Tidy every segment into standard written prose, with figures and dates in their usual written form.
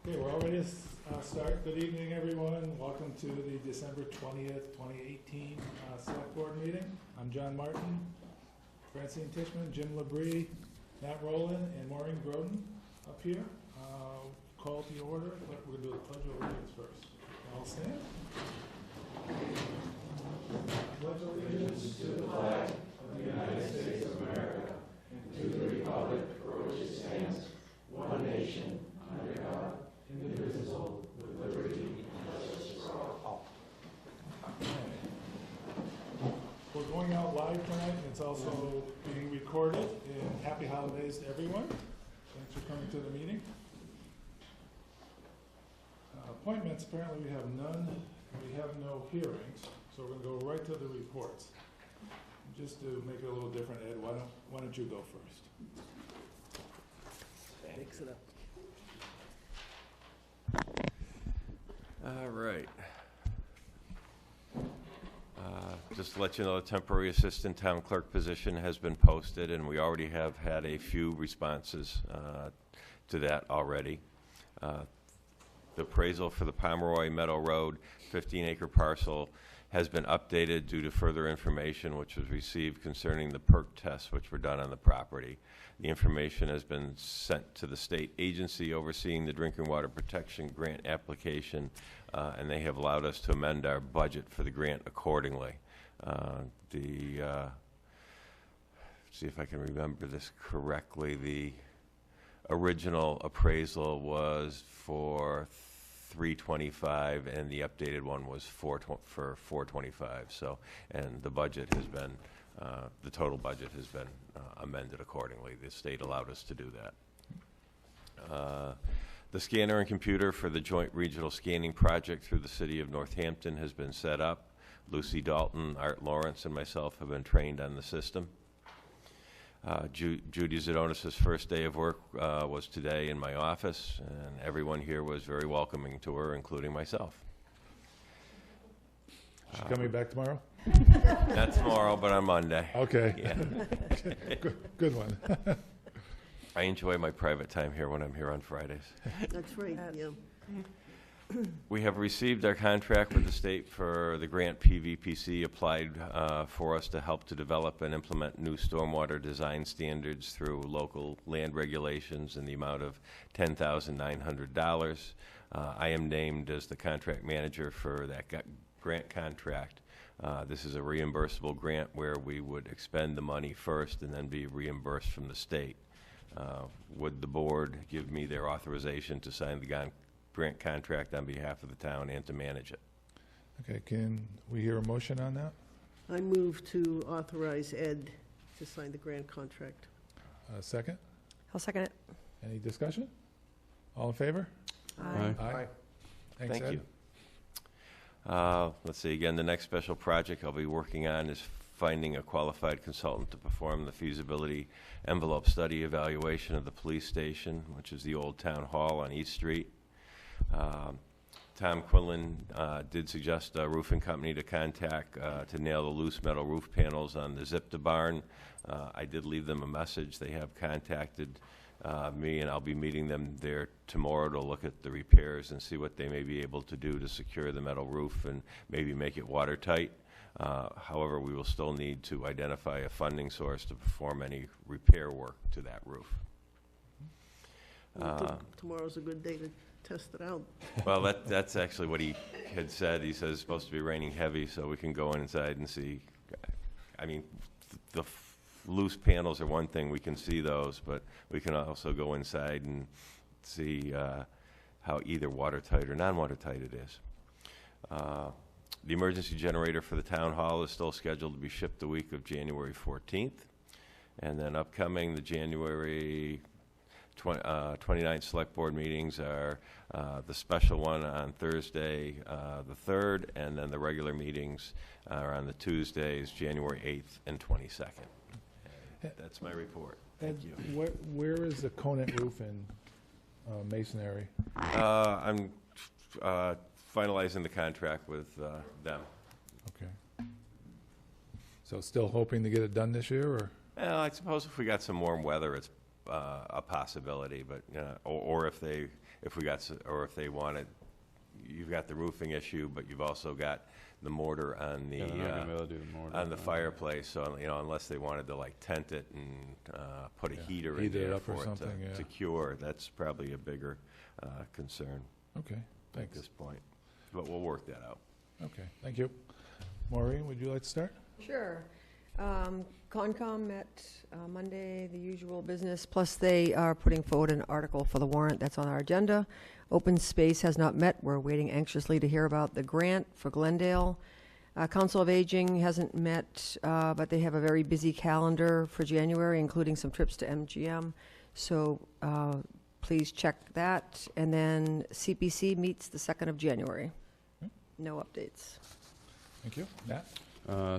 Okay, we're all ready to start. Good evening, everyone. Welcome to the December 20th, 2018 Select Board meeting. I'm John Martin, Francine Tishman, Jim Labrie, Matt Rowland, and Maureen Groden up here. Call to order, but we're going to do the Pledge of Allegiance first. All stand. Pledge allegiance to the flag of the United States of America and to the republic for which it stands, one nation, under God, indivisible, with liberty and justice for all. We're going out live tonight, and it's also being recorded. And happy holidays to everyone. Thanks for coming to the meeting. Appointments, apparently we have none. We have no hearings, so we're going to go right to the reports. Just to make it a little different, Ed, why don't you go first? Mix it up. All right. Just to let you know, the temporary assistant town clerk position has been posted, and we already have had a few responses to that already. The appraisal for the Pomeroy Meadow Road 15-acre parcel has been updated due to further information which was received concerning the perk tests which were done on the property. The information has been sent to the state agency overseeing the drinking water protection grant application, and they have allowed us to amend our budget for the grant accordingly. See if I can remember this correctly. The original appraisal was for $325, and the updated one was for $425. So, and the budget has been, the total budget has been amended accordingly. The state allowed us to do that. The scanner and computer for the joint regional scanning project through the city of Northampton has been set up. Lucy Dalton, Art Lawrence, and myself have been trained on the system. Judy Zadonis' first day of work was today in my office, and everyone here was very welcoming to her, including myself. She coming back tomorrow? Not tomorrow, but on Monday. Okay. Yeah. Good one. I enjoy my private time here when I'm here on Fridays. That's right, yeah. We have received our contract with the state for the grant PVPC applied for us to help to develop and implement new stormwater design standards through local land regulations in the amount of $10,900. I am named as the contract manager for that grant contract. This is a reimbursable grant where we would expend the money first and then be reimbursed from the state. Would the board give me their authorization to sign the grant contract on behalf of the town and to manage it? Okay, can we hear a motion on that? I move to authorize Ed to sign the grant contract. Second? I'll second it. Any discussion? All in favor? Aye. Aye. Thanks, Thank Ed. you. Let's see, again, the next special project I'll be working on is finding a qualified consultant to perform the feasibility envelope study evaluation of the police station, which is the old town hall on East Street. Tom Quinlan did suggest a roofing company to contact to nail the loose metal roof panels on the Zipta barn. I did leave them a message. They have contacted me, and I'll be meeting them there tomorrow to look at the repairs and see what they may be able to do to secure the metal roof and maybe make it watertight. However, we will still need to identify a funding source to perform any repair work to that roof. Tomorrow's a good day to test it out. Well, that's actually what he had said. He says it's supposed to be raining heavy, so we can go inside and see. I mean, the loose panels are one thing. We can see those, but we can also go inside and see how either watertight or non-watertight it is. The emergency generator for the town hall is still scheduled to be shipped the week of January 14th. And then upcoming, the January 29th Select Board meetings are the special one on Thursday the 3rd, and then the regular meetings are on the Tuesdays, January 8th and 22nd. And that's my report. Thank you. Where is the Conant roof in masonry? I'm finalizing the contract with them. Okay. So still hoping to get it done this year, or? Well, I suppose if we got some warm weather, it's a possibility, but, or if they wanted, you've got the roofing issue, but you've also got the mortar on the, Yeah, they're not gonna be able to do the mortar, on the no. fireplace, so, unless they wanted to like tent it and, put a Yeah, heater in heat it there up or for it something, yeah. to cure, that's probably a bigger, concern Okay, at thanks. this point. But we'll work that out. Okay, thank you. Maureen, would you like to start? Sure. Concom met Monday, the usual business, plus they are putting forward an article for the warrant that's on our agenda. Open Space has not met. We're waiting anxiously to hear about the grant for Glendale. Council of Aging hasn't met, but they have a very busy calendar for January, including some trips to MGM. So please check that. And then CPC meets the 2nd of January. No updates. Thank you. Matt?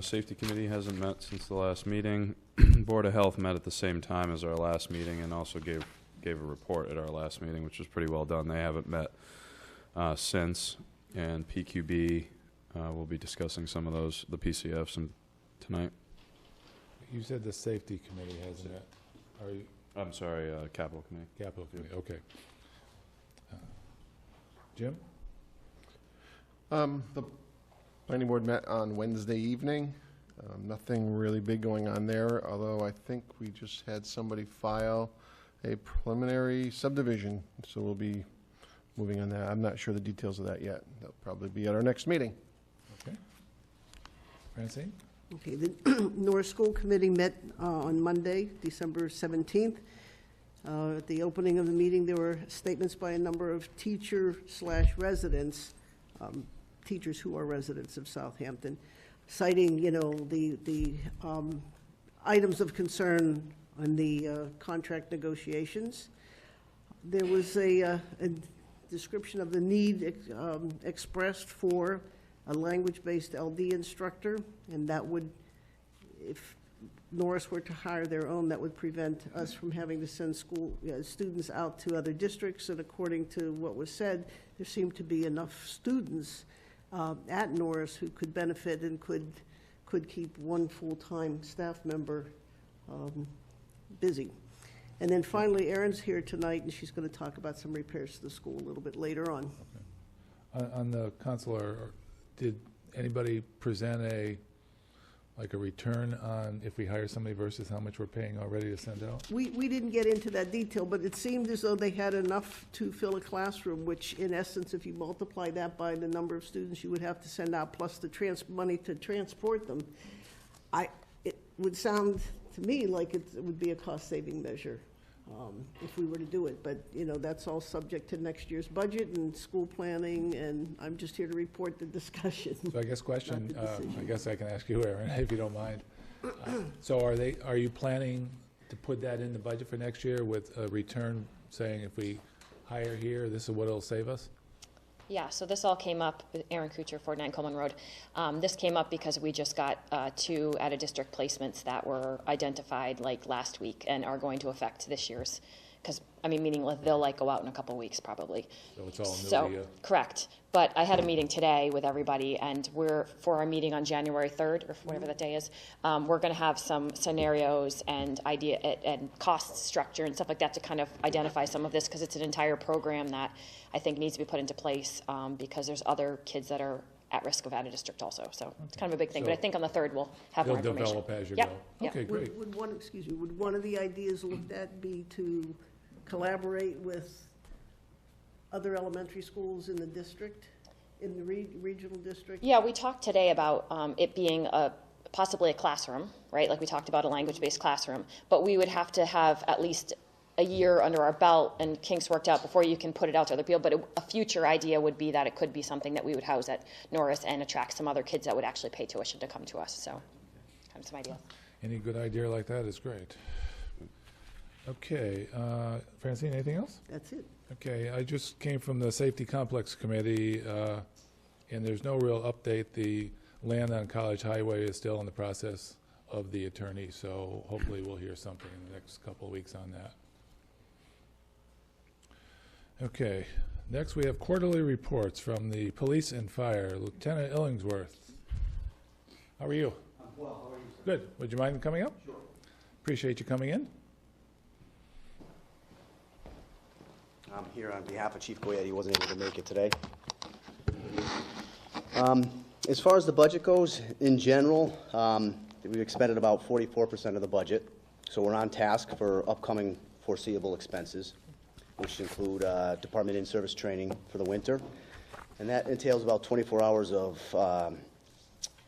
Safety Committee hasn't met since the last meeting. Board of Health met at the same time as our last meeting and also gave a report at our last meeting, which was pretty well done. They haven't met since. And PQB, we'll be discussing some of those, the PCFs tonight. You said the safety committee hasn't met. Are you, I'm sorry, Capital Committee. capital committee, okay. Jim? The planning board met on Wednesday evening. Nothing really big going on there, although I think we just had somebody file a preliminary subdivision, so we'll be moving on that. I'm not sure the details of that yet. That'll probably be at our next meeting. Okay. Francine? Okay, the Nora School Committee met on Monday, December 17th. At the opening of the meeting, there were statements by a number of teacher/residents, teachers who are residents of Southampton, citing, the items of concern on the contract negotiations. There was a description of the need expressed for a language-based LD instructor, and that would, if Norris were to hire their own, that would prevent us from having to send students out to other districts. And according to what was said, there seemed to be enough students at Norris who could benefit and could keep one full-time staff member busy. And then finally, Erin's here tonight, and she's going to talk about some repairs to the school a little bit later on. On the consular, did anybody present a return on if we hire somebody versus how much we're paying already to send out? We didn't get into that detail, but it seemed as though they had enough to fill a classroom, which in essence, if you multiply that by the number of students you would have to send out, plus the money to transport them, it would sound to me like it would be a cost-saving measure if we were to do it. But, that's all subject to next year's budget and school planning, and I'm just here to report the discussion. So I guess question, Not the decision. I guess I can ask you, Erin, if you don't mind. So are you planning to put that in the budget for next year with a return saying if we hire here, this is what it'll save us? Yeah, so this all came up, Aaron Kuchar, 49 Coleman Road. This came up because we just got 2 out-of-district placements that were identified last week and are going to affect this year's. Because, meaning they'll go out in a couple weeks probably. So it's all new to you? Correct. But I had a meeting today with everybody, and for our meeting on January 3rd, or whatever that day is, we're going to have some scenarios and idea and cost structure and stuff like that to kind of identify some of this, because it's an entire program that I think needs to be put into place because there's other kids that are at risk of out of district also. So it's kind of a big thing. So but I think on the 3rd we'll have more They'll information. develop as you Yep. go. Yep. Okay, great. Would one of the ideas looked at be to collaborate with other elementary schools in the district, in the regional district? Yeah, we talked today about it being possibly a classroom, right? Like we talked about a language-based classroom, but we would have to have at least a year under our belt and kinks worked out before you can put it out to other people. But a future idea would be that it could be something that we would house at Norris and attract some other kids that would actually pay tuition to come to us. So kind of some ideas. Any good idea like that is great. Okay, Francine, anything else? That's it. Okay, I just came from the Safety Complex Committee, and there's no real update. The land on College Highway is still in the process of the attorney, so hopefully we'll hear something in the next couple of weeks on that. Okay, next we have quarterly reports from the police and fire. Lieutenant Ellingsworth. How are you? I'm well, how are you, sir? Good. Would you mind coming up? Sure. Appreciate you coming in. I'm here on behalf of Chief Goyetti. He wasn't able to make it today. As far as the budget goes, in general, we've expended about 44% of the budget. So we're on task for upcoming foreseeable expenses, which include department in-service training for the winter. And that entails about 24 hours of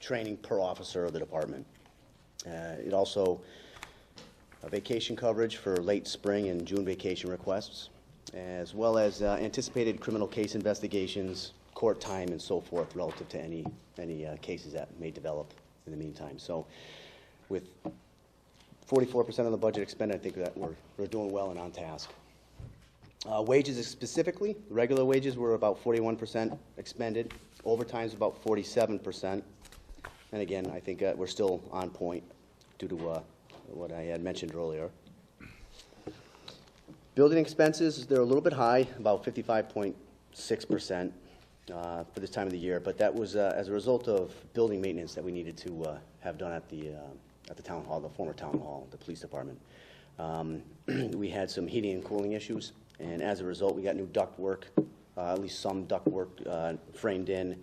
training per officer of the department. It also vacation coverage for late spring and June vacation requests, as well as anticipated criminal case investigations, court time, and so forth relative to any cases that may develop in the meantime. So with 44% of the budget expended, I think that we're doing well and on task. Wages specifically, regular wages were about 41% expended. Overtime is about 47%. And again, I think we're still on point due to what I had mentioned earlier. Building expenses, they're a little bit high, about 55.6% for this time of the year, but that was as a result of building maintenance that we needed to have done at the town hall, the former town hall, the police department. We had some heating and cooling issues, and as a result, we got new duct work, at least some duct work framed in,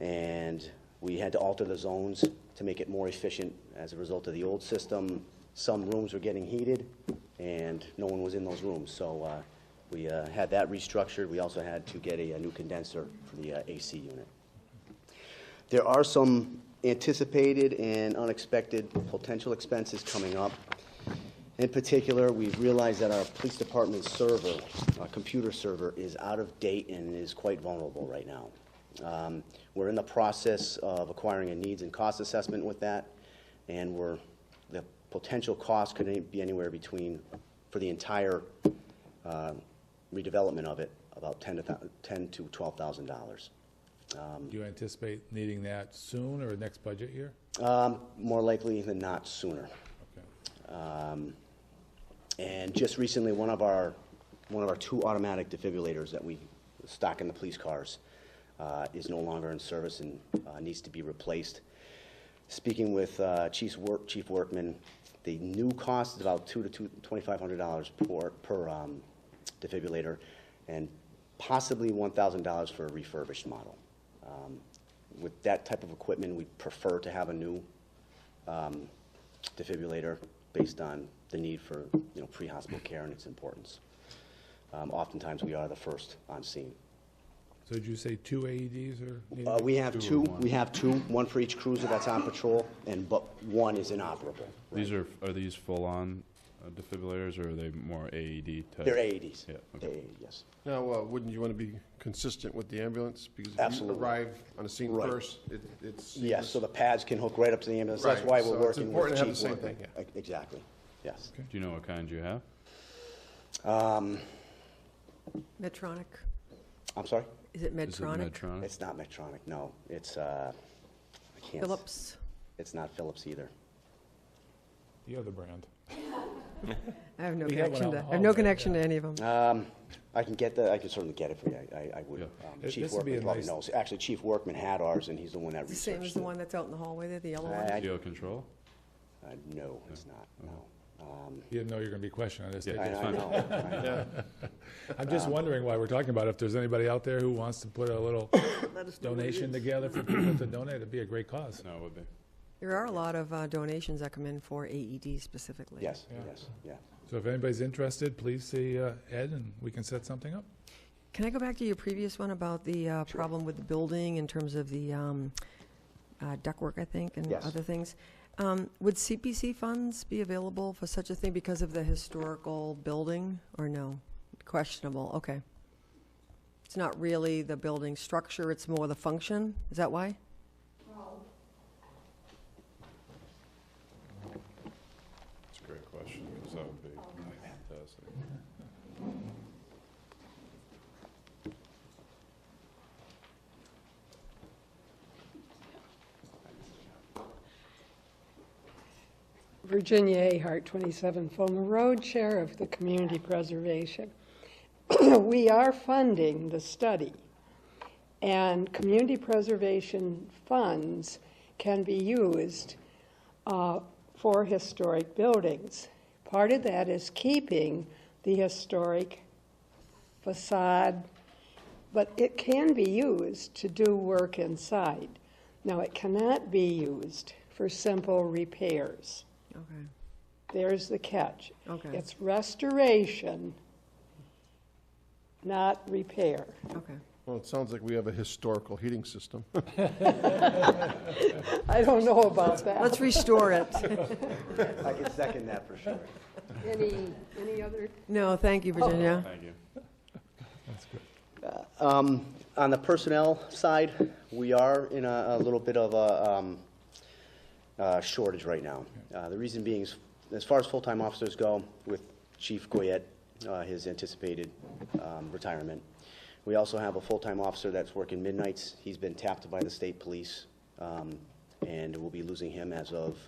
and we had to alter the zones to make it more efficient. As a result of the old system, some rooms were getting heated, and no one was in those rooms. So we had that restructured. We also had to get a new condenser for the AC unit. There are some anticipated and unexpected potential expenses coming up. In particular, we've realized that our police department server, our computer server, is out of date and is quite vulnerable right now. We're in the process of acquiring a needs and cost assessment with that, and the potential cost could be anywhere between, for the entire redevelopment of it, about $10,000 to $12,000. Do you anticipate needing that soon or next budget year? More likely than not sooner. Okay. And just recently, one of our two automatic defibrillators that we stock in the police cars is no longer in service and needs to be replaced. Speaking with Chief Workman, the new cost is about $2,000 to $2,500 per defibrillator, and possibly $1,000 for a refurbished model. With that type of equipment, we prefer to have a new defibrillator based on the need for pre-hospital care and its importance. Oftentimes, we are the first on scene. So did you say 2 AEDs are needed? We have two. We have two, one for each cruiser that's on patrol, but one is inoperable. Are these full-on defibrillators, or are they more AED type? They're AEDs. Yeah, okay. AED, yes. Now, wouldn't you want to be consistent with the ambulance? Because if Absolutely. you arrive on the scene Right. first, it's... Yes, so the pads can hook right up to the ambulance. That's Right, why so we're it's working with important to have Chief the same Workman. thing, yeah. Exactly, yes. Do you know what kind you have? Medtronic. I'm sorry? Is it Is it Medtronic? Medtronic? It's not Medtronic, no. It's, I can't... Philips? It's not Philips either. The other brand. I have no We have one connection out to, in I the have no hallway, connection yeah. to any of them. I can certainly get it for you. I would. Yeah. Chief This would be Workman a probably nice- knows. Actually, Chief Workman had ours, and he's the one that It's the researched same as the it. one that's out in the hallway there, the yellow one? Geo Control? No, it's not, no. You didn't know you were going to be questioned on this. Yeah, did I you? it's fine. know. I'm just wondering why we're talking about it. If there's anybody out there who wants to put a little Let us know what it donation is. together for people to donate, it'd be a great cause. No, it would be. There are a lot of donations that come in for AED specifically. Yes, Yeah. yes, yeah. So if anybody's interested, please see Ed, and we can set something up. Can I go back to your previous one about the problem with the building in terms of the ductwork, I think, and Yes. other things? Would CPC funds be available for such a thing because of the historical building, or no? Questionable, okay. It's not really the building structure, it's more the function? Is that why? It's a great question, because that would be fantastic. Virginia Ahart, 27 Fulmer Road, Chair of the Community Preservation. We are funding the study, and community preservation funds can be used for historic buildings. Part of that is keeping the historic facade, but it can be used to do work inside. Now, it cannot be used for simple repairs. Okay, There's the catch. okay, It's restoration, not repair. okay. Well, it sounds like we have a historical heating system. I don't know about that. Let's restore it. I can second that for sure. Any other? No, thank you, Virginia. Thank you. On the personnel side, we are in a little bit of a shortage right now. The reason being is, as far as full-time officers go, with Chief Goyette, his anticipated retirement, we also have a full-time officer that's working midnights. He's been tapped by the state police, and we'll be losing him as of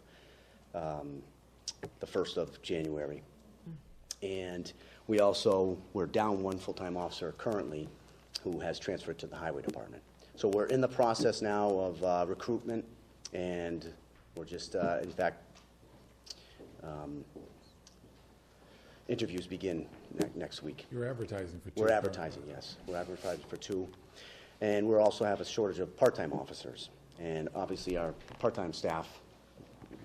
the 1st of January. And we're down one full-time officer currently who has transferred to the highway department. So we're in the process now of recruitment, and we're just, in fact, interviews begin next week. You're advertising for two. We're advertising, yes. We're advertising for 2. And we also have a shortage of part-time officers. And obviously, our part-time staff,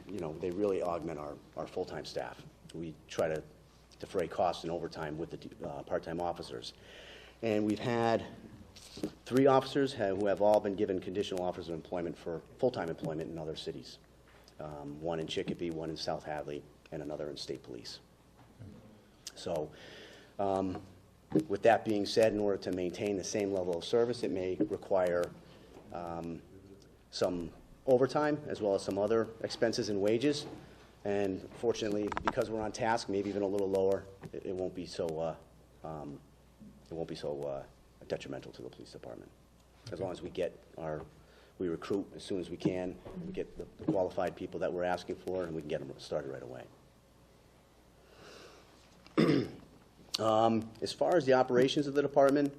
you know, they really augment our full-time staff. We try to defray costs and overtime with the part-time officers. And we've had 3 officers who have all been given conditional offers of employment for full-time employment in other cities. One in Chicopee, one in South Hadley, and another in state police. So with that being said, in order to maintain the same level of service, it may require some overtime as well as some other expenses and wages. And fortunately, because we're on task, maybe even a little lower, it won't be so detrimental to the police department. As long as we recruit as soon as we can, and we get the qualified people that we're asking for, and we can get them started right away. As far as the operations of the department,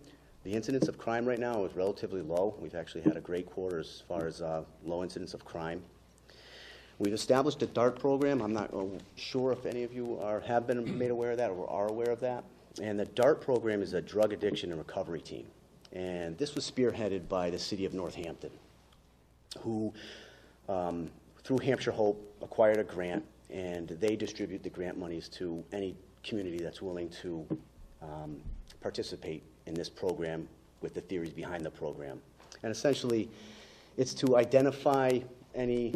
the incidence of crime right now is relatively low. We've actually had a great quarter as far as low incidence of crime. We've established a DART program. I'm not sure if any of you have been made aware of that or are aware of that. And the DART program is a drug addiction and recovery team. And this was spearheaded by the city of Northampton, who, through Hampshire Hope, acquired a grant, and they distribute the grant monies to any community that's willing to participate in this program with the theories behind the program. And essentially, it's to identify any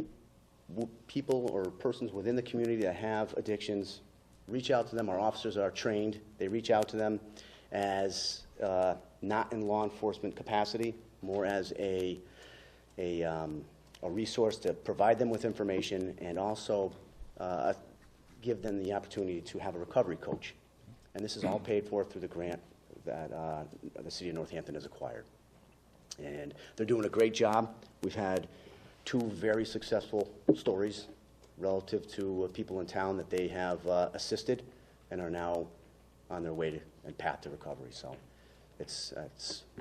people or persons within the community that have addictions, reach out to them. Our officers are trained. They reach out to them as not in law enforcement capacity, more as a resource to provide them with information and also give them the opportunity to have a recovery coach. And this is all paid for through the grant that the city of Northampton has acquired. And they're doing a great job. We've had 2 very successful stories relative to people in town that they have assisted and are now on their way and path to recovery. So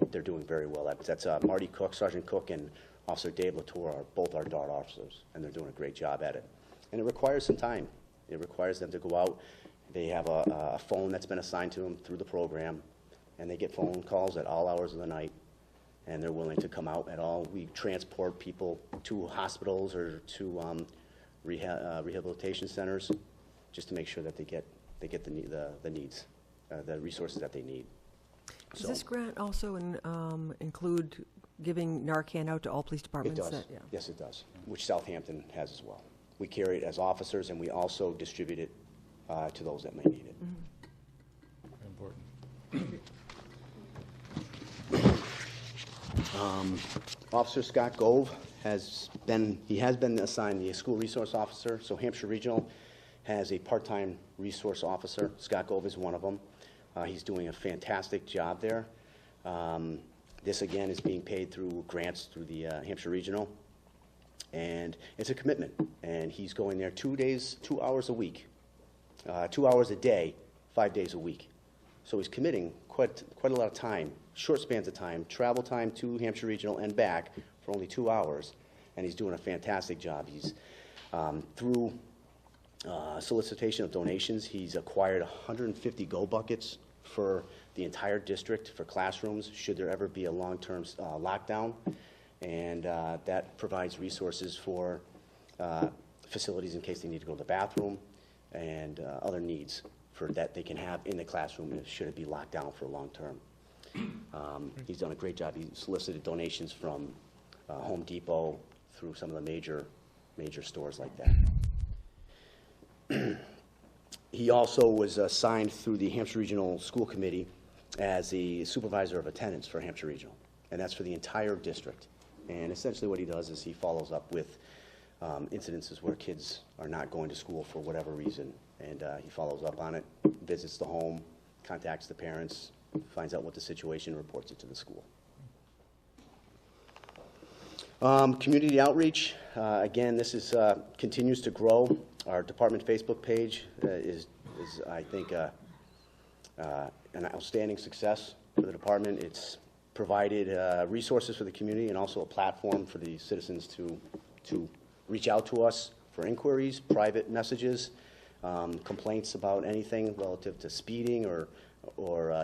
they're doing very well. That's Marty Cook, Sergeant Cook, and Officer Dave Latour are both our DART officers, and they're doing a great job at it. And it requires some time. It requires them to go out. They have a phone that's been assigned to them through the program, and they get phone calls at all hours of the night, and they're willing to come out at all. We transport people to hospitals or to rehabilitation centers just to make sure that they get the needs, the resources that they need. Does this grant also include giving Narcan out to all police It departments? does. Yes, it does, which Southampton has as well. We carry it as officers, and we also distribute it to those that may need it. Very important. Officer Scott Gove has been assigned the school resource officer. So Hampshire Regional has a part-time resource officer. Scott Gove is one of them. He's doing a fantastic job there. This, again, is being paid through grants through the Hampshire Regional. And it's a commitment. And he's going there 2 hours a week, 2 hours a day, 5 days a week. So he's committing quite a lot of time, short spans of time, travel time to Hampshire Regional and back for only 2 hours. And he's doing a fantastic job. He's, through solicitation of donations, he's acquired 150 go buckets for the entire district for classrooms, should there ever be a long-term lockdown. And that provides resources for facilities in case they need to go to the bathroom and other needs for that they can have in the classroom should it be locked down for long term. He's done a great job. He solicited donations from Home Depot through some of the major stores like that. He also was assigned through the Hampshire Regional School Committee as the supervisor of attendance for Hampshire Regional, and that's for the entire district. And essentially what he does is he follows up with incidences where kids are not going to school for whatever reason, and he follows up on it, visits the home, contacts the parents, finds out what the situation, reports it to the school. Community outreach, again, this is continues to grow. Our department Facebook page is I think, an outstanding success for the department. It's provided resources for the community and also a platform for the citizens to reach out to us for inquiries, private messages, complaints about anything relative to speeding or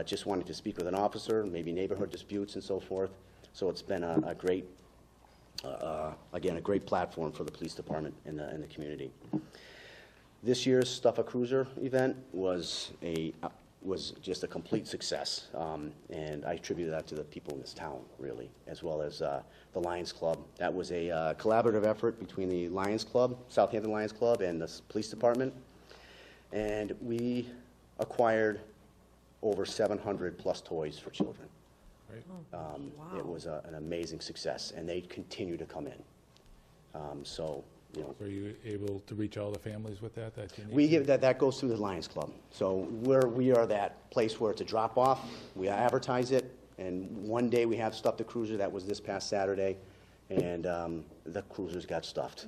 just wanting to speak with an officer, maybe neighborhood disputes and so forth. So it's been a great, again, a great platform for the police department in the community. This year's Stuff a Cruiser event was just a complete success, and I attribute that to the people in this town, really, as well as the Lions Club. That was a collaborative effort between the Lions Club, Southampton Lions Club, and the police department, and we acquired over 700 plus toys for children. Right. Wow. It was an amazing success, and they continue to come in. So, you know, So are you able to reach all the families with that you need? we give that goes through the Lions Club. So we are that place where it's a drop off. We advertise it, and one day we have stuffed a cruiser. That was this past Saturday, and the cruisers got stuffed.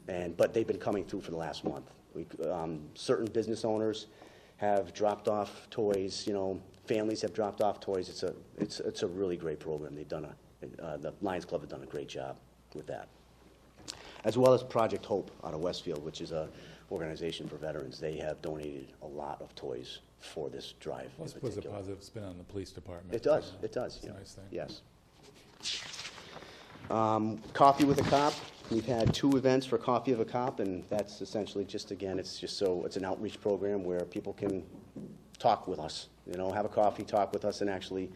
But they've been coming through for the last month. Certain business owners have dropped off toys. You know, families have dropped off toys. It's a really great program. They've done the Lions Club have done a great job with that. As well as Project Hope out of Westfield, which is an organization for veterans. They have donated a lot of toys for this drive in Plus puts a particular. positive spin on the police department. It does, it does. It's a Yeah. nice thing. Yes. Coffee with a Cop. We've had 2 events for Coffee of a Cop, and that's essentially just, again, it's an outreach program where people can talk with us, you know, have a coffee, talk with us, and actually,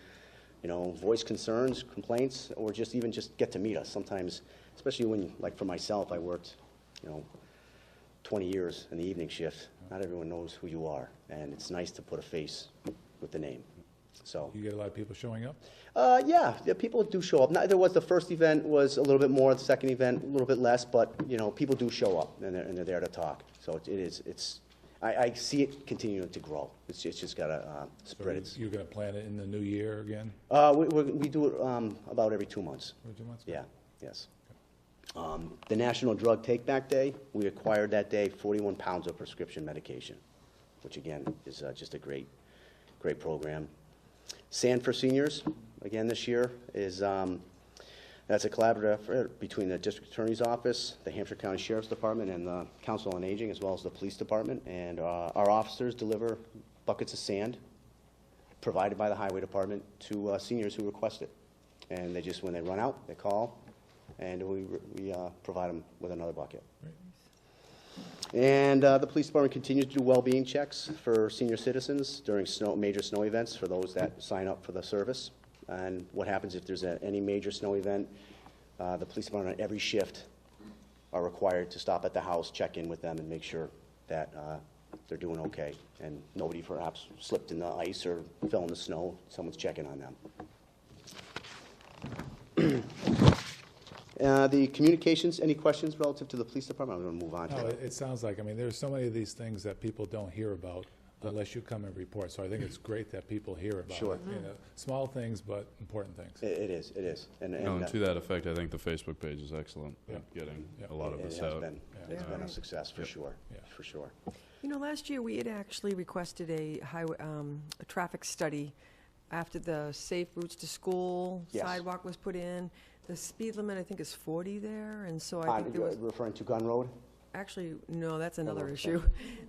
you know, voice concerns, complaints, or just get to meet us. Sometimes, especially when, like for myself, I worked, you know, 20 years in the evening shift. Not everyone knows who you are, and it's nice to put a face with the name. So. You get a lot of people showing up? Yeah, people do show up. The first event was a little bit more, the second event a little bit less, but, you know, people do show up, and they're there to talk. So I see it continuing to grow. It's just got to spread its. You're going to plan it in the new year again? We do it about every 2 months. Every 2 months? Yeah, yes. The National Drug Take-Back Day, we acquired that day 41 pounds of prescription medication, which again is just a great program. Sand for Seniors, again this year, is that's a collaborative effort between the District Attorney's Office, the Hampshire County Sheriff's Department, and the Council on Aging, as well as the Police Department. And our officers deliver buckets of sand provided by the Highway Department to seniors who request it. And they just, when they run out, they call, and we provide them with another bucket. Right. And the police department continues to do well-being checks for senior citizens during major snow events for those that sign up for the service. And what happens if there's any major snow event, the police department on every shift are required to stop at the house, check in with them, and make sure that they're doing okay. And nobody perhaps slipped in the ice or fell in the snow. Someone's checking on them. The communications, any questions relative to the police department? I'm going to move on to No, that. it sounds like, I mean, there's so many of these things that people don't hear about unless you come and report. So I think it's great that people hear about Sure. it. You know, small things, but important things. It is. And To that effect, I think the Facebook page is excellent Yeah. at getting Yeah. a lot of it this has out. been, it's been a success for sure, Yeah. for sure. You know, last year, we had actually requested a highway, a traffic study after the Safe Routes to School Yes. sidewalk was put in. The speed limit, I think, is 40 there, and so I think there was, Referring to Gun Road? Actually, no, that's another Hello, issue.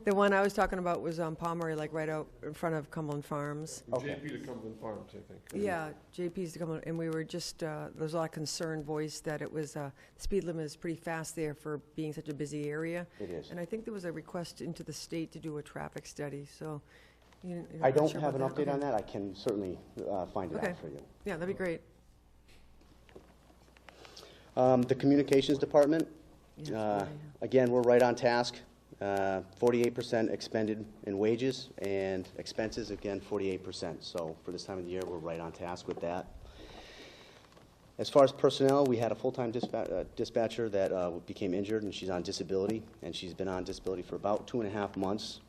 The one I was talking about was on Pomeroy, like right out in front of Cumberland Farms. From JP to Cumberland Farms, I think. Yeah, JP's to come, and we were just, there was a lot of concern voiced that it was, speed limit is pretty fast there for being such a busy area. It is. And I think there was a request into the state to do a traffic study, so. you're I not don't sure have an about update Okay. on that. I can certainly find it Okay. out for you. Yeah, that'd be great. The Communications Department, Yeah, again, we're right on task. 48% expended in wages, and expenses, again, 48%. So for this time of the year, we're right on task with that. As far as personnel, we had a full-time dispatcher that became injured, and she's on disability, and she's been on disability for about 2.5 months,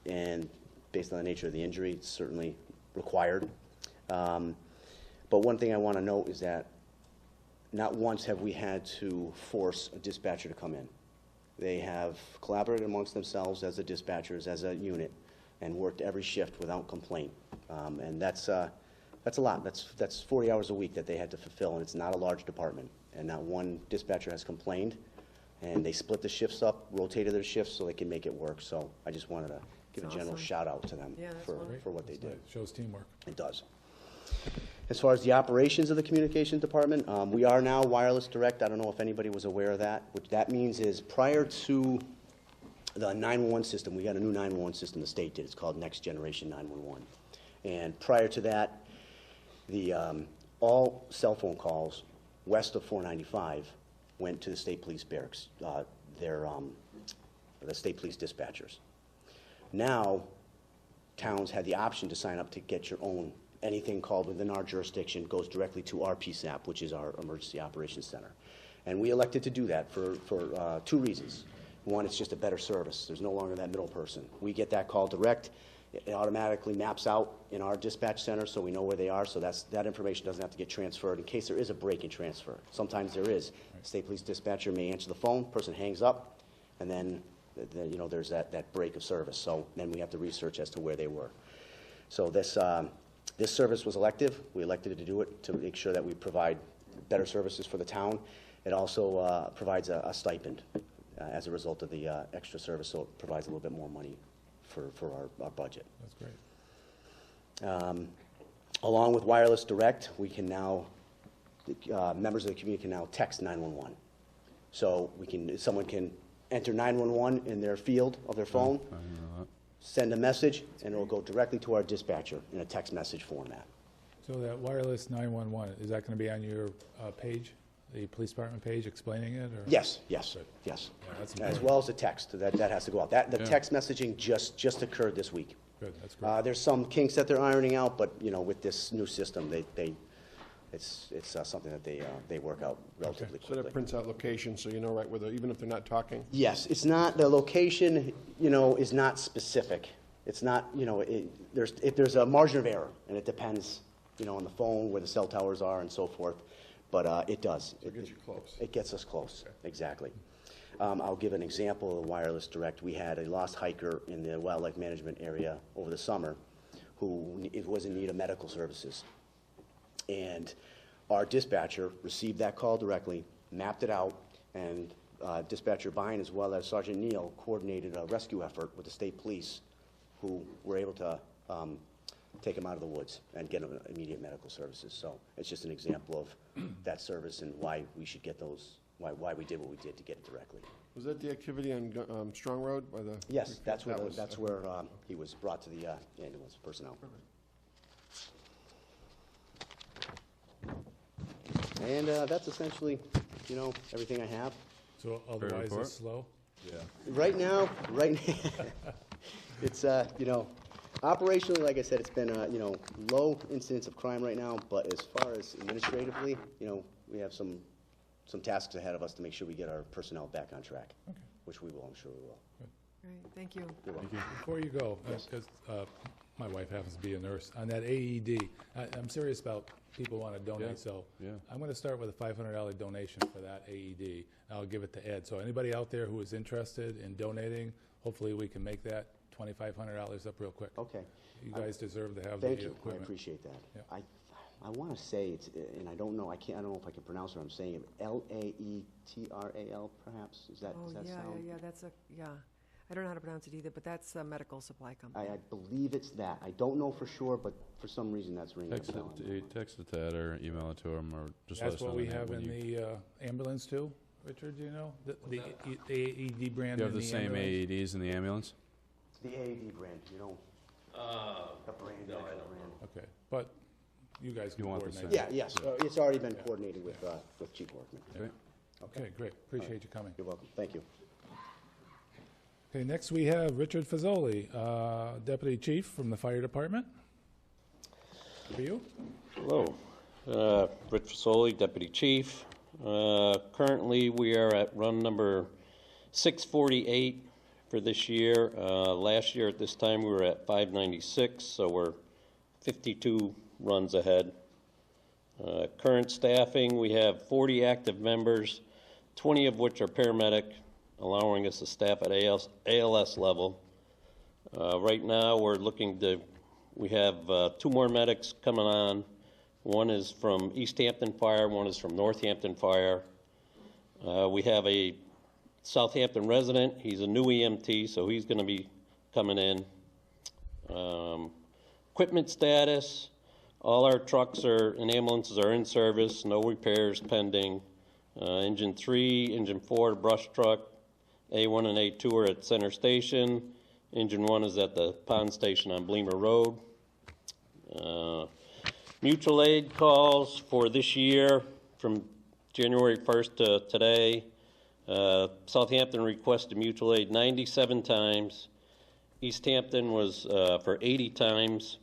and based on the nature of the injury, it's certainly required. But one thing I want to note is that not once have we had to force a dispatcher to come in. They have collaborated amongst themselves as the dispatchers, as a unit, and worked every shift without complaint. And that's a lot. That's 40 hours a week that they had to fulfill, and it's not a large department. And not one dispatcher has complained, and they split the shifts up, rotated their shifts so they can make it work. So I just wanted to give a That's general awesome. shout out to them Yeah, that's for wonderful. what they That's did. nice. Shows teamwork. It does. As far as the operations of the communications department, we are now wireless direct. I don't know if anybody was aware of that. What that means is prior to the 911 system, we got a new 911 system the state did. It's called Next Generation 911. And prior to that, the all cell phone calls west of 495 went to the state police barracks, the state police dispatchers. Now, towns had the option to sign up to get your own. Anything called within our jurisdiction goes directly to our PSAP, which is our Emergency Operations Center. And we elected to do that for two reasons. One, it's just a better service. There's no longer that middle person. We get that call direct. It automatically maps out in our dispatch center so we know where they are, so that information doesn't have to get transferred in case there is a break in transfer. Sometimes there is. State police dispatcher may answer the phone, person hangs up, and then there's that break of service. So then we have to research as to where they were. So this service was elective. We elected to do it to make sure that we provide better services for the town. It also provides a stipend as a result of the extra service, so it provides a little bit more money for our budget. That's great. Along with wireless direct, we can now, members of the community can now text 911. So someone can enter 911 in their field of their phone, I didn't know that. send a message, and it'll go directly to our dispatcher in a text message format. So that wireless 911, is that going to be on your page, the police department page, explaining it? Or? Yes. Good. Yes. Yeah, that's As important. well as the text, that has to go out. The Yeah. text messaging just occurred this week. Good, that's great. There's some kinks that they're ironing out, but, with this new system, it's something that they work out relatively So that quickly. prints out location, so you know right where even if they're not talking. Yes, it's not, the location, is not specific. It's not, there's a margin of error, and it depends, on the phone, where the cell towers are and so forth, but it does. So it gets you close. It gets us close, exactly. I'll give an example of wireless direct. We had a lost hiker in the wildlife management area over the summer who was in need of medical services. And our dispatcher received that call directly, mapped it out, and Dispatcher Bine as well as Sergeant Neal coordinated a rescue effort with the state police who were able to take him out of the woods and get him immediate medical services. So it's just an example of that service and why we should get those, why we did what we did to get it directly. Was that the activity on Strong Road by the? Yes, that's where, That was- he was brought to the ambulance personnel. And that's essentially, everything I have. So otherwise report. it's slow? Right now, it's, operationally, like I said, it's been, low incidence of crime right now, but as far as administratively, we have some tasks ahead of us to make sure we get our personnel back on track, which we will, I'm sure we will. Great, thank you. You're welcome. Before you go, Yes. because my wife happens to be a nurse, on that AED, I'm serious about people want to donate, Yeah, so yeah. I'm going to start with a $500 donation for that AED. I'll give it to Ed. So anybody out there who is interested in donating, hopefully we can make that $2,500 up real quick. Okay. You guys deserve to have the Thank you. I equipment. appreciate that. Yeah. I want to say it's, and I don't know, I don't know if I can pronounce what I'm saying, Laetral, perhaps? Does that sound? Yeah. I don't know how to pronounce it either, but that's a medical supply company. I believe it's that. I don't know for sure, but for some reason that's ringing a bell. Text it to Ed or email it to him, or just let That's us know. what we the name have when in you- the ambulance too, Richard, do you know? The AED brand You in have the same ambulance? AEDs in the ambulance? The AAD brand, you know? The brand, no, I medical don't brand. Okay, but you guys can You want the coordinate. Yeah, yes, it's already been coordinated with Chief Workman. Okay. Okay, great, appreciate you coming. You're welcome, thank you. Okay, next we have Richard Fazoli, Deputy Chief from the Fire Department. For you? Hello, Rich Fasoli, Deputy Chief. Currently, we are at run number 648 for this year. Last year at this time, we were at 596, so we're 52 runs ahead. Current staffing, we have 40 active members, 20 of which are paramedic, allowing us to staff at ALS level. Right now, we have 2 more medics coming on. One is from East Hampton Fire, one is from Northampton Fire. We have a Southampton resident. He's a new EMT, so he's going to be coming in. Equipment status, all our trucks and ambulances are in service, no repairs pending. Engine 3, Engine 4, brush truck, A1 and A2 are at Center Station. Engine 1 is at the Pond Station on Bleemer Road. Mutual aid calls for this year from January 1st to today. Southampton requested mutual aid 97 times. East Hampton was for 80 times.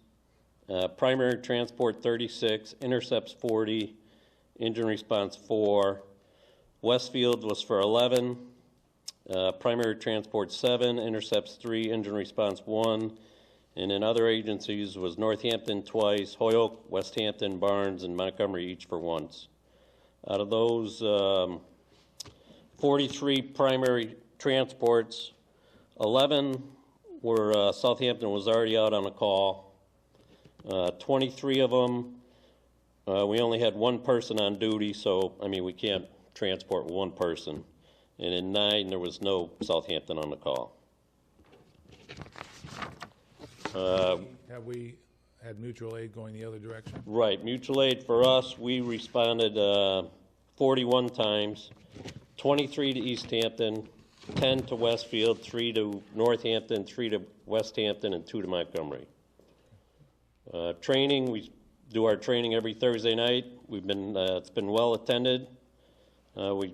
Primary transport 36, intercepts 40, engine response 4. Westfield was for 11. Primary transport 7, intercepts 3, engine response 1, and in other agencies was Northampton twice, Holyoke, West Hampton, Barnes, and Montgomery each for once. Out of those 43 primary transports, 11 were Southampton was already out on a call. 23 of them, we only had 1 person on duty, so I mean we can't transport 1 person. And in 9, there was no Southampton on the call. Have we had mutual aid going the other direction? Right, mutual aid for us, we responded 41 times, 23 to East Hampton, 10 to Westfield, 3 to Northampton, 3 to West Hampton, and 2 to Montgomery. Training, we do our training every Thursday night. It's been well attended. We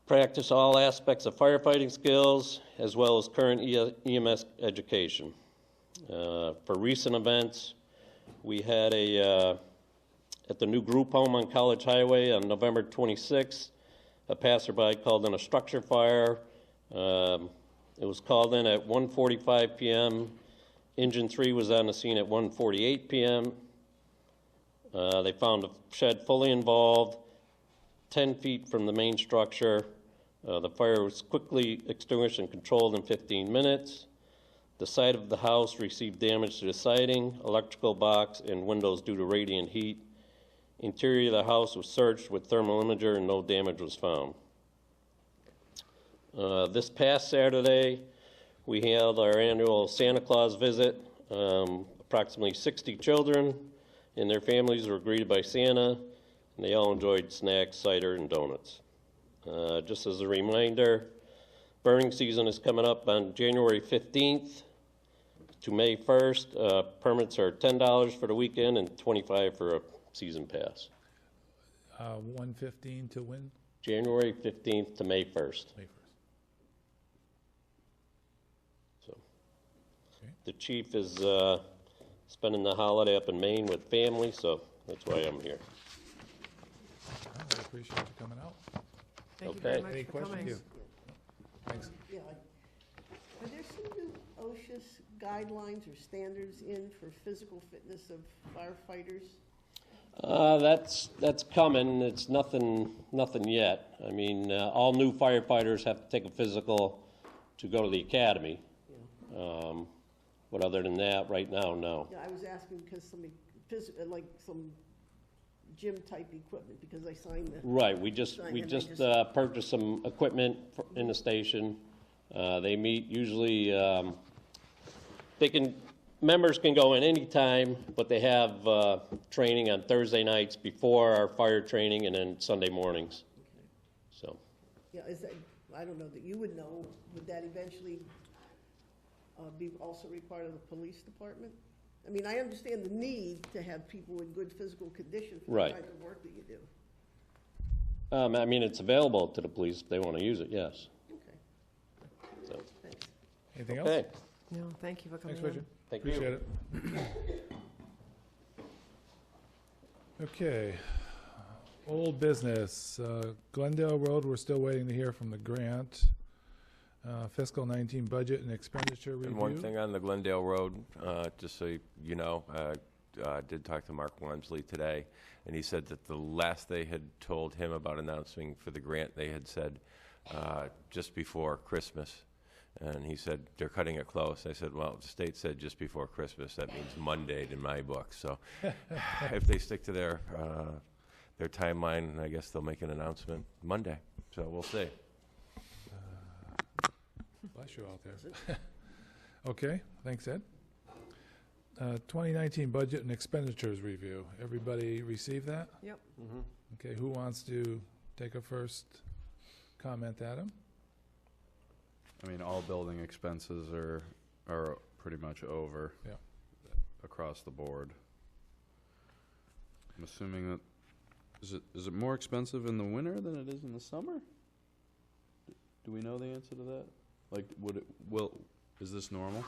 practice all aspects of firefighting skills as well as current EMS education. For recent events, we had at the new group home on College Highway on November 26th, a passerby called in a structure fire. It was called in at 1:45 p.m. Engine 3 was on the scene at 1:48 p.m. They found a shed fully involved, 10 feet from the main structure. The fire was quickly extinguished and controlled in 15 minutes. The side of the house received damage to the siding, electrical box, and windows due to radiant heat. Interior of the house was searched with thermal imager and no damage was found. This past Saturday, we held our annual Santa Claus visit. Approximately 60 children and their families were greeted by Santa, and they all enjoyed snacks, cider, and donuts. Just as a reminder, burning season is coming up on January 15th to May 1st. Permits are $10 for the weekend and $25 for a season pass. 1:15 to when? January 15th to May 1st. May 1st. So, Okay. the chief is spending the holiday up in Maine with family, so that's why I'm here. I appreciate you coming out. Thank you very Okay. much Any for coming. questions? Thanks. Yeah, are there some new OSHA guidelines or standards in for physical fitness of firefighters? That's coming. It's nothing yet. I mean, all new firefighters have to take a physical to go to the academy. But other than that, right now, no. Yeah, I was asking because somebody like some gym-type equipment, because I signed the. Right, we just Sign and they purchased some equipment in the station. They meet usually, members can go in anytime, but they have training on Thursday nights before our fire training and then Sunday mornings. So, Yeah, is that, I don't know that you would know, would that eventually be also required of the police department? I mean, I understand the need to have people in good physical condition for the Right. type of work that you do. I mean, it's available to the police if they want to use it, yes. Okay, So, thanks. Anything else? okay, No, thank you for coming Thanks, in. Richard. thank you. Appreciate it. Okay, old business, Glendale Road, we're still waiting to hear from the grant. Fiscal 19 budget and expenditure review. And one thing on the Glendale Road, just so you know, I did talk to Mark Wamsley today, and he said that the last they had told him about announcing for the grant, they had said just before Christmas. And he said, they're cutting it close. I said, well, the state said just before Christmas. That means Monday in my book. So if they stick to their timeline, I guess they'll make an announcement Monday. So we'll see. Bless you out there. Okay, thanks, Ed. 2019 budget and expenditures review. Everybody receive that? Yep. Okay, who wants to take a first comment, Adam? I mean, all building expenses are pretty much over. Yeah. Across the board. I'm assuming that, is it more expensive in the winter than it is in the summer? Do we know the answer to that? Like, is this normal?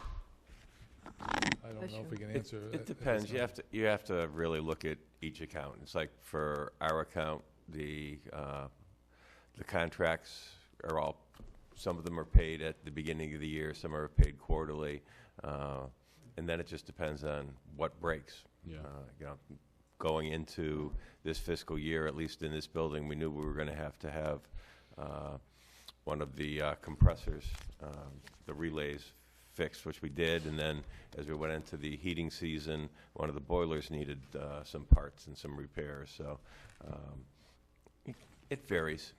I don't know if we can answer. It depends. You have to really look at each account. It's like for our account, the contracts are all, some of them are paid at the beginning of the year, some are paid quarterly, and then it just depends on what breaks. Yeah. You know, going into this fiscal year, at least in this building, we knew we were going to have one of the compressors, the relays fixed, which we did, and then as we went into the heating season, one of the boilers needed some parts and some repairs, so it varies.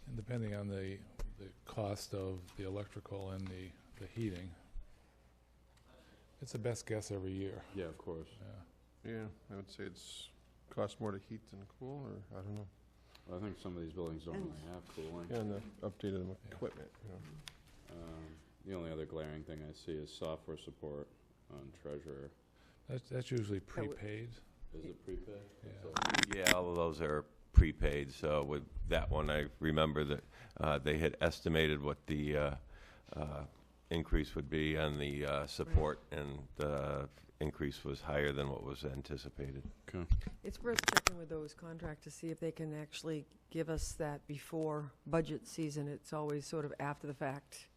And depending on the cost of the electrical and the heating, it's the best guess every year. Yeah, of course. Yeah. Yeah, I would say it's cost more to heat than cool, or I don't know. I think some of these buildings don't really have cooling. Yeah, and the updated equipment, you know. The only other glaring thing I see is software support on Treasurer. That's usually prepaid. Is it prepaid? Yeah. Yeah, all of those are prepaid, so with that one, I remember that they had estimated what the increase would be on the support, and the increase was higher than what was anticipated. Okay. It's worth checking with those contractors to see if they can actually give us that before budget season. It's always sort of after the fact.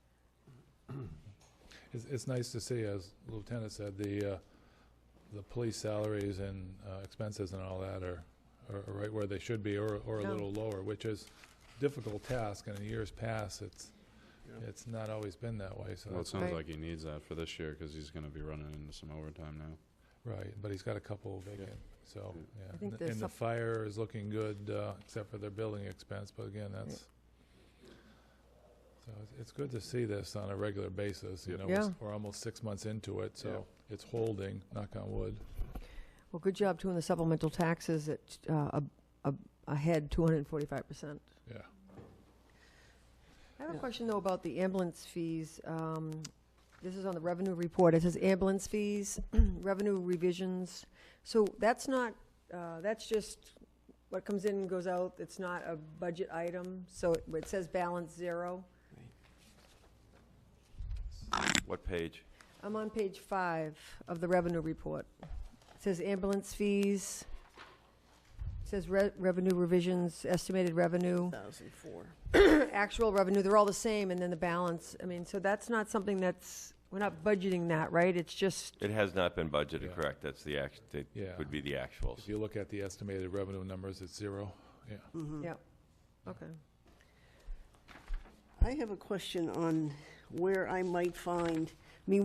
It's nice to see, as Lieutenant said, the police salaries and expenses and all that are right where they should be, or a Yeah. little lower, which is a difficult task, and in years past, it's not always been that way, so Well, it that's sounds Right. like he needs that for this year because he's going to be running into some overtime now. right, but he's got a couple vacant, so, yeah. I think And- there's And the some- fire is looking good, except for their building expense, but again, that's, so it's good to see this on a regular basis, you know, Yeah. we're almost 6 months into it, so it's holding, knock on wood. Well, good job too on the supplemental taxes at ahead 245%. Yeah. I have a Yeah. question, though, about the ambulance fees. This is on the revenue report. It says ambulance fees, revenue revisions. So that's not, that's just what comes in and goes out. It's not a budget item. So it says balance 0. What page? I'm on page 5 of the revenue report. It says ambulance fees. It says revenue revisions, estimated revenue. 2004. Actual revenue, they're all the same, and then the balance, I mean, so that's not something we're not budgeting that, right? It's just, It has not been budgeted, Yeah. correct? That's the that Yeah. would be the actuals. If you look at the estimated revenue numbers, it's 0, yeah. yeah, okay. I have a question on where I might find, I mean,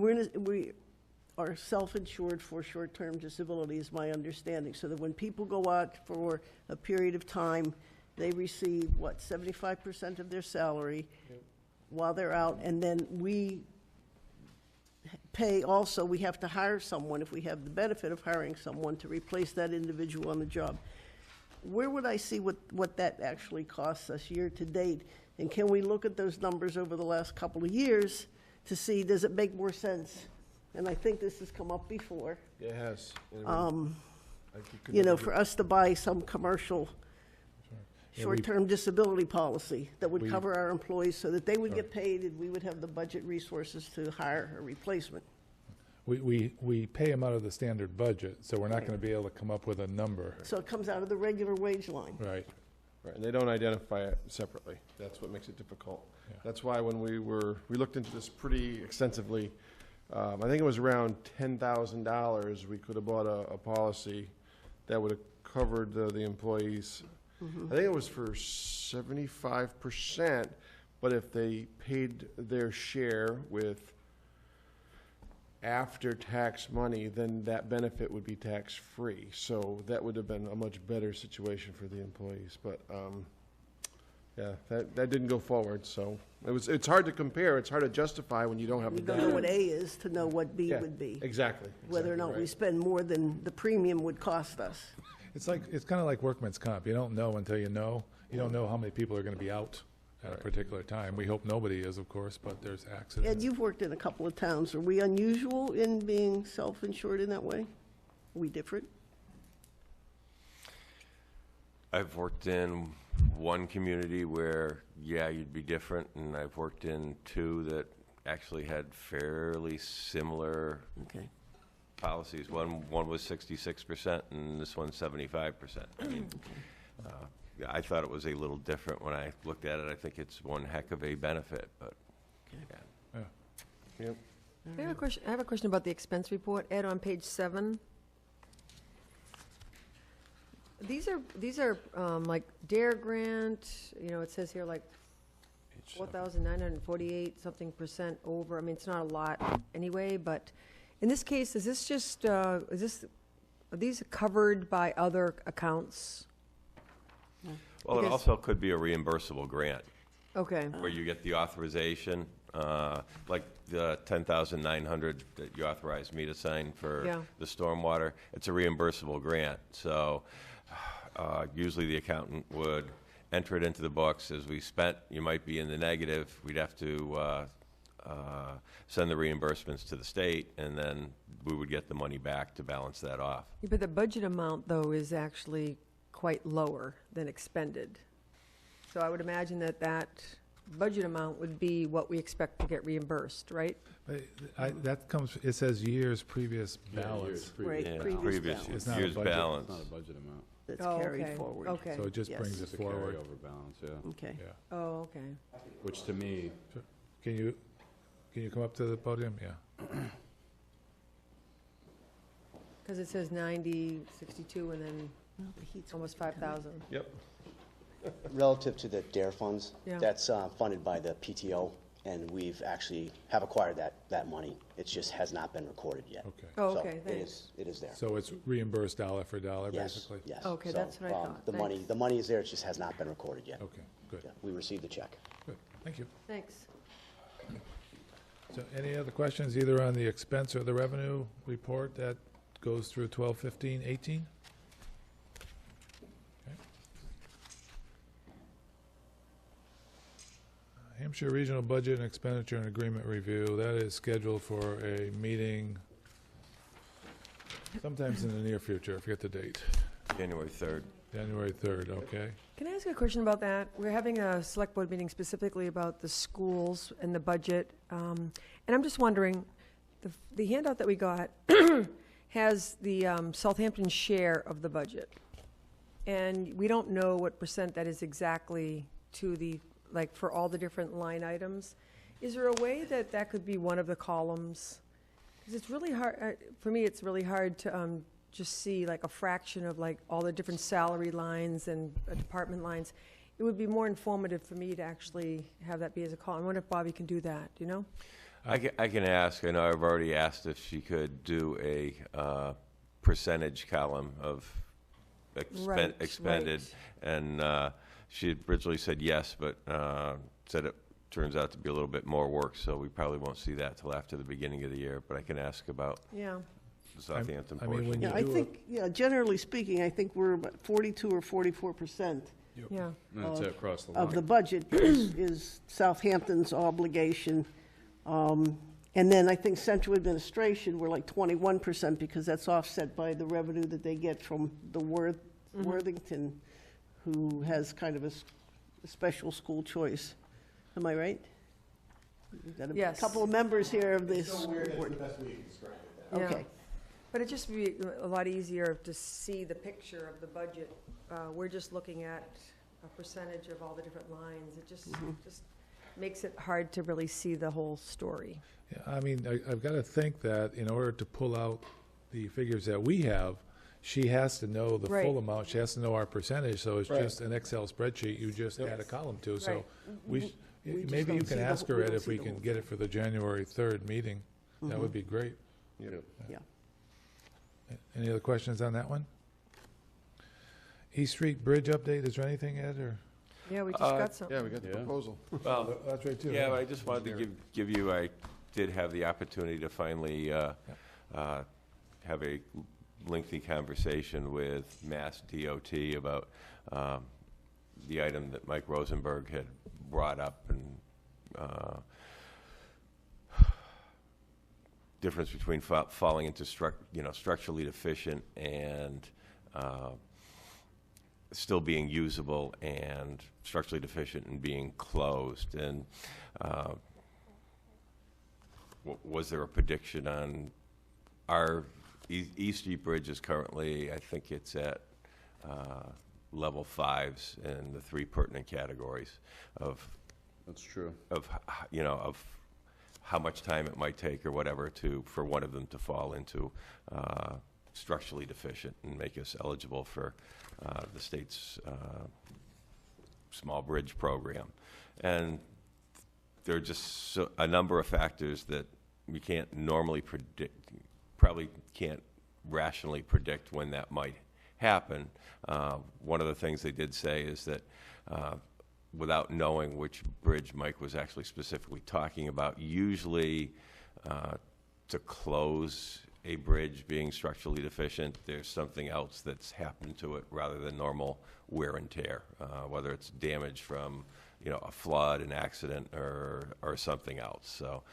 are self-insured for short-term disability, is my understanding, so that when people go out for a period of time, they receive, 75% of their salary while they're out, and then we pay also, we have to hire someone, if we have the benefit of hiring someone, to replace that individual on the job. Where would I see what that actually costs us year to date? And can we look at those numbers over the last couple of years to see, does it make more sense? And I think this has come up before. Yeah, it has. For us to buy some commercial short-term disability policy that would cover our employees so that they would get paid and we would have the budget resources to hire a replacement. We pay them out of the standard budget, so we're not going to be able to come up with a number. So it comes out of the regular wage line. Right. Right, and they don't identify it separately. That's what makes it difficult. Yeah. That's why when we looked into this pretty extensively, I think it was around $10,000, we could have bought a policy that would have covered the employees. I think it was for 75%, but if they paid their share with after-tax money, then that benefit would be tax-free. So that would have been a much better situation for the employees. But yeah, that didn't go forward. So it's hard to compare. It's hard to justify when you don't have We the don't data. know what A is to know what B Yeah, would be. Exactly. Whether or not we right. spend more than the premium would cost us. It's kind of like workman's comp. You don't know until you know. You don't know how many people are going to be out at a particular time. We hope nobody is, of course, but there's Ed, accidents. you've worked in a couple of towns. Are we unusual in being self-insured in that way? Are we different? I've worked in one community where, yeah, you'd be different, and I've worked in two that actually had fairly similar Okay. policies. One was 66%, and this one's 75%. I mean, I thought it was a little different when I looked at it. I think it's one heck of a benefit, but, yeah. Yep. I have a question about the expense report, Ed, on page 7. These are like DARE grant, it says here like 4,948 something percent over. I mean, it's not a lot anyway, but in this case, is this just, are these covered by other accounts? Well, it Because- also could be a reimbursable grant, Okay, where you get the authorization, like the 10,900 that you authorized me to sign for Yeah. the stormwater. It's a reimbursable grant, so usually the accountant would enter it into the books as we spent. You might be in the negative. We'd have to send the reimbursements to the state, and then we would get the money back to balance that off. Yeah, but the budget amount, though, is actually quite lower than expended. So I would imagine that budget amount would be what we expect to get reimbursed, right? That comes, it says years previous balance. Right, Yeah, previous previous balance. It's not a year's budget. balance. It's not a budget amount. That's Oh, carried okay, forward. Okay, So it just Yes. brings it It's a forward. carryover balance, yeah. Okay. Yeah. oh, okay. Which to me, Can you come up to the podium? Yeah. Because it says 90, 62, and then Well, the heat's almost 5,000. Yep. Relative to the DARE funds, Yeah. that's funded by the PTO, and we've actually have acquired that money. It just has not been recorded yet. Okay. Oh, So okay, thanks. it is there. So it's reimbursed dollar for dollar, Yes, basically? yes. Okay, So, that's what I thought. Thanks. The money is there, it just has not been recorded yet. Okay, good, Yeah, we received the check. good. Thank you. Thanks. So any other questions, either on the expense or the revenue report that goes through 12/15/18? Okay. Hampshire Regional Budget and Expenditure and Agreement Review, that is scheduled for a meeting sometimes in the near future, I forget the date. January 3rd. January 3rd, okay? Can I ask you a question about that? We're having a select board meeting specifically about the schools and the budget. And I'm just wondering, the handout that we got has the Southampton share of the budget. And we don't know what percent that is exactly to the, like, for all the different line items. Is there a way that that could be one of the columns? Because it's really hard, for me, it's really hard to just see like a fraction of like all the different salary lines and department lines. It would be more informative for me to actually have that be as a column. I wonder if Bobby can do that, do you know? I can ask. I know I've already asked if she could do a percentage column of Right, expended, right. and she had originally said yes, but said it turns out to be a little bit more work, so we probably won't see that till after the beginning of the year. But I can ask about Yeah. the Southampton I mean, portion. when Yeah, you I do think, yeah, generally speaking, I think we're about 42 or 44% Yeah. That's it across the of the line. budget is Southampton's obligation. And then I think central administration, we're like 21% because that's offset by the revenue that they get from the Worthington, who has kind of a special school choice. Am I right? We've got a Yes. couple of members here of this. Yeah. Okay. But it just be a lot easier to see the picture of the budget. We're just looking at a percentage of all the different lines. It just makes it hard to really see the whole story. Yeah, I mean, I've got to think that in order to pull out the figures that we have, she has to know the Right. full amount, she has to know our percentage, so it's Right. just an Excel spreadsheet you just add a column to, so Right. we, just maybe you don't see can the ask whole- her we Ed, don't if see we the can whole- get it for the January 3rd meeting. That would be great. Yep. Yeah. Any other questions on that one? East Street Bridge update, is there anything, Ed, or? Yeah, we just got some. Yeah, we got the Yeah. proposal. Well, That's right, too. yeah, but I just wanted to give you, I did have the opportunity to finally have a lengthy conversation with Mass DOT about the item that Mike Rosenberg had brought up, and difference between falling into structurally deficient and still being usable, and structurally deficient and being closed. And was there a prediction on our East Street Bridge is currently, I think it's at level 5s in the 3 pertinent categories of That's true. of how much time it might take or whatever for one of them to fall into structurally deficient and make us eligible for the state's small bridge program. And there are just a number of factors that we can't normally predict, probably can't rationally predict when that might happen. One of the things they did say is that without knowing which bridge Mike was actually specifically talking about, usually to close a bridge being structurally deficient, there's something else that's happened to it rather than normal wear and tear, whether it's damage from a flood, an accident, or something else. So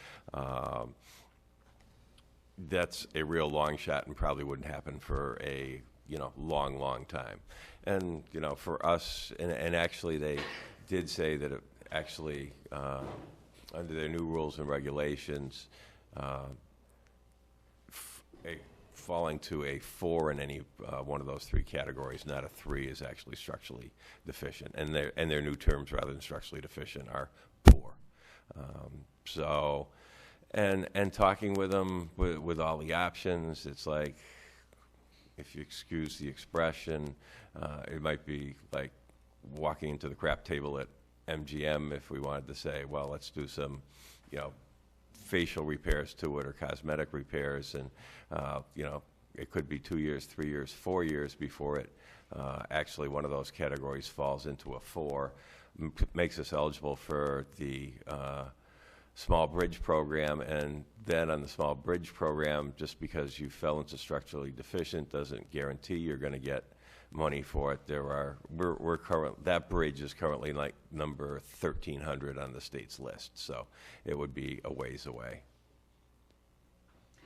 that's a real long shot and probably wouldn't happen for a long time. And for us, and actually they did say that it actually under their new rules and regulations, falling to a 4 in any one of those 3 categories, not a 3, is actually structurally deficient. And their new terms, rather than structurally deficient, are poor. So, and talking with them with all the options, it's like, if you excuse the expression, it might be like walking into the crap table at MGM if we wanted to say, well, let's do some, facial repairs to it or cosmetic repairs, and it could be 2 years, 3 years, 4 years before it actually one of those categories falls into a 4, makes us eligible for the small bridge program. And then on the small bridge program, just because you fell into structurally deficient doesn't guarantee you're going to get money for it. That bridge is currently like number 1,300 on the state's list, so it would be a ways away.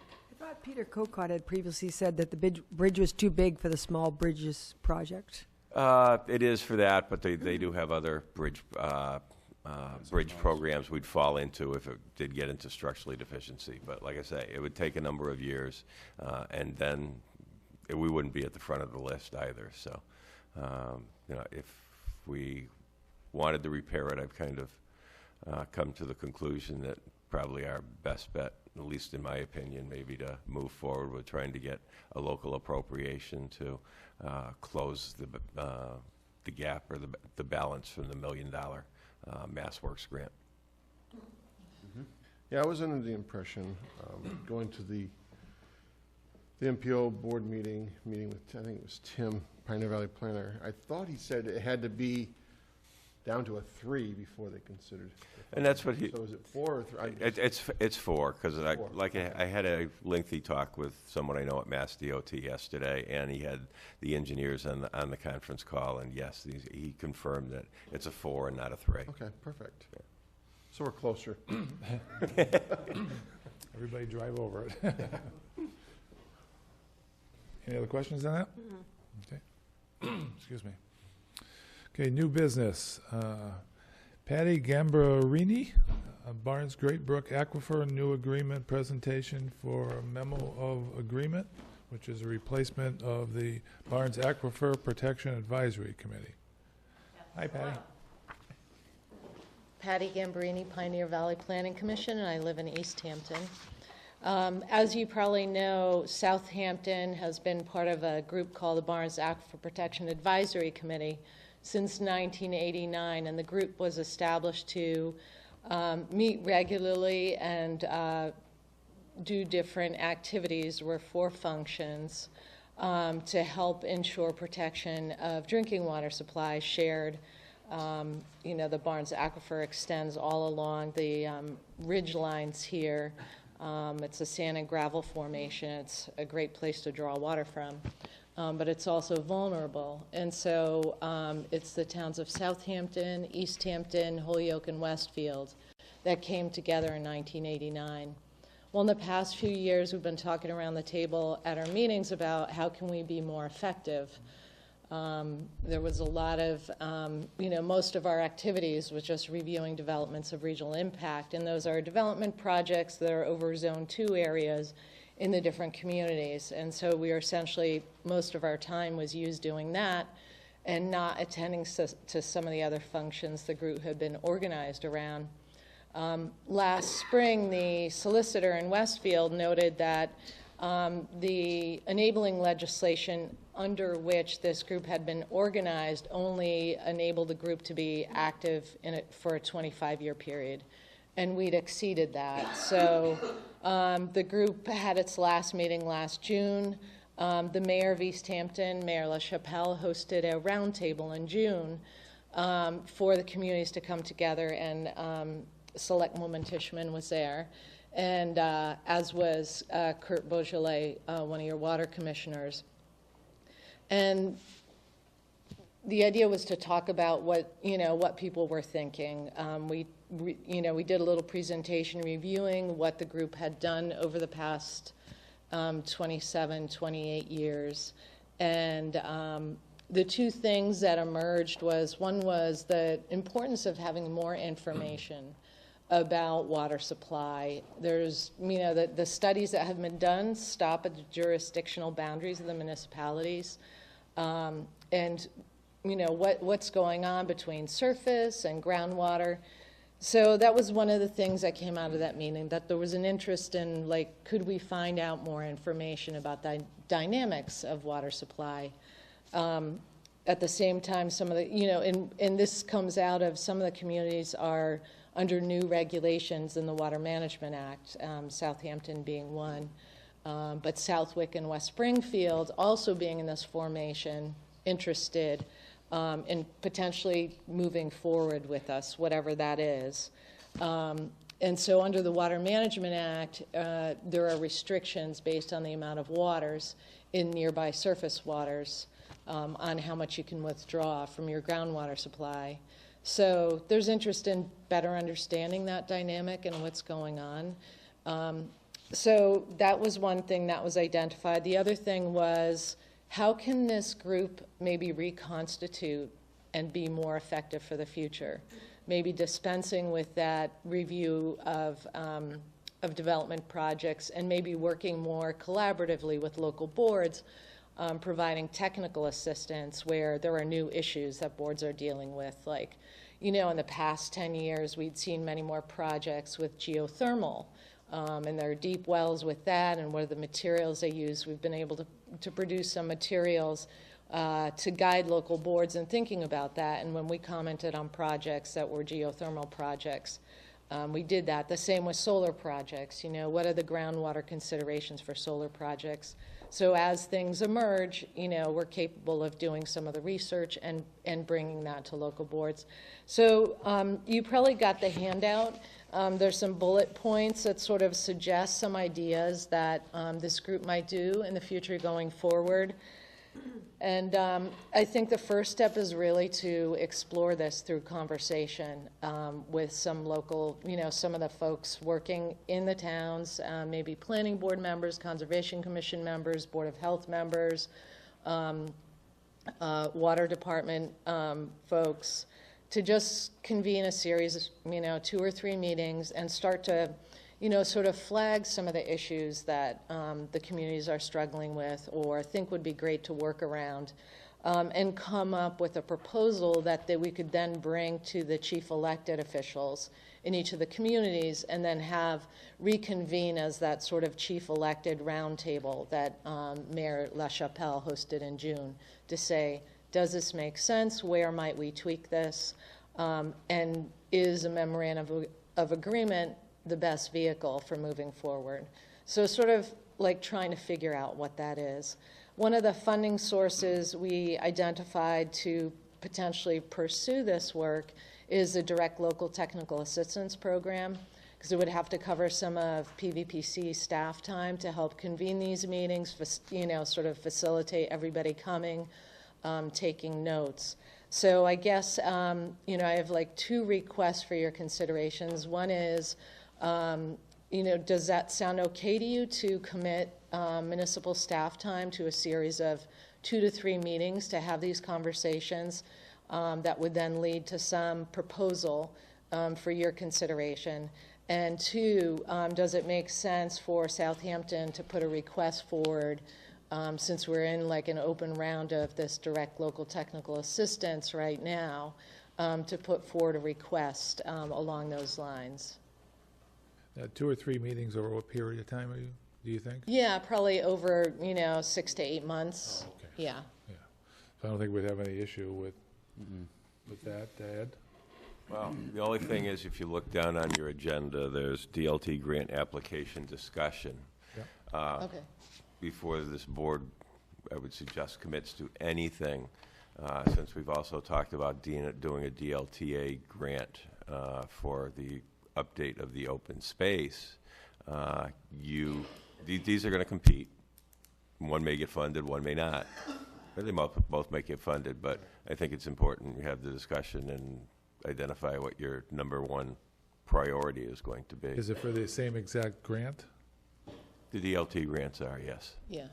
I thought Peter Kokot had previously said that the bridge was too big for the small bridges project. It is for that, but they do have other bridge programs we'd fall into if it did get into structurally deficiency. But like I say, it would take a number of years, and then we wouldn't be at the front of the list either. So, if we wanted to repair it, I've kind of come to the conclusion that probably our best bet, at least in my opinion, maybe to move forward with trying to get a local appropriation to close the gap or the balance from the $1 million Mass Works grant. Yeah, I was under the impression, going to the MPO board meeting with, I think it was Tim, Pioneer Valley Planner, I thought he said it had to be down to a 3 before they considered. And that's what he, So is it 4 or 3? it's 4, because Four. I had a lengthy talk with someone I know at Mass DOT yesterday, and he had the engineers on the conference call, and yes, he confirmed that it's a 4 and not a 3. Okay, perfect. So we're closer. Everybody drive over it. Any other questions on that? Okay. Excuse me. Okay, new business. Patty Gambarini, Barnes Great Brook Aquifer, new agreement presentation for a memo of agreement, which is a replacement of the Barnes Aquifer Protection Advisory Committee. Hi, Patty. Patty Gambarini, Pioneer Valley Planning Commission, and I live in East Hampton. As you probably know, Southampton has been part of a group called the Barnes Aquifer Protection Advisory Committee since 1989, and the group was established to meet regularly and do different activities. There were 4 functions to help ensure protection of drinking water supply shared. The Barnes Aquifer extends all along the ridge lines here. It's a sand and gravel formation. It's a great place to draw water from, but it's also vulnerable. And so it's the towns of Southampton, East Hampton, Holyoke, and Westfield that came together in 1989. Well, in the past few years, we've been talking around the table at our meetings about how can we be more effective. There was a lot of, most of our activities was just reviewing developments of regional impact, and those are development projects that are over Zone 2 areas in the different communities. And so we are essentially, most of our time was used doing that and not attending to some of the other functions the group had been organized around. Last spring, the solicitor in Westfield noted that the enabling legislation under which this group had been organized only enabled the group to be active in it for a 25-year period, and we'd exceeded that. So the group had its last meeting last June. The mayor of East Hampton, Mayor LaChapelle, hosted a roundtable in June for the communities to come together, and Selectwoman Tishman was there, and as was Kurt Beaujolais, one of your water commissioners. And the idea was to talk about what people were thinking. We did a little presentation reviewing what the group had done over the past 27, 28 years. And the 2 things that emerged was, one was the importance of having more information about water supply. There's, the studies that have been done stop at the jurisdictional boundaries of the municipalities. And what's going on between surface and groundwater. So that was one of the things that came out of that meeting, that there was an interest in, could we find out more information about the dynamics of water supply? At the same time, some of the, and this comes out of some of the communities are under new regulations in the Water Management Act, Southampton being one. But Southwick and West Springfield also being in this formation, interested in potentially moving forward with us, whatever that is. And so under the Water Management Act, there are restrictions based on the amount of waters in nearby surface waters on how much you can withdraw from your groundwater supply. So there's interest in better understanding that dynamic and what's going on. So that was one thing that was identified. The other thing was, how can this group maybe reconstitute and be more effective for the future? Maybe dispensing with that review of development projects and maybe working more collaboratively with local boards, providing technical assistance where there are new issues that boards are dealing with. Like, in the past 10 years, we'd seen many more projects with geothermal. And there are deep wells with that, and what are the materials they use. We've been able to produce some materials to guide local boards in thinking about that. And when we commented on projects that were geothermal projects, we did that. The same with solar projects. You know, what are the groundwater considerations for solar projects? So as things emerge, you know, we're capable of doing some of the research and bringing that to local boards. So you probably got the handout. There's some bullet points that sort of suggest some ideas that this group might do in the future going forward. And I think the first step is really to explore this through conversation with some local, you know, some of the folks working in the towns, maybe planning board members, conservation commission members, board of health members, water department folks, to just convene a series, you know, 2 or 3 meetings and start to, you know, sort of flag some of the issues that the communities are struggling with or think would be great to work around, and come up with a proposal that we could then bring to the chief elected officials in each of the communities and then have reconvene as that sort of chief elected roundtable that Mayor LaChapelle hosted in June to say, does this make sense? Where might we tweak this? And is a memorandum of agreement the best vehicle for moving forward? So sort of like trying to figure out what that is. One of the funding sources we identified to potentially pursue this work is the direct local technical assistance program, because it would have to cover some of PVPC staff time to help convene these meetings, you know, sort of facilitate everybody coming, taking notes. So I guess, you know, I have like 2 requests for your considerations. One is, you know, does that sound okay to you to commit municipal staff time to a series of 2 to 3 meetings to have these conversations that would then lead to some proposal for your consideration? And 2, does it make sense for Southampton to put a request forward, since we're in like an open round of this direct local technical assistance right now, to put forward a request along those lines? 2 or 3 meetings over what period of time do you think? Yeah, probably over, you know, 6 to 8 months. Oh, okay. Yeah. Yeah. So I don't think we'd have any issue with that, Ed? Well, the only thing is, if you look down on your agenda, there's DLT grant application discussion. Okay. Before this board, I would suggest commits to anything, since we've also talked about doing a DLTA grant for the update of the open space. These are going to compete. One may get funded, one may not. Or they both may get funded, but I think it's important you have the discussion and identify what your #1 priority is going to be. Is it for the same exact grant? The DLT grants are, yes. Yeah.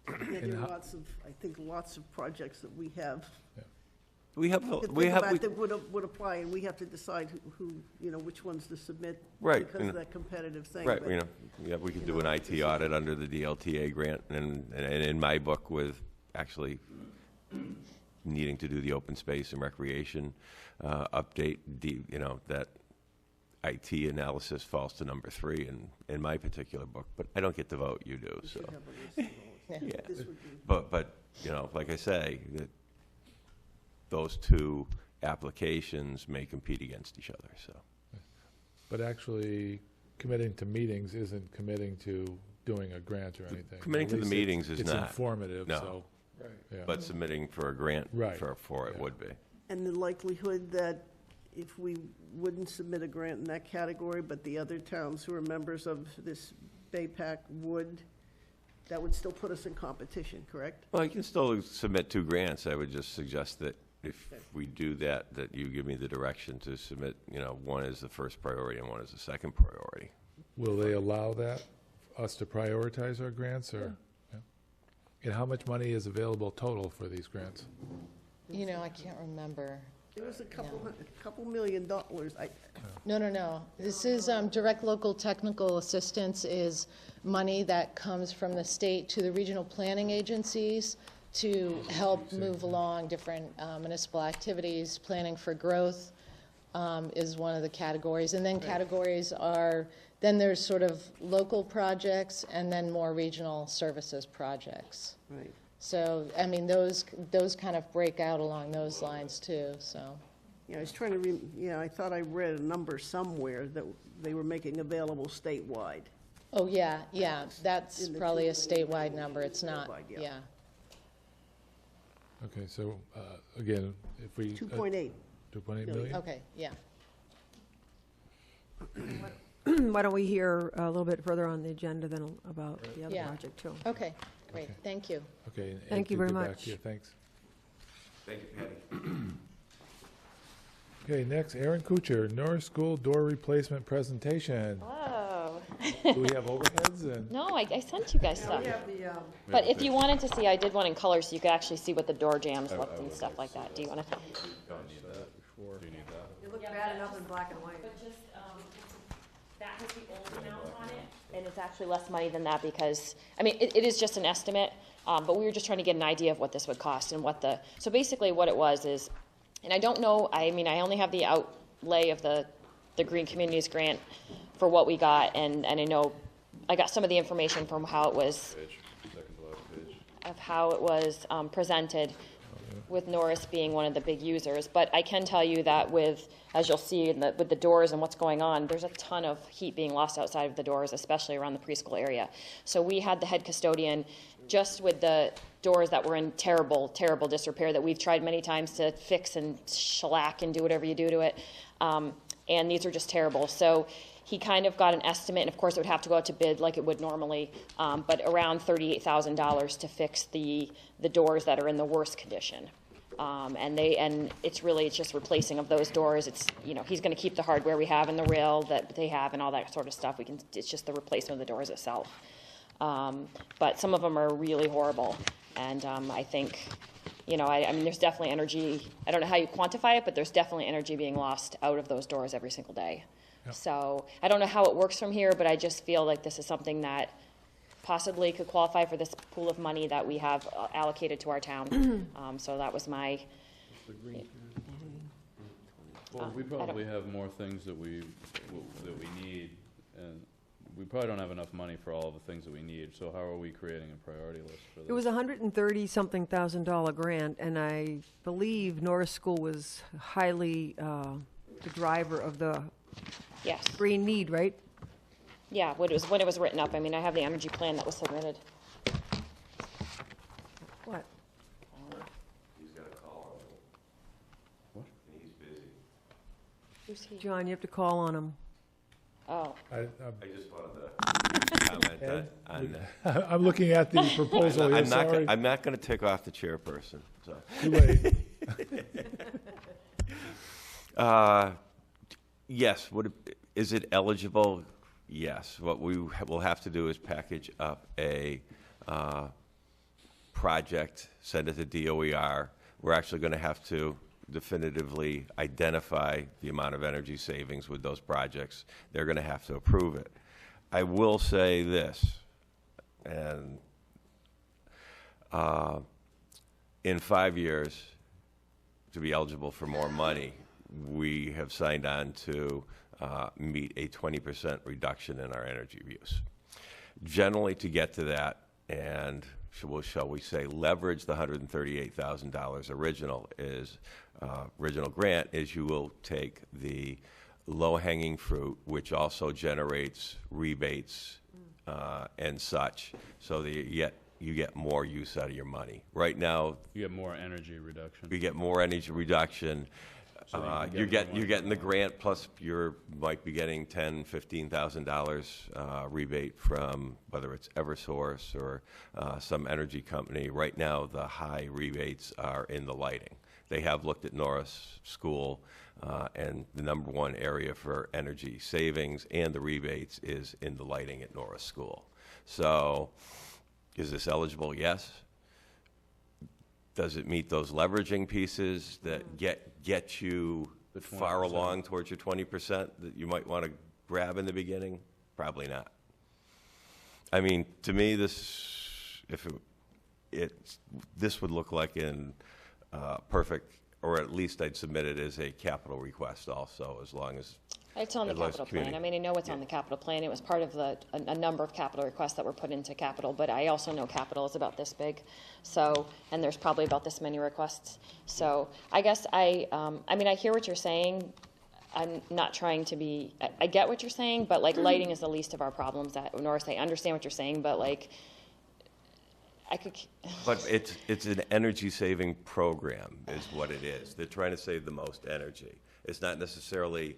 Yeah, there are lots of projects that we have. We have, That would apply, and we have to decide who, you know, which ones to submit. Right, Because of that competitive thing. right, but- you know, yeah, we could do an IT audit under the DLTA grant, and in my book with actually needing to do the open space and recreation update, you know, that IT analysis falls to #3 in my particular book, but I don't get to vote, you do, We so. should have a list of all. Yeah. This would be- But, you know, like I say, that those 2 applications may compete against each other, so. But actually, committing to meetings isn't committing to doing a grant or anything. Committing At to the least meetings is It's not. informative, No. so. Yeah. But submitting for a grant Right. for it Yeah. would be. And the likelihood that if we wouldn't submit a grant in that category, but the other towns who are members of this BayPAC would, that would still put us in competition, correct? Well, you can still submit 2 grants. I would just suggest that if we do that, that you give me the direction to submit, you know, one is the first priority and one is the second priority. Will they allow that, us to prioritize our grants, or? Yeah. And how much money is available total for these grants? You know, I can't remember. There was a couple $1 million. No. This is direct local technical assistance is money that comes from the state to the regional planning agencies to help move along different municipal activities. Planning for growth is one of the categories. And then categories are, then there's sort of local projects and then more regional services projects. Right. So, I mean, those kind of break out along those lines too, so. Yeah, I was trying to, yeah, I thought I read a number somewhere that they were making available statewide. Oh, yeah, yeah, that's In the probably a 2.8 statewide number, it's not, statewide, yeah. yeah. Okay, so, again, if we. 2.8. 2.8 million? Okay, yeah. Why don't we hear a little bit further on the agenda then about the other Yeah. project too? Okay, great, Okay. thank you. Okay. and Thank you to very get back much. to you, thanks. Thank you, Patty. Okay, next, Aaron Kuchar, Nora School door replacement presentation. Oh. Do we have overheads and? No, I sent you guys stuff. But if you wanted to see, I did one in color so you could actually see what the door jams looked and stuff like that. Do you want to? Do you need that? It looked bad enough in black and white. But just, that has the old amount on it, and it's actually less money than that because, I mean, it is just an estimate, but we were just trying to get an idea of what this would cost and what so basically what it was is, and I don't know, I mean, I only have the outlay of the Green Communities grant for what we got, and I know, I got some of the information from how it was, Second to last page. of how it was presented, with Norris being one of the big users. But I can tell you that with, as you'll see with the doors and what's going on, there's a ton of heat being lost outside of the doors, especially around the preschool area. So we had the head custodian, just with the doors that were in terrible, terrible disrepair that we've tried many times to fix and shellac and do whatever you do to it. And these are just terrible. So he kind of got an estimate, and of course it would have to go out to bid like it would normally, but around $38,000 to fix the doors that are in the worst condition. And it's just replacing of those doors. It's, he's going to keep the hardware we have and the rail that they have and all that sort of stuff. It's just the replacement of the doors itself. But some of them are really horrible, and I think, I mean, there's definitely energy. I don't know how you quantify it, but there's definitely energy being lost out of those doors every single day. Yep. So I don't know how it works from here, but I just feel like this is something that possibly could qualify for this pool of money that we have allocated to our town. So that was my. Well, we probably have more things that we need, and we probably don't have enough money for all of the things that we need. So how are we creating a priority list for this? It was $130-something thousand grant, and I believe Norris School was highly the driver of the Yes. green need, right? Yeah, when it was written up. I mean, I have the energy plan that was submitted. What? He's got a call. What? He's busy. Who's he? John, you have to call on him. Oh. I just wanted to comment on that. I'm looking at the proposal here, sorry. I'm not going to tick off the chairperson, so. Too late. Yes, is it eligible? Yes. What we will have to do is package up a project, send it to DOER. We're actually going to have to definitively identify the amount of energy savings with those projects. They're going to have to approve it. I will say this, and in 5 years, to be eligible for more money, we have signed on to meet a 20% reduction in our energy use. Generally, to get to that, and shall we say leverage the $138,000 original grant, is you will take the low-hanging fruit, which also generates rebates and such, so that you get more use out of your money. Right now, You get more energy reduction. you get more energy reduction. So that you You're can get more getting the grant, plus you might be getting $10,000, $15,000 rebate from whether it's Eversource or some energy company. Right now, the high rebates are in the lighting. They have looked at Norris School, and the number one area for energy savings and the rebates is in the lighting at Norris School. So, is this eligible? Yes. Does it meet those leveraging pieces that get you The far 20%. along towards your 20% that you might want to grab in the beginning? Probably not. I mean, to me, this would look like in perfect or at least I'd submit it as a capital request also, as long as, It's on the As long as capital plan. community- I mean, I know it's on the capital plan. It was part of a number of capital requests that were put into capital, but I also know capital is about this big. So, and there's probably about this many requests. So I guess I mean, I hear what you're saying. I'm not trying to be, I get what you're saying, but like lighting is the least of our problems at Norris. I understand what you're saying, but like, I could, but it's an energy-saving program is what it is. They're trying to save the most energy. It's not necessarily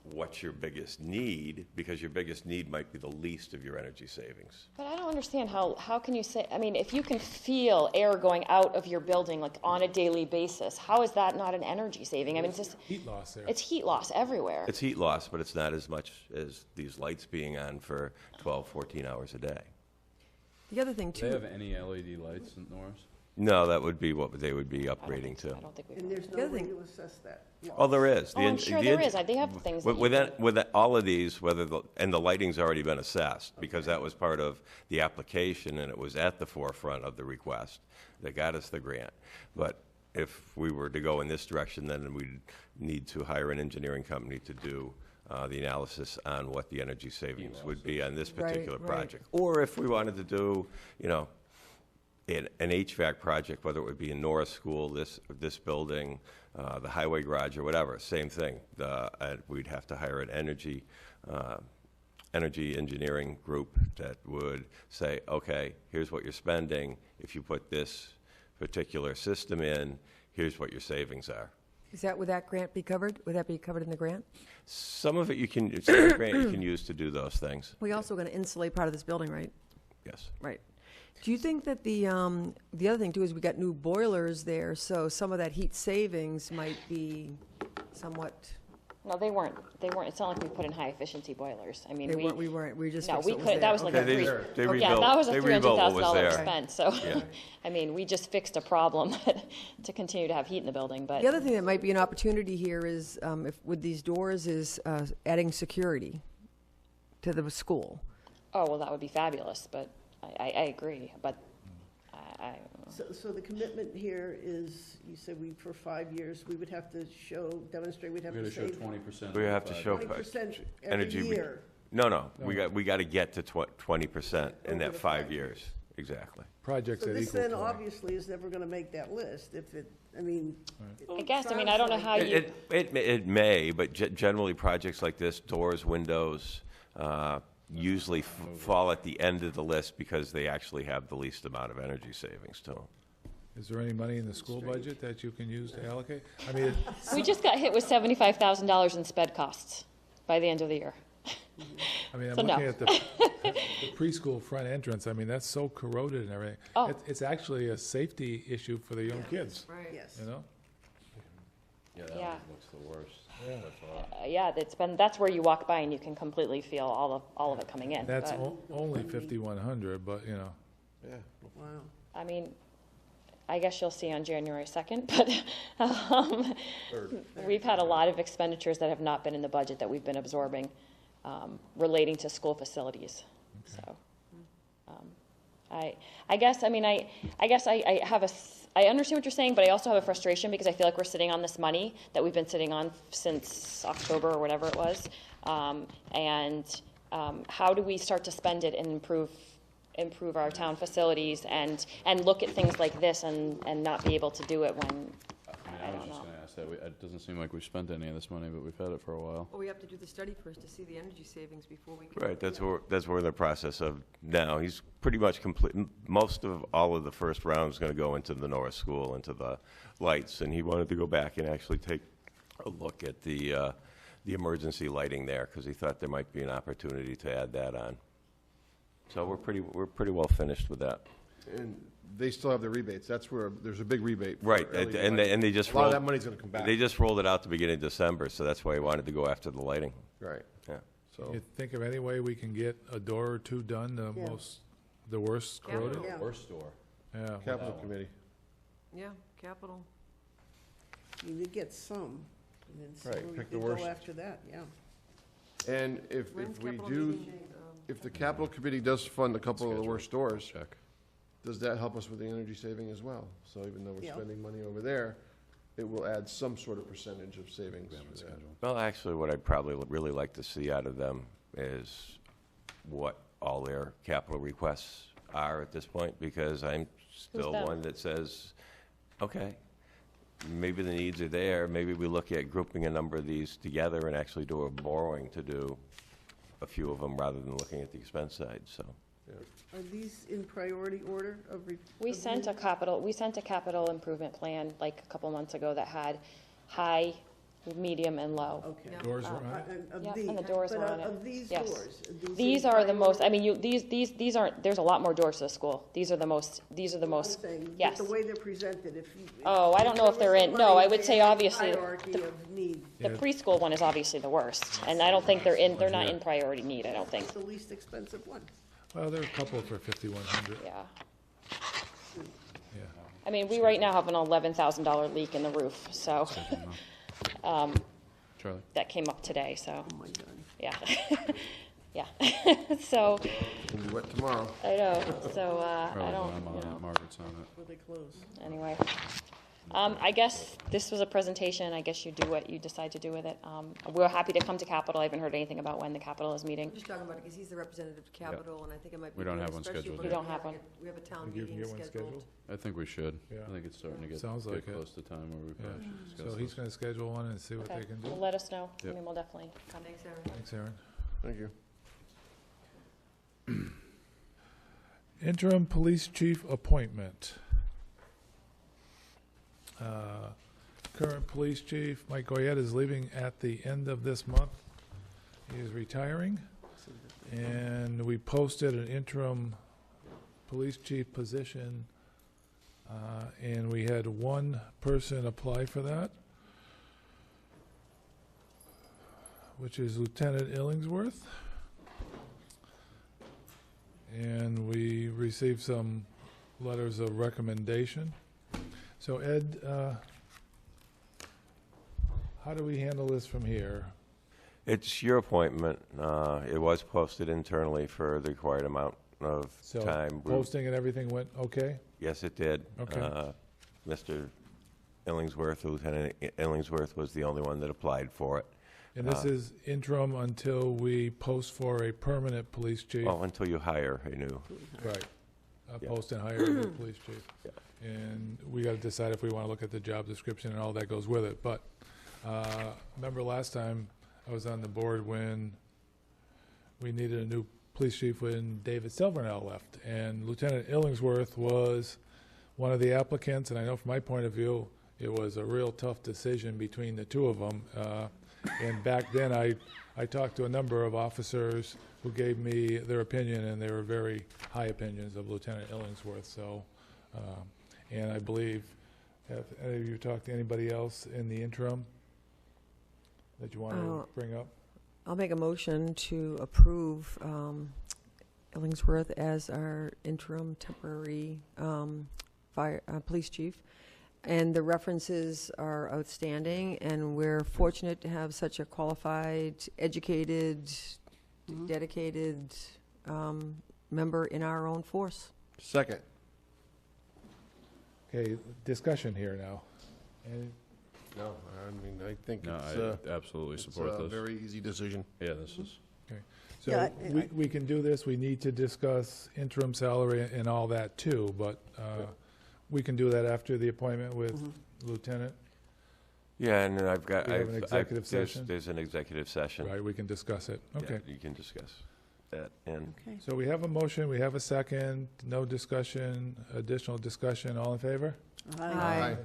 what's your biggest need, because your biggest need might be the least of your energy savings. but I don't understand how can you say, I mean, if you can feel air going out of your building like on a daily basis, how is that not an energy saving? I mean, it's just, Heat loss there. it's heat loss everywhere. It's heat loss, but it's not as much as these lights being on for 12, 14 hours a day. The other thing Do they too, have any LED lights in Norris? No, that would be what they would be upgrading to. I don't think we. And there's The no other way thing- to assess that. Oh, there is. Oh, I'm sure there is. They have things that you With all of these, and the lighting's already been assessed, because that was part of the application, and it was at the forefront of the request that got us the grant. But if we were to go in this direction, then we'd need to hire an engineering company to do the analysis on what the energy savings would be on this Right, particular right. project. Or if we wanted to do, an HVAC project, whether it would be in Nora School, this building, the highway garage, or whatever, same thing. We'd have to hire an energy engineering group that would say, okay, here's what you're spending. If you put this particular system in, here's what your savings are. would that grant be covered? Would that be covered in the grant? Some of it some of the grant you can use to do those things. We also going to insulate part of this building, right? Yes. Right. Do you think that the other thing too is we got new boilers there, so some of that heat savings might be somewhat, No, they weren't. It's not like we put in high efficiency boilers. I mean, we just no, fixed we what was could, there. that was like a They three. they Yeah, rebuilt- that was a they rebuilt what was $300,000 there. expense, so, Yeah. I mean, we just fixed a problem to continue to have heat in the building, but. The other thing that might be an opportunity here is, if, with these doors, is adding security to the school. Oh, well, that would be fabulous, but I agree, but I So the commitment here is, you said for 5 years, we would have to demonstrate, we'd have We're to going to show save 20%. We have to show 20% energy. every year. No, we got to get to 20% in Over that the 5 5 years. Exactly. Projects So that this equal then 20. obviously is never going to make that list if it, I mean. guess, I mean, I don't know how you, It may, but generally projects like this, doors, windows, usually fall at the end of the list because they actually have the least amount of energy savings to them. Is there any money in the school budget that you can use to allocate? I mean, we just got hit with $75,000 in sped costs by the end of the year. I'm So no. looking at the preschool front entrance. I mean, that's so corroded and everything. Oh. It's actually a safety issue for the young kids, Right. Yes. you know? Yeah, that Yeah. one looks the worst. Yeah, that's where you walk by and you can completely feel all of it coming in. That's but, only 5,100, but, you know. Wow. I mean, I guess you'll see on January 2nd, but we've had a lot of expenditures that have not been in the budget that we've been absorbing relating to school facilities. So, I guess, I mean, I understand what you're saying, but I also have a frustration because I feel like we're sitting on this money that we've been sitting on since October or whatever it was. How do we start to spend it and improve our town facilities and look at things like this and not be able to do it when, I was just going to ask that. It doesn't seem like we've spent any of this money, but we've had it for a while. Well, we have to do the study first to see the energy savings before we can. Right, that's what we're in the process of now. He's pretty much complete, most of all of the first round is going to go into the Nora School, into the lights, and he wanted to go back and actually take a look at the emergency lighting there, because he thought there might be an opportunity to add that on. So we're pretty well finished with that. And they still have the rebates. That's where there's a big rebate. for Right, LED and lighting. they just A lot of rolled, that money's going to come back. they just rolled it out the beginning of December, so that's why he wanted to go after the lighting. Right. Yeah. So You think of any way we can get a door or two done, Yeah. the worst corroded? Yeah. Worst store. Yeah. capital committee. Yeah, capital. You would get some, and then see Right, where we pick the could go worst. after that, yeah. And if When's we capital do, meeting? if the capital committee does fund a couple of the worst stores, Check. does that help us with the energy saving as well? So even though we're Yeah. spending money over there, it will add some sort of percentage of savings. for that. Well, actually, what I'd probably really like to see out of them is what all their capital requests are at this point, because I'm still them? one that says, okay, maybe the needs are there, maybe we look at grouping a number of these together and actually do a borrowing to do a few of them rather than looking at the expense side, so. Are these in priority order of? We sent a capital improvement plan like a couple months ago that had high, medium, and low. Okay. Doors were on it? Yeah, and the doors but were on it. Of these Yes. doors? These in are the most, I priority? mean, these aren't, there's a lot more doors to the school. These are the most, I'm saying, but yes. the way they're presented, if you. Oh, I don't know if they're in, no, I would say obviously, Hierarchy of need. the Yeah. preschool one is obviously the worst. And I don't think they're not in priority need, I don't think. It's the least expensive one. Well, there are a couple for 5,100, Yeah. yeah. I mean, we right now have an $11,000 leak in the roof, so, Charlie? that came up today, so, Oh, my God. yeah. Yeah. So, It's gonna be wet tomorrow. I know, so, I Probably don't, I'm on you it, know, Margaret's on it. Will they close? anyway. I guess this was a presentation, I guess you do what you decide to do with it. We're happy to come to Capitol, I haven't heard anything about when the Capitol is meeting. I'm just talking about it because he's the representative to Capital, and I think it might be. We don't good, have one especially scheduled when yet. You don't have one. We have a town Think you can meeting get one scheduled. scheduled? I think we should. Yeah. I think it's starting to get Sounds like it. close to time where we Yeah. probably should discuss So this. he's gonna schedule one and see what Okay, they can well, do. let us know, I Yep. mean, we'll definitely come. Thanks, Aaron. Thanks, Aaron. Thank you. Interim police chief appointment. Current police chief, Mike Goyette, is leaving at the end of this month. He is retiring. And we posted an interim police chief position, and we had one person apply for that, which is Lieutenant Ellingsworth. And we received some letters of recommendation. So Ed, how do we handle this from here? It's your appointment. It was posted internally for the required amount of So time. posting and everything went okay? Yes, it did. Okay. Mr. Ellingsworth, Lieutenant Ellingsworth was the only one that applied for it. And this is interim until we post for a permanent police chief? Well, until you hire a new. Right. Yeah. Post and hire a new police chief. Yeah. And we got to decide if we want to look at the job description and all that goes with it. But remember last time I was on the board when we needed a new police chief when David Silvernail left. And Lieutenant Ellingsworth was one of the applicants, and I know from my point of view, it was a real tough decision between the two of them. And back then, I talked to a number of officers who gave me their opinion, and they were very high opinions of Lieutenant Ellingsworth. So, and I believe, have any of you talked to anybody else in the interim that you want to bring up? I'll make a motion to approve Ellingsworth as our interim temporary police chief. And the references are outstanding, and we're fortunate to have such a qualified, educated, dedicated member in our own force. Second. Okay, discussion here now. And No, I mean, I think No, it's I absolutely it's support a this. very easy decision. Yeah, this is, so Yeah, we can do this. We need to discuss interim salary and all that too, but we can do that after the appointment with Lieutenant, Yeah, and then I've got, We have an executive session? there's an executive session. right? We can discuss it. Yeah, Okay. You can discuss that, and Okay. So we have a motion, we have a second, no discussion, additional discussion, all in favor? Aye.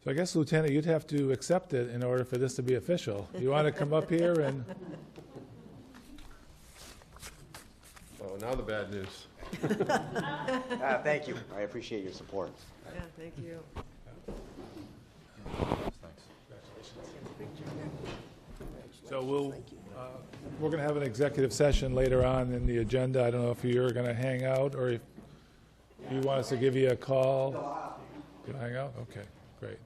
So I guess Lieutenant, you'd have to accept it in order for this to be official. You want to come up here and, Oh, now the bad news. Thank you. I appreciate your support. Yeah, thank you. so we're going to have an executive session later on in the agenda. I don't know if you're going to hang out or if you want us to give you a call. You'll hang out? Okay, great.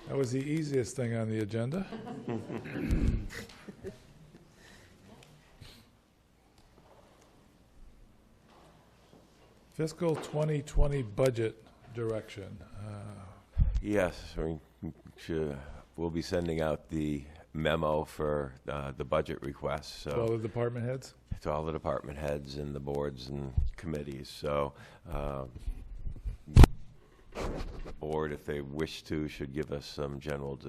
That was the easiest thing on the agenda. Fiscal 2020 budget direction. Yes, we'll be sending out the memo for the budget requests, All so the department heads? to all the department heads and the boards and committees. So the board, if they wish to, should give us some general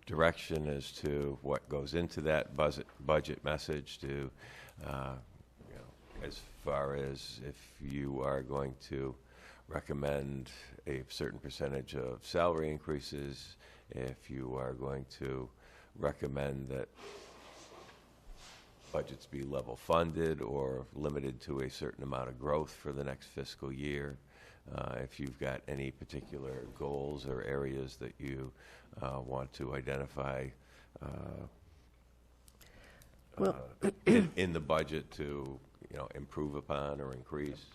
direction as to what goes into that budget message to, you know, as far as if you are going to recommend a certain percentage of salary increases, if you are going to recommend that budgets be level funded or limited to a certain amount of growth for the next fiscal year. If you've got any particular goals or areas that you want to identify in the budget to, you know, improve upon or increase.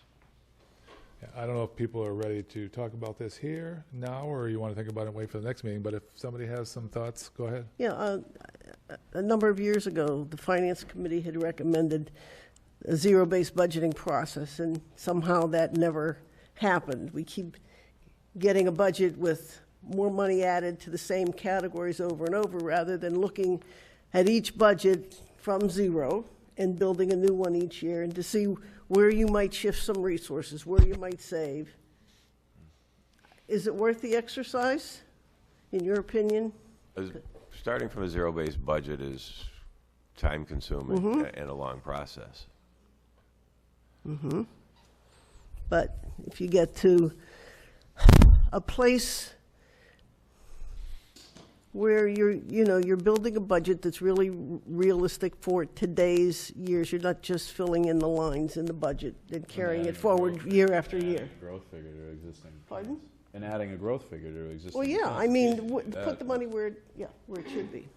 I don't know if people are ready to talk about this here now, or you want to think about it and wait for the next meeting, but if somebody has some thoughts, go ahead. Yeah, a number of years ago, the Finance Committee had recommended a zero-based budgeting process, and somehow that never happened. We keep getting a budget with more money added to the same categories over and over, rather than looking at each budget from zero and building a new one each year, and to see where you might shift some resources, where you might save. Is it worth the exercise, in your opinion? Starting from a zero-based budget is time-consuming and a long process. But if you get to a place where you're building a budget that's really realistic for today's years, you're not just filling in the lines in the budget and carrying it forward year after year. Growth figure to existing. Pardon? And adding a growth figure to existing. Well, yeah, I mean, put the money where it should be.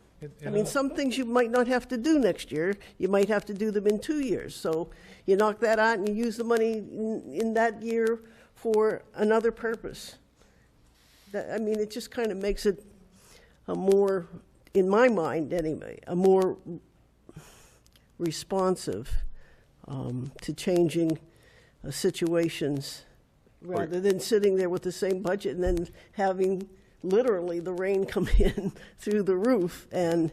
I mean, some things you might not have to do next year. You might have to do them in 2 years. So you knock that out and you use the money in that year for another purpose. I mean, it just kind of makes it a more, in my mind anyway, a more responsive to changing situations, rather than sitting there with the same budget and then having literally the rain come in through the roof and,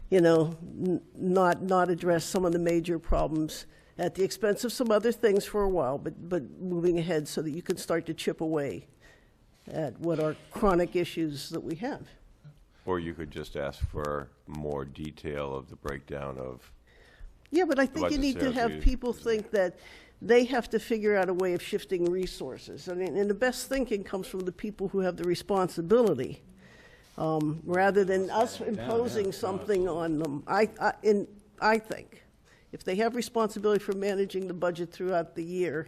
not address some of the major problems at the expense of some other things for a while, but moving ahead so that you can start to chip away at what are chronic issues that we have. Or you could just ask for more detail of the breakdown of. Yeah, but I think you need to have people think that they have to figure out a way of shifting resources. I mean, and the best thinking comes from the people who have the responsibility, rather than us imposing something on them. I think if they have responsibility for managing the budget throughout the year,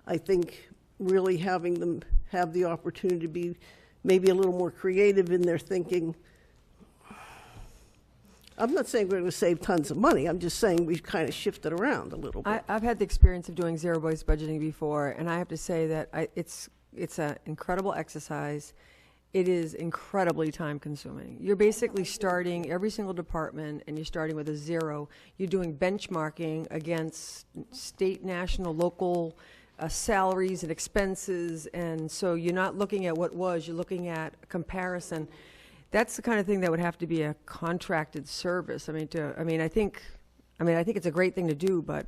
I think really having them have the opportunity to be maybe a little more creative in their thinking. I'm not saying we're going to save tons of money. I'm just saying we've kind of shifted around a little bit. I've had the experience of doing zero-based budgeting before, and I have to say that it's an incredible exercise. It is incredibly time-consuming. You're basically starting every single department, and you're starting with a zero. You're doing benchmarking against state, national, local salaries and expenses, and so you're not looking at what was, you're looking at a comparison. That's the kind of thing that would have to be a contracted service. I think it's a great thing to do, but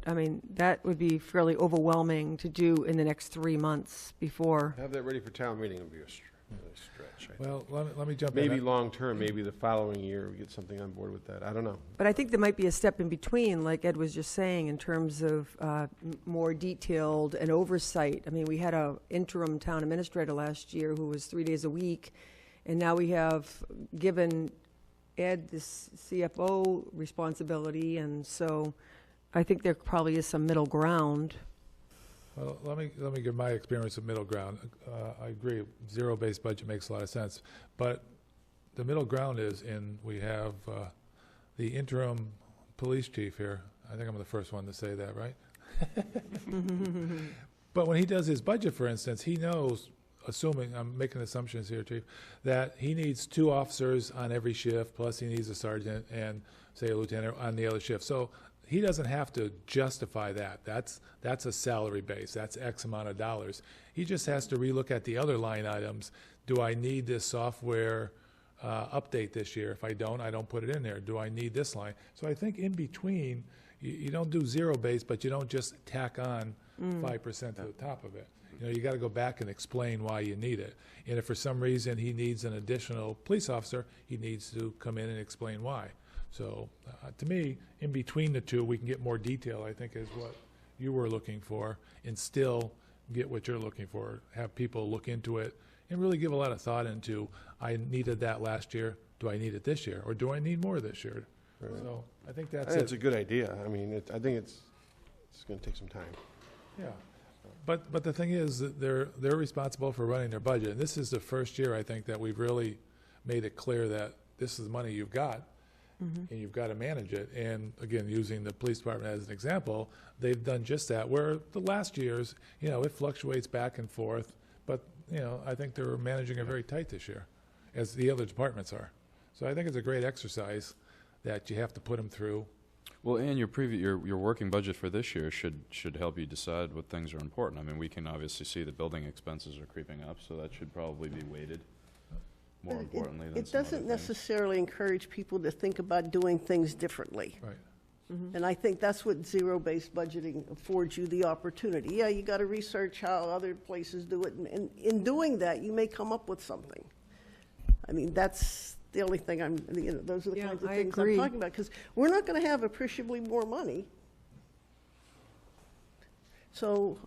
that would be fairly overwhelming to do in the next 3 months before. Have that ready for town meeting would be a stretch, I think. Well, let me jump in. Maybe long-term, maybe the following year, we get something on board with that. I don't know. But I think there might be a step in between, like Ed was just saying, in terms of more detailed and oversight. I mean, we had an interim town administrator last year who was 3 days a week, and now we have given Ed this CFO responsibility, and so I think there probably is some middle ground. Well, let me give my experience of middle ground. I agree, zero-based budget makes a lot of sense, but the middle ground is we have the interim police chief here. I think I'm the first one to say that, right? But when he does his budget, for instance, he knows, assuming, I'm making assumptions here, Chief, that he needs 2 officers on every shift, plus he needs a sergeant and, say, a lieutenant on the other shift. So he doesn't have to justify that. That's a salary base. That's X amount of dollars. He just has to relook at the other line items. Do I need this software update this year? If I don't put it in there. Do I need this line? So I think in between, you don't do zero base, but you don't just tack on 5% to the top of it. You know, you got to go back and explain why you need it. And if for some reason he needs an additional police officer, he needs to come in and explain why. So to me, in between the two, we can get more detail, I think, is what you were looking for, and still get what you're looking for. Have people look into it and really give a lot of thought into, I needed that last year, do I need it this year? Or do I need more this year? Right. So I think I that's think it's a it. good idea. I mean, I think it's going to take some time. Yeah. But the thing is, that they're responsible for running their budget. And this is the first year, I think, that we've really made it clear that this is the money you've got, and you've got to manage it. And again, using the police department as an example, they've done just that, where the last years, you know, it fluctuates back and forth. But, you know, I think they're managing it very tight this year, as the other departments are. So I think it's a great exercise that you have to put them through. Well, and your working budget for this year should help you decide what things are important. I mean, we can obviously see that building expenses are creeping up, so that should probably be weighted more But importantly than it some other doesn't things. necessarily encourage people to think about doing things differently. Right. And I think that's what zero-based budgeting affords you the opportunity. Yeah, you got to research how other places do it, and in doing that, you may come up with something. I mean, that's the only thing those are the Yeah, kinds of I things agree. I'm talking about, because we're not going to have appreciably more money. So,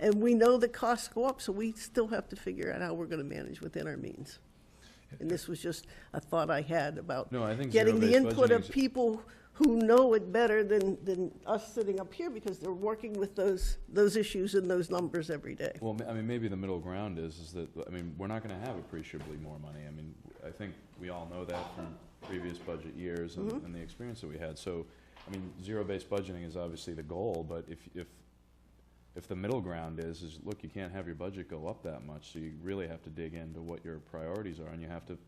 and we know that costs go up, so we still have to figure out how we're going to manage within our means. And this was just a thought I had about No, I think getting the zero-based input budgeting of is- people who know it better than us sitting up here, because they're working with those issues and those numbers every day. Well, I mean, maybe the middle ground is that, I mean, we're not going to have appreciably more money. I mean, I think we all know that from previous budget years and the experience that we had. So, I mean, zero-based budgeting is obviously the goal, but if the middle ground is look, you can't have your budget go up that much, so you really have to dig into what your priorities are, and you have to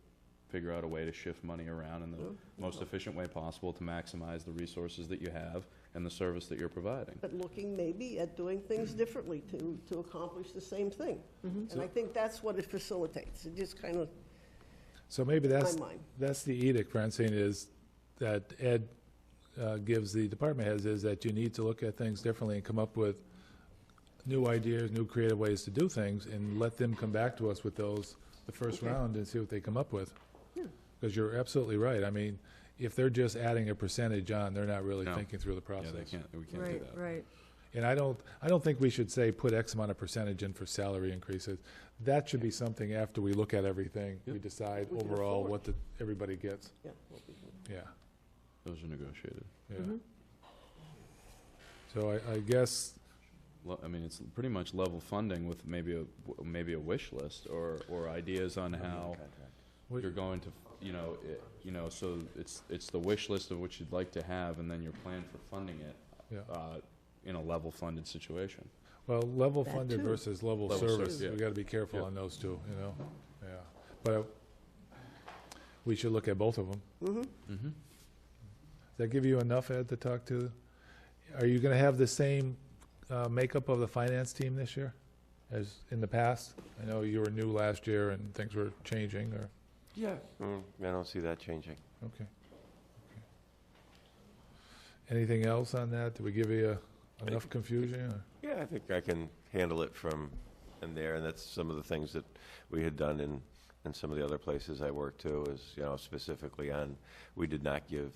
figure out a way to shift money around in the most efficient way possible to maximize the resources that you have and the service that you're providing. But looking maybe at doing things differently to accomplish the same thing. And I think that's what it facilitates. It just kind of, So maybe that's, my mind. that's the edict, Francine, is that Ed gives the department heads, is that you need to look at things differently and come up with new ideas, new creative ways to do things, and let them come back to us with those the first round and see what they come up with. Because you're absolutely right. I mean, if they're just adding a percentage on, they're not really No. thinking through the Yeah, process. we can't do Right, that. right. And I don't think we should say put X amount of percentage in for salary increases. That should be something after we look at everything, we Yep. decide We can overall afford. what everybody gets. yeah. Yeah, Those are negotiated. yeah. So I guess, I mean, it's pretty much level funding with maybe a wish list or ideas on how you're going to, so it's the wish list of what you'd like to have, and then your plan for funding it yeah. in a level funded situation. Well, level That funded too. versus level Level service, service, yeah. we gotta be careful Yeah. on those two, you know? Yeah. But we should look at both of them. Mm-hmm. Does that give you enough, Ed, to talk to? Are you gonna have the same makeup of the finance team this year as in the past? I know you were new last year and things were changing, or, Yeah. I don't see that changing. okay. Anything else on that? Did we give you enough confusion, or? Yeah, I think I can handle it from in there, and that's some of the things that we had done in some of the other places I worked too, is, specifically on, we did not give,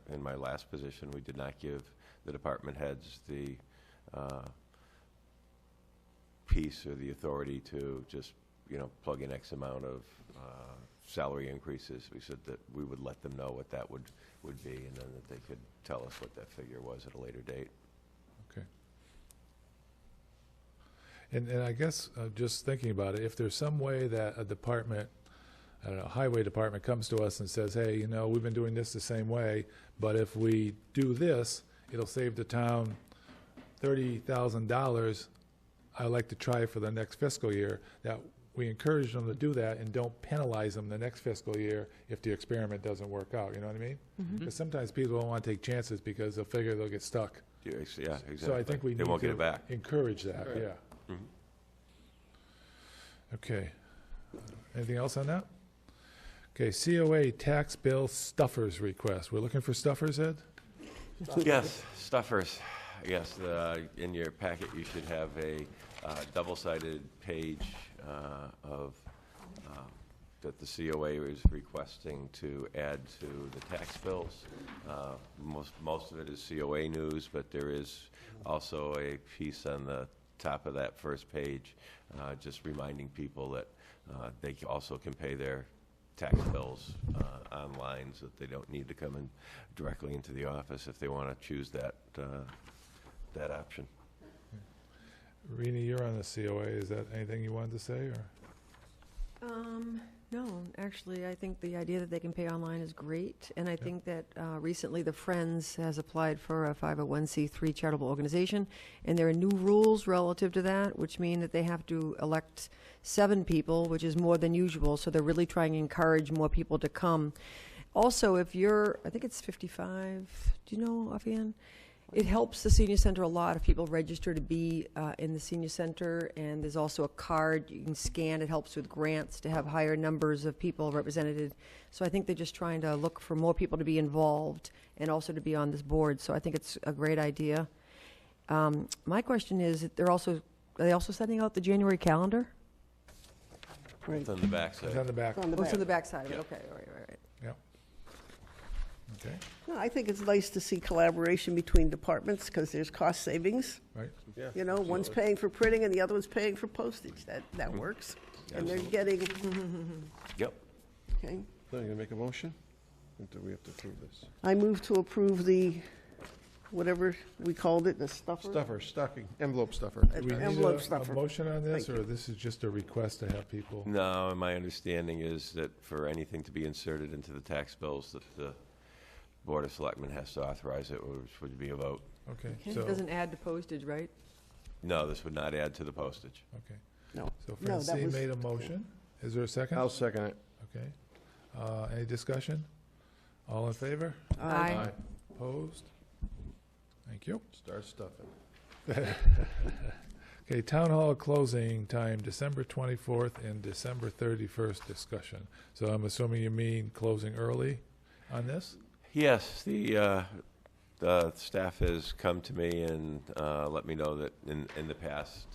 in my last position, we did not give the department heads the piece or the authority to just, plug in X amount of salary increases. We said that we would let them know what that would be, and then that they could tell us what that figure was at a later date. Okay. And I guess, just thinking about it, if there's some way that a department, I don't know, highway department comes to us and says, hey, we've been doing this the same way, but if we do this, it'll save the town $30,000, I'd like to try for the next fiscal year, that we encourage them to do that and don't penalize them the next fiscal year if the experiment doesn't work out, you know what I mean? Because sometimes people don't want to take chances because they'll figure they'll get stuck. Yeah, exactly. So I think we They need won't get to it back. encourage that, Right. yeah. Mhm. Okay. Anything else on that? Okay, COA tax bill stuffers request. We're looking for stuffers, Ed? Yes, stuffers. Yes, in your packet, you should have a double-sided page of, that the COA is requesting to add to the tax bills. Most of it is COA news, but there is also a piece on the top of that first page, just reminding people that they also can pay their tax bills online, so that they don't need to come in directly into the office if they want to choose that option. Rini, you're on the COA. Is that anything you wanted to say, or? No, actually, I think the idea that they can pay online is great, and I think that recently the Friends has applied for a 501c3 charitable organization, and there are new rules relative to that, which mean that they have to elect 7 people, which is more than usual, so they're really trying to encourage more people to come. Also, if you're, I think it's 55, do you know offhand? It helps the senior center a lot if people register to be in the senior center, and there's also a card you can scan. It helps with grants to have higher numbers of people represented. So I think they're just trying to look for more people to be involved and also to be on this board. So I think it's a great idea. My question is, are they also sending out the January calendar? Right. It's on the back side. It's on the back. On the Oh, it's back. on the back side of it. Yeah. Okay, all right. Yep. Okay, No, I think it's nice to see collaboration between departments, because there's cost savings. right. Yeah, You know, one's absolutely. paying for printing and the other one's paying for postage. That works. And they're getting, Yep. okay. So you gonna make a motion? Or do we have to approve this? I move to approve the, whatever we called it, the stuffer. Stuffer, stocking, envelope stuffer. Do we need Envelope a stuffer. motion on this, Thank or this is just a request to have people? No, my understanding is that for anything to be inserted into the tax bills, that the Board of Selectmen has to authorize it, which would be a vote. Okay, It so, doesn't add to postage, right? No, this would not add to the postage. okay. No. So No, that Francine was- made a motion. Is there a second? I'll second it. Okay. Any discussion? All in favor? Aye. Opposed? Thank you. Start stuffing. Okay, town hall closing time, December 24th and December 31st discussion. So I'm assuming you mean closing early on this? Yes, the staff has come to me and let me know that in the past,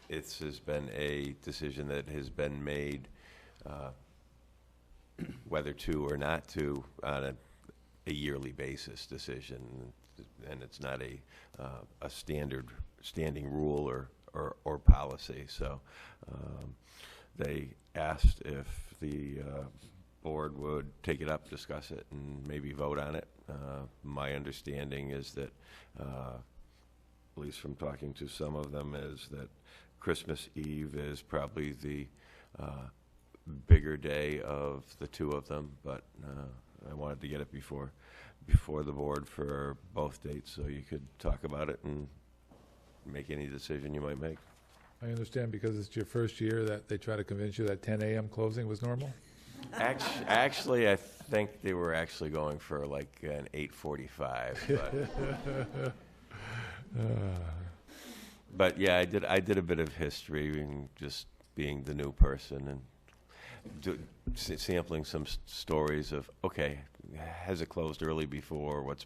it has been a decision that has been made whether to or not to on a yearly basis decision, and it's not a standing rule or policy. So they asked if the board would take it up, discuss it, and maybe vote on it. My understanding is that, at least from talking to some of them, is that Christmas Eve is probably the bigger day of the two of them, but I wanted to get it before the board for both dates, so you could talk about it and make any decision you might make. I understand because it's your first year that they try to convince you that 10 a.m. closing was normal? Actually, I think they were actually going for like an 8:45. But yeah, I did a bit of history and just being the new person and sampling some stories of, okay, has it closed early before? What's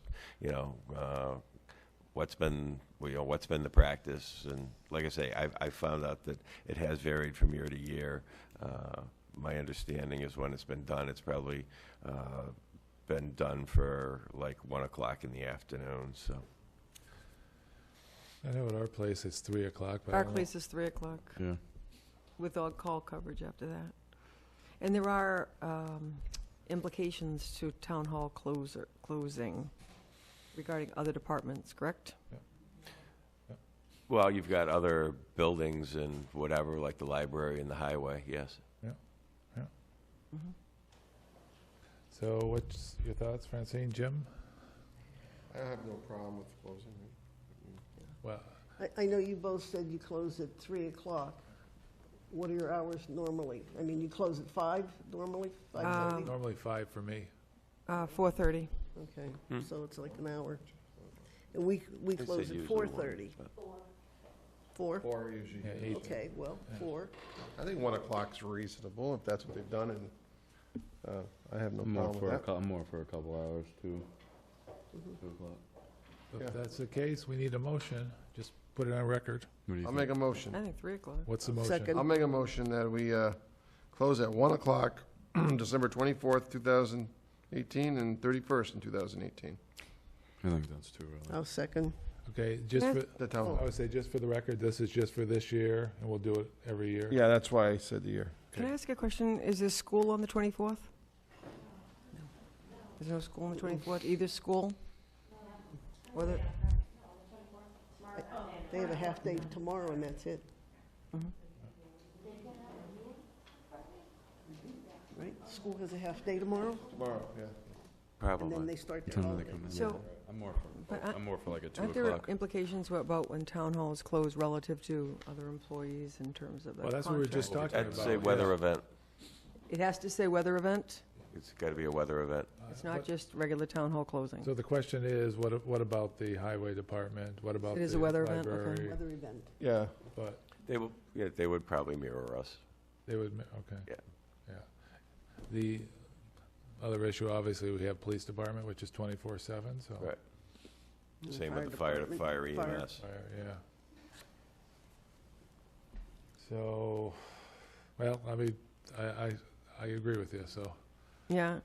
been the practice? And like I say, I found out that it has varied from year to year. My understanding is when it's been done, it's probably been done for like 1 o'clock in the afternoon. So I know at our place it's 3 o'clock, but I Our don't know. place is 3 o'clock Yeah. with on-call coverage after that. And there are implications to town hall closing regarding other departments, correct? well, you've got other buildings and whatever, like the library and the highway. Yes. So what's your thoughts, Francine? Jim? I have no problem with closing. Well, I know you both said you close at 3 o'clock. What are your hours normally? I mean, you close at 5 normally, 5:30? Normally 5 for me. 4:30. Okay, so it's like an hour. And we They said close at usually 4:30. 4? Or usually. Yeah, 8. Okay, well, 4. I think 1 o'clock's reasonable, if that's what they've done, and I have no I'm more problem for with a that. I'm more for a couple hours, 2 o'clock. If Yeah. that's the case, we need a motion. Just put it on record. What do you I'll think? make a motion. I think 3 o'clock. What's the motion? Second. I'll make a motion that we close at 1 o'clock, December 24th, 2018, and 31st in 2018. I think that's too early. I'll second. Okay, just Can I- for, The town. I would say just for the record, this is just for this year, and we'll do it every year. Yeah, that's why I said the year. Can I ask a question? Is there school on the 24th? There's no school on the 24th, either school? Or the, They have a half-day tomorrow, and that's it. Right? School has a half-day tomorrow, Tomorrow, yeah. and then Probably. they start their Tell me they holiday. come in. So- I'm more but for, I'm more for like a 2 aren't there o'clock. implications about when town halls close relative to other employees in terms of the Well, that's what we were just contract? talking I'd about. say weather yeah. event. It has to say weather event? It's got to be a weather event. It's not just regular town hall closing? So the question is, what about the highway department? What about It the is a weather event, okay. library? Weather event. Yeah, But They would probably mirror us. they would, okay. Yeah. Yeah. The other issue, obviously, we have police department, which is 24/7, so. Right. And Same with the fire department, fire fire. EMS. Fire, yeah. So, well, I mean, I agree with you, so. Yeah.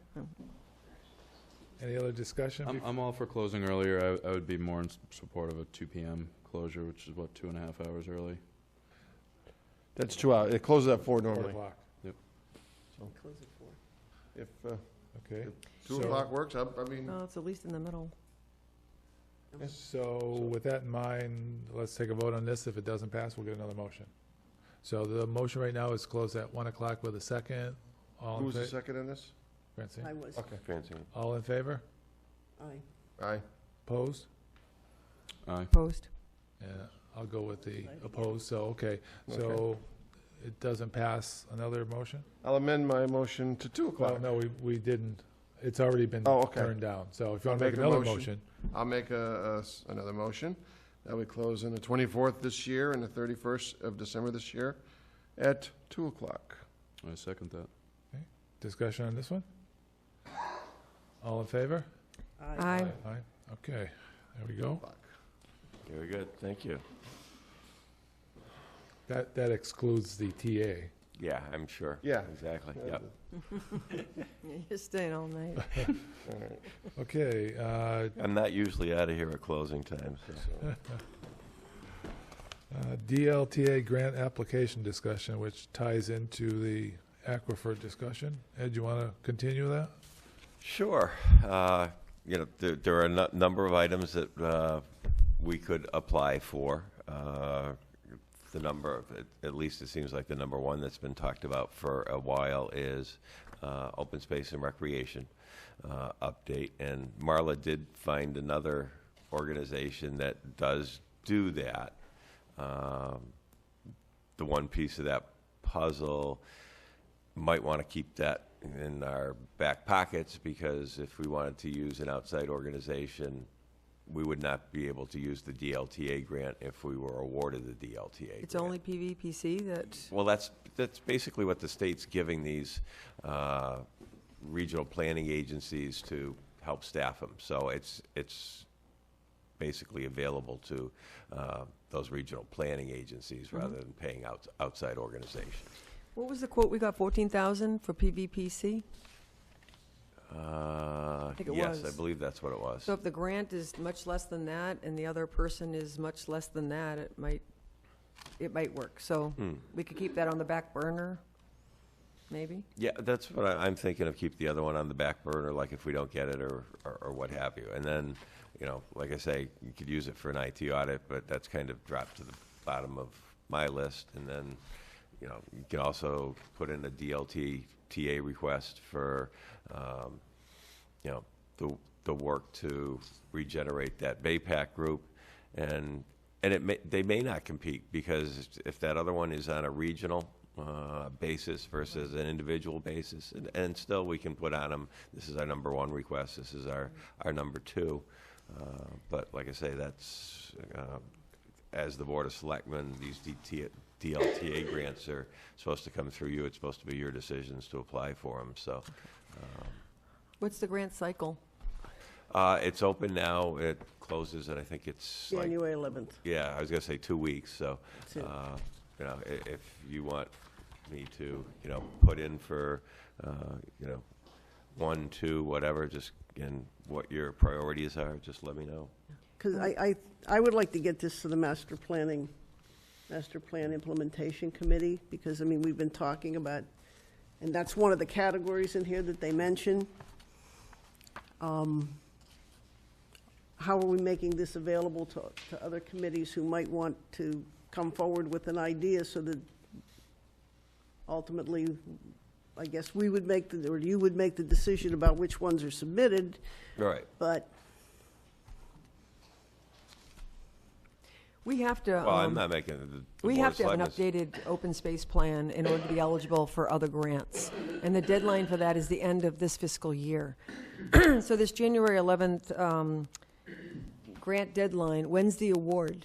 Any other discussion? I'm all for closing earlier. I would be more in support of a 2 PM closure, which is what, 2.5 hours early? that's 2 hours. It closes at 4 4 normally. o'clock, Close at 4. If okay. 2 So- o'clock works, I mean, Well, it's at least in the middle. So with that in mind, let's take a vote on this. If it doesn't pass, we'll get another motion. So the motion right now is close at 1 o'clock with a second. All who in was the favor? second in this? Francine? I was, Okay. Francine. All in favor? aye. Aye. Opposed? Aye. Opposed? Yeah, I'll go with the opposed, so, okay. So it doesn't pass. Another motion? I'll amend my motion to 2 Well, o'clock. no, we didn't. It's already been Oh, okay. turned down. So if you want I'll to make make a another motion. motion, I'll make another motion that we close on the 24th this year and the 31st of December this year at 2 o'clock. I second that. discussion on this one? All in favor? Aye. Aye. Okay, there we go. Very good, thank you. That excludes the TA. Yeah, I'm sure. Yeah. Exactly, yep. You're staying all night. All right. Okay, I'm not usually out of here at closing time, so. DLTA grant application discussion, which ties into the aquifer discussion. Ed, you want to continue that? Sure. There are a number of items that we could apply for. The number, at least it seems like the number one that's been talked about for a while is open space and recreation update. And Marla did find another organization that does do that. The one piece of that puzzle, might want to keep that in our back pockets, because if we wanted to use an outside organization, we would not be able to use the DLTA grant if we were awarded the DLTA It's grant. only PVPC that, Well, that's basically what the state's giving these regional planning agencies to help staff them. So it's basically available to those regional planning agencies rather than paying outside organizations. what was the quote we got, 14,000 for PVPC? think it Yes, I was. believe that's what it was. So if the grant is much less than that and the other person is much less than that, it might work. So we could keep that on the back burner, maybe? Yeah, that's what I'm thinking of, keep the other one on the back burner, like if we don't get it or what have you. And then, like I say, you could use it for an IT audit, but that's kind of dropped to the bottom of my list. And then, you can also put in a DLTA request for, the work to regenerate that BayPAC group. And they may not compete, because if that other one is on a regional basis versus an individual basis. And still, we can put on them, this is our number one request, this is our number two. But like I say, that's, as the Board of Selectmen, these DLTA grants are supposed to come through you. It's supposed to be your decisions to apply for them, so. What's the grant cycle? It's open now. It closes, and I think it's like, January 11th. yeah, I was gonna say 2 weeks, so, That's it. you know, if you want me to, you know, put in for, you know, 1, 2, whatever, just, and what your priorities are, just let me know. Because I would like to get this to the Master Plan Implementation Committee, because, I mean, we've been talking about, and that's one of the categories in here that they mention. How are we making this available to other committees who might want to come forward with an idea, so that ultimately, I guess we would make or you would make the decision about which ones are submitted, Right. but We have to. Well, I'm not making the We Board have of to have an Selectmen's- updated open space plan in order to be eligible for other grants. And the deadline for that is the end of this fiscal year. So this January 11th grant deadline, when's the award?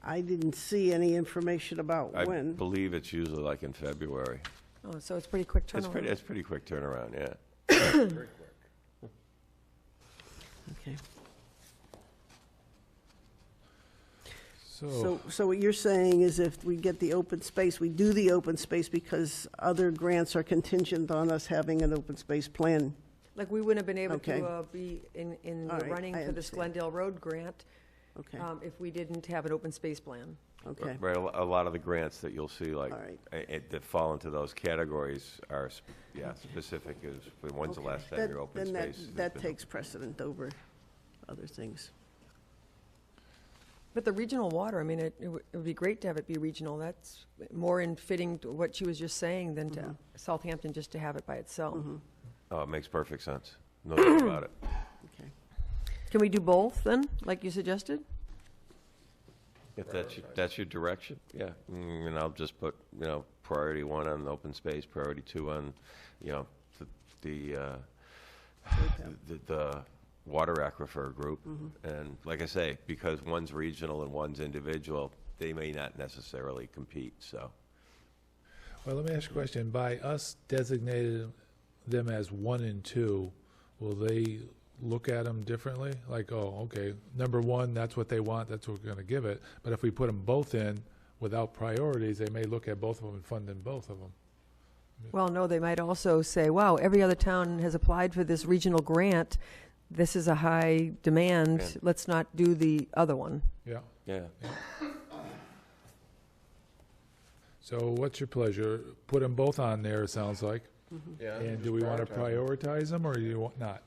I didn't see any information about I when. believe it's usually like in February. Oh, so it's pretty quick It's turnaround. pretty quick turnaround, yeah. Okay. So, So what you're saying is if we get the open space, we do the open space because other grants are contingent on us having an open space plan? Like, we wouldn't have been able Okay. to be in All the right, running I for this understand. Glendale Road grant Okay, if we didn't have an open space plan. okay. Right, a lot of the grants that you'll see, like, All right. that fall into those categories are, specific as, when's the Okay. last time That- your open then space? has that been- takes precedent over other things. But the regional water, I mean, it would be great to have it be regional. That's more in fitting to what she was just saying than to Southampton just to have it by itself. Oh, it makes perfect sense. No doubt about it. Okay. Can we do both then, like you suggested? If that's your direction, yeah. And I'll just put, priority 1 on open space, priority 2 on, the water aquifer group. And like I say, because one's regional and one's individual, they may not necessarily compete, so. well, let me ask you a question. By us designating them as 1 and 2, will they look at them differently? Like, oh, okay, number 1, that's what they want, that's what we're gonna give it. But if we put them both in without priorities, they may look at both of them and fund in both of them. Well, no, they might also say, wow, every other town has applied for this regional grant. This is a high demand. Yeah. Let's not do the other one. Yeah. Yeah. So what's your pleasure? Put them both on there, it sounds like. Yeah. And do we want to prioritize them, or do you want not?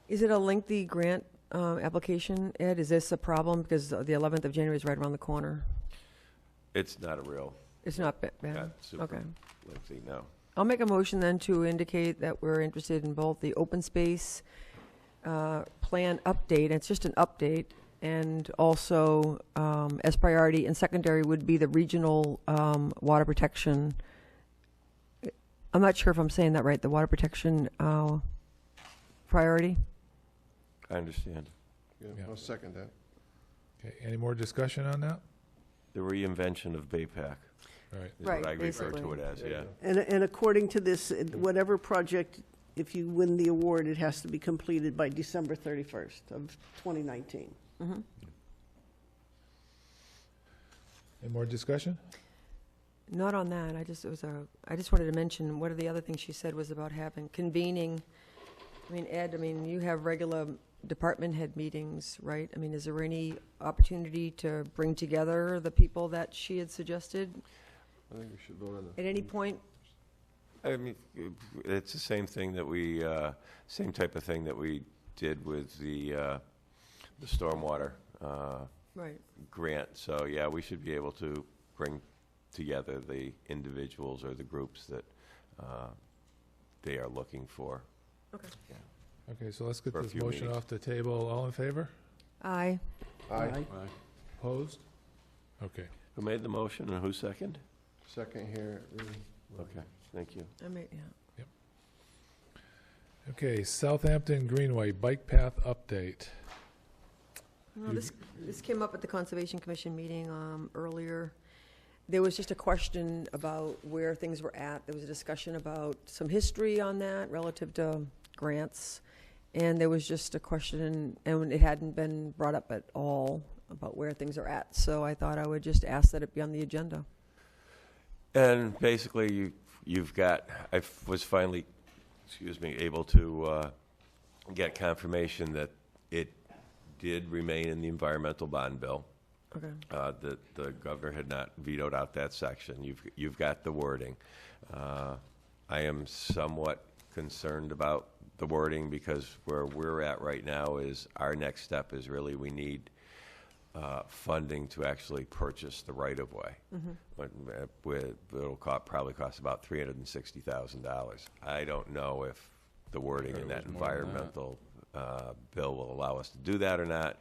Is it a lengthy grant application, Ed? Is this a problem? Because the 11th of January is right around the corner. It's not a real, It's not bad. not super Okay. lengthy, no. I'll make a motion then to indicate that we're interested in both the open space plan update, and it's just an update, and also as priority and secondary would be the regional water protection. I'm not sure if I'm saying that right, the water protection priority. I understand. Yeah, Yeah. I'll second that. Okay, any more discussion on that? The reinvention of BayPAC All right. is Right, what I refer to basically. it as, yeah. And according to this, whatever project, if you win the award, it has to be completed by December 31st of 2019. Any more discussion? Not on that, I just wanted to mention, one of the other things she said was about having, convening, I mean, Ed, you have regular department head meetings, right? I mean, is there any opportunity to bring together the people that she had suggested I think we should vote on at any point? I mean, it's the same thing that we, same type of thing that we did with the stormwater Right. grant. So, yeah, we should be able to bring together the individuals or the groups that they are looking for. Okay. Okay, so let's get For a this few motion meetings. off the table. All in favor? Aye. Aye. Opposed? Okay. Who made the motion and who seconded? Second here, really. Okay, thank you. I mean, yeah. Okay, Southampton Greenway Bike Path Update. Well, this came up at the Conservation Commission meeting earlier. There was just a question about where things were at. There was a discussion about some history on that relative to grants. And there was just a question, and it hadn't been brought up at all about where things are at. So I thought I would just ask that it be on the agenda. And basically, you've got, I was finally, able to get confirmation that it did remain in the environmental bond bill. Okay. That the governor had not vetoed out that section. You've got the wording. I am somewhat concerned about the wording because where we're at right now is our next step is really we need funding to actually purchase the right-of-way. It'll probably cost about $360,000. I don't know if the wording in that environmental bill will allow us to do that or not,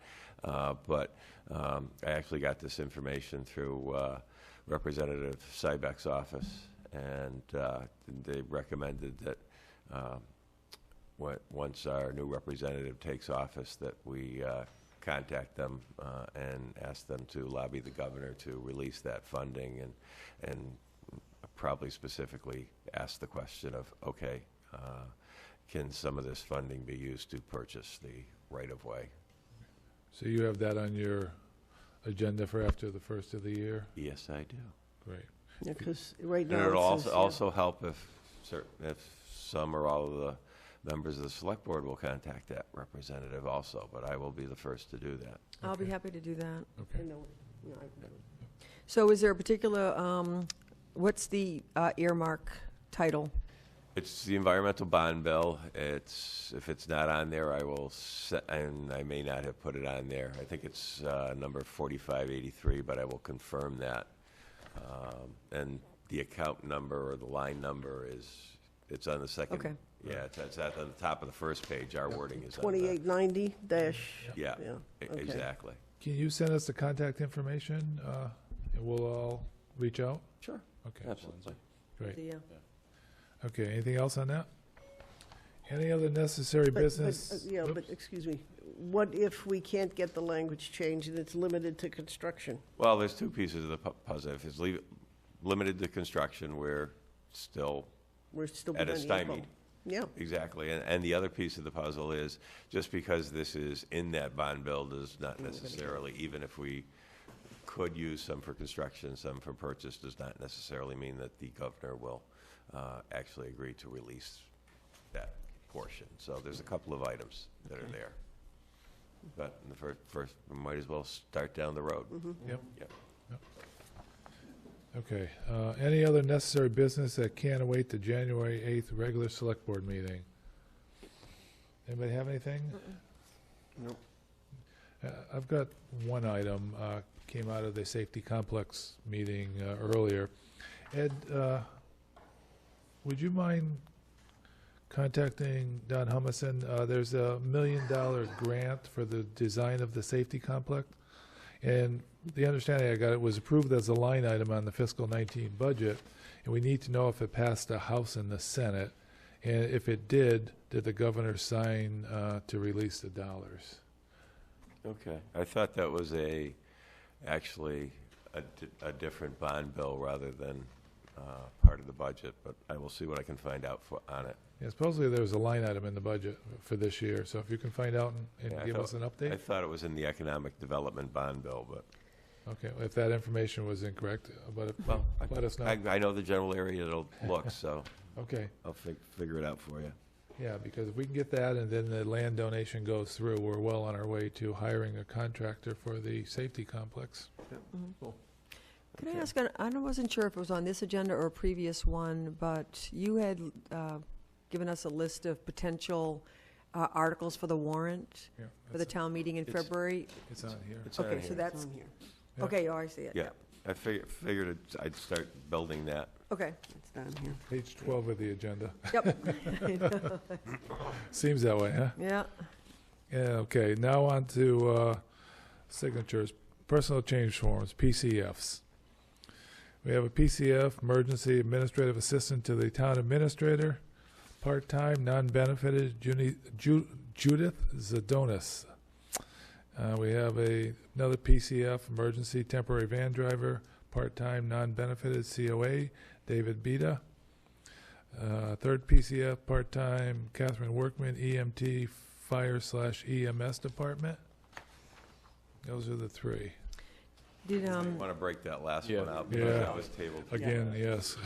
but I actually got this information through Representative Sybeck's office, and they recommended that once our new representative takes office that we contact them and ask them to lobby the governor to release that funding and probably specifically ask the question of, okay, can some of this funding be used to purchase the right-of-way? So you have that on your agenda for after the first of the year? Yes, I do. Great. Yeah, because right And now it'll it says, also help if some or all of the members of the select board will contact that representative also, but I will be the first to do that. I'll be happy to do that. Okay. I know, you know, So is there a particular, what's the earmark title? It's the environmental bond bill. If it's not on there, I will and I may not have put it on there. I think it's number 4583, but I will confirm that. And the account number or the line number it's on the second. Okay. Yeah, it's at the top of the first page. Our wording is on 2890 dash. Yeah, okay. exactly. Can you send us the contact information, and we'll all reach out? Sure. Okay, Absolutely. great. The, Okay, anything else on that? Any other necessary business? Yeah, but, excuse me, what if we can't get the language changed and it's limited to construction? Well, there's two pieces of the puzzle. If it's limited to construction, we're still We're still at a behind the eight ball. stymied. Yeah, Exactly, and the other piece of the puzzle is, just because this is in that bond bill does not necessarily, even if we could use some for construction, some for purchase, does not necessarily mean that the governor will actually agree to release that portion. So there's a couple of items that are there. But in the first, we might as well start down the road. Yep. Yep. Okay, any other necessary business that can't await the January 8th regular select board meeting? Anybody have anything? Nope. I've got one item, came out of the safety complex meeting earlier. Ed, would you mind contacting Don Humison? There's a $1 million grant for the design of the safety complex. And the understanding I got, it was approved as a line item on the fiscal 19 budget, and we need to know if it passed the House and the Senate. And if it did the governor sign to release the dollars? Okay, I thought that was actually a different bond bill rather than part of the budget, but I will see what I can find out on it. Yeah, supposedly there was a line item in the budget for this year, so if you can find out and Yeah, give us an I update? thought it was in the economic development bond bill, but, Okay, well, if that information was incorrect, but well, let us know. I know the general area it'll look, so Okay, I'll figure it out for you. yeah, because if we can get that and then the land donation goes through, we're well on our way to hiring a contractor for the safety complex. Can I ask, I wasn't sure if it was on this agenda or a previous one, but you had given us a list of potential articles for the warrant Yeah, for the town meeting in it's- February. It's on here. It's on Okay, here. so that's, on here. Yeah. okay, oh, I see it. Yeah, I figured I'd start building that. Okay, It's down here. Page 12 of the agenda. yep, Seems that way, huh? yeah. Yeah, okay, now on to signatures. personal change forms, PCFs. We have a PCF, Emergency Administrative Assistant to the Town Administrator, part-time, non-benefited, Judith Zadonis. We have another PCF, Emergency Temporary Van Driver, part-time, non-benefited, COA, David Beda. Third PCF, part-time, Catherine Workman, EMT, Fire/EMS Department. Those are the three. Did, I want to break that last Yeah. one out because Yeah. that was tabled. Again, yes.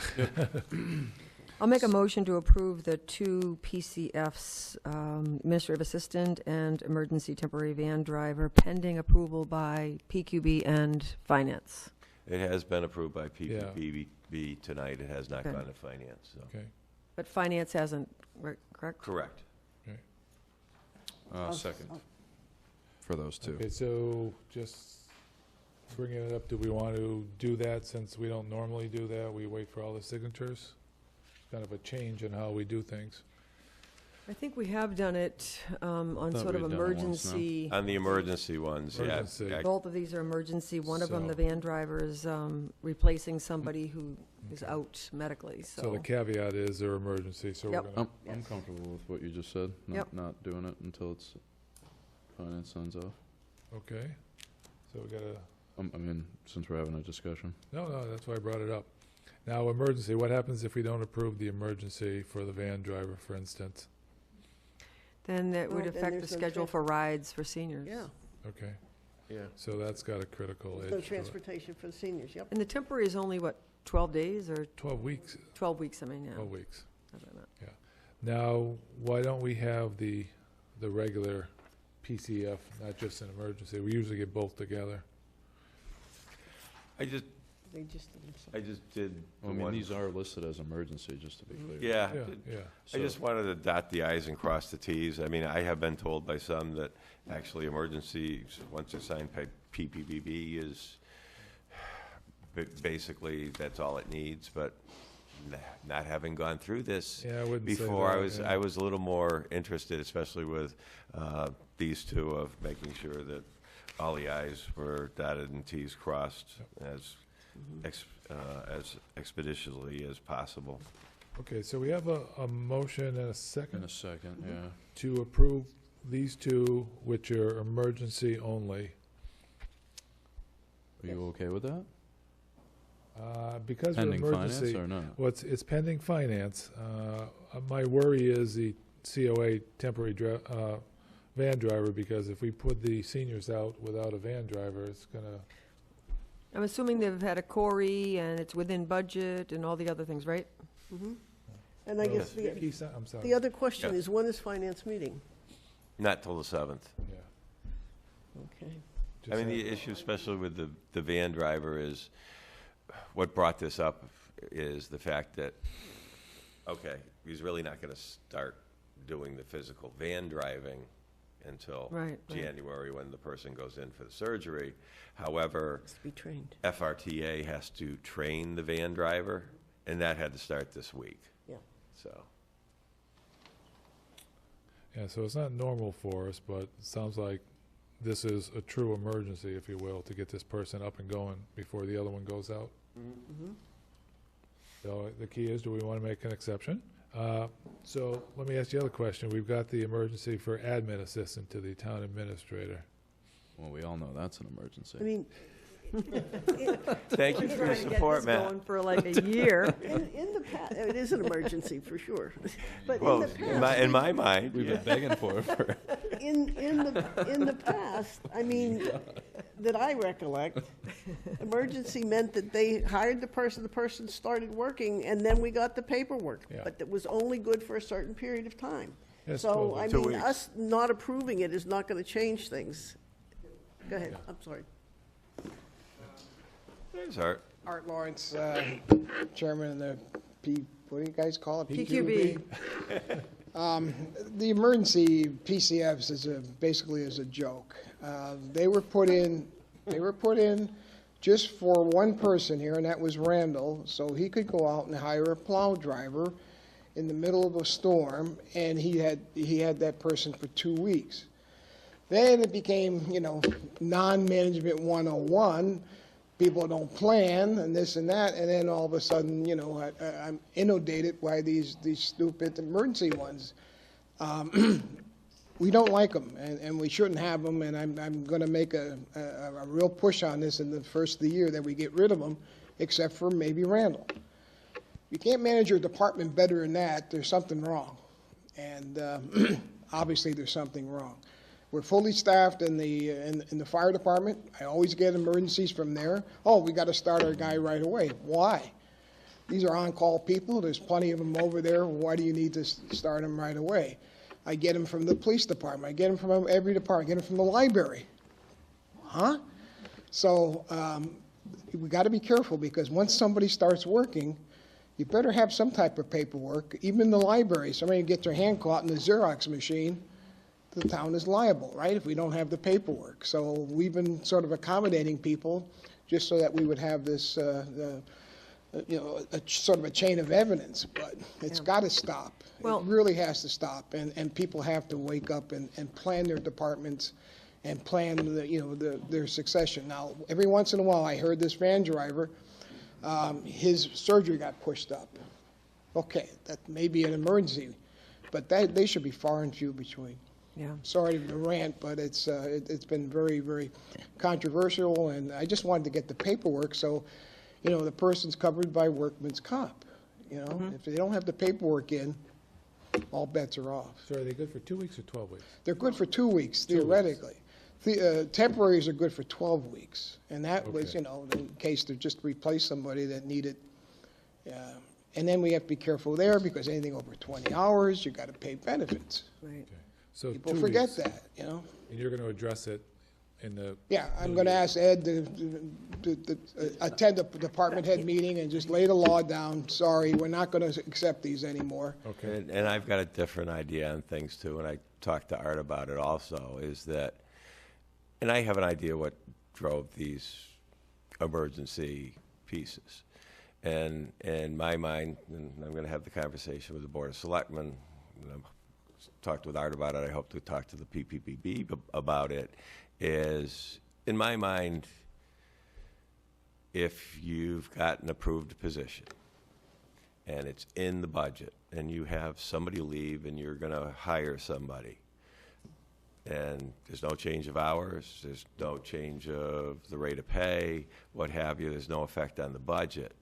I'll make a motion to approve the two PCFs, Administrative Assistant and Emergency Temporary Van Driver, pending approval by PQB and Finance. It has been approved by PPB tonight. It has not Okay. gone to finance, so. Okay. But Finance hasn't, right, correct? Correct. Second. For those two. Okay, so just bringing it up, do we want to do that since we don't normally do that? We wait for all the signatures? Kind of a change in how we do things. I think we have done it on Thought sort of we'd done it once, no? emergency. On the emergency ones, yeah. Emergency. I- Both of these are emergency. One of them, So- the van driver, is replacing somebody who is out medically, So so. the caveat is they're emergency, so we're Yep. gonna, I'm comfortable with what you just said, Yep. not doing it until it's finance signs off. okay. So we gotta, I mean, since we're having a discussion. no, that's why I brought it up. Now, emergency, what happens if we don't approve the emergency for the van driver, for instance? Then that would Well, then affect the there's no schedule trans- for rides for seniors. Yeah, Okay, Yeah. so that's got a critical there's no edge to it. transportation for the seniors, yep. And the temporary is only, what, 12 days or 12 weeks, 12 weeks, I mean, yeah. 12 weeks. That's what I meant. Now, why don't we have the regular PCF, not just an emergency? We usually get both together. They just didn't. I just did the I mean, one. these are listed as emergency, just to be clear. Yeah. Yeah, yeah. I just wanted to dot the i's and cross the t's. I mean, I have been told by some that actually emergency, once it's signed by PPBB, is basically, that's all it needs, but not having gone through this Yeah, I wouldn't say before, that, yeah. I was a little more interested, especially with these two, of making sure that all the i's were dotted and t's crossed as expeditiously as possible. Okay, so we have a motion and a In second a second, yeah. to approve these two, which are emergency only. Are you okay with that? Because of Pending finance emergency, or not? it's pending finance. My worry is the COA temporary van driver, because if we put the seniors out without a van driver, it's gonna, I'm assuming they've had a Corey and it's within budget and all the other things, right? Mhm. And I guess I'm sorry. the other question Yeah. is, when is finance meeting? Not till the 7th. Yeah. Okay. I Just mean, the issue, especially with the van driver, is, what brought this up is the fact that, okay, he's really not gonna start doing the physical van driving until Right, right. January, when the person goes in for the surgery. However, Has to be trained. FRTA has to train the van driver, and that had to start this week. Yeah. So, Yeah, so it's not normal for us, but it sounds like this is a true emergency, if you will, to get this person up and going before the other one goes out. Mhm. So the key is, do we want to make an exception? So let me ask you the other question. We've got the emergency for admin assistant to the town administrator. Well, we all know that's an emergency. I mean, thank you for your support, Matt. Going for like a year. in the past, it is an emergency for sure. But Well, in the past, in my mind, We've yeah. been begging for it for. in the past, I mean, that I recollect, emergency meant that they hired the person started working, and then we got the paperwork. Yeah. But it was only good for a certain period of time. Yes, So, 12 I weeks. 2 mean, weeks. us not approving it is not gonna change things. Go ahead, I'm sorry. There's Art. Art Lawrence, Chairman of the what do you guys call it? PQB. The emergency PCFs is basically is a joke. They were put in just for one person here, and that was Randall, so he could go out and hire a plow driver in the middle of a storm, and he had that person for 2 weeks. Then it became, non-management 101. People don't plan and this and that, and then all of a sudden, I'm inundated by these stupid emergency ones. We don't like them, and we shouldn't have them, and I'm going to make a real push on this in the first of the year that we get rid of them, except for maybe Randall. You can't manage your department better than that. There's something wrong, and obviously there's something wrong. We're fully staffed in the fire department. I always get emergencies from there. Oh, we got to start our guy right away. Why? These are on-call people. There's plenty of them over there. Why do you need to start them right away? I get them from the police department. I get them from every department. I get them from the library. Huh? So we got to be careful, because once somebody starts working, you better have some type of paperwork. Even in the library, somebody gets their hand caught in the Xerox machine, the town is liable, right, if we don't have the paperwork. So we've been sort of accommodating people just so that we would have this, sort of a chain of evidence. But it's got to stop. Well, it really has to stop, and people have to wake up and plan their departments and plan their succession. Now, every once in a while, I heard this van driver, his surgery got pushed up. Okay, that may be an emergency, but they should be far and few between. Yeah. Sorry to rant, but it's been very, very controversial, and I just wanted to get the paperwork so, the person's covered by workman's comp. If they don't have the paperwork in, all bets are off. So are they good for 2 weeks or 12 weeks? They're good for 2 weeks, theoretically. Temporaries are good for 12 weeks, and that was, in case to just replace somebody that needed. And then we have to be careful there, because anything over 20 hours, you got to pay benefits. Right. Okay. So People 2 forget weeks. that, And you're going to address it in the... Yeah, I'm going to ask Ed to attend a department head meeting and just lay the law down. Sorry, we're not going to accept these anymore. Okay. And I've got a different idea on things too, and I talked to Art about it also, is that, and I have an idea what drove these emergency pieces. And in my mind, and I'm going to have the conversation with the Board of Selectmen, talked with Art about it, I hope to talk to the PPPB about it, is, in my mind, if you've got an approved position and it's in the budget and you have somebody leave and you're going to hire somebody, and there's no change of hours, there's no change of the rate of pay, what have you, there's no effect on the budget,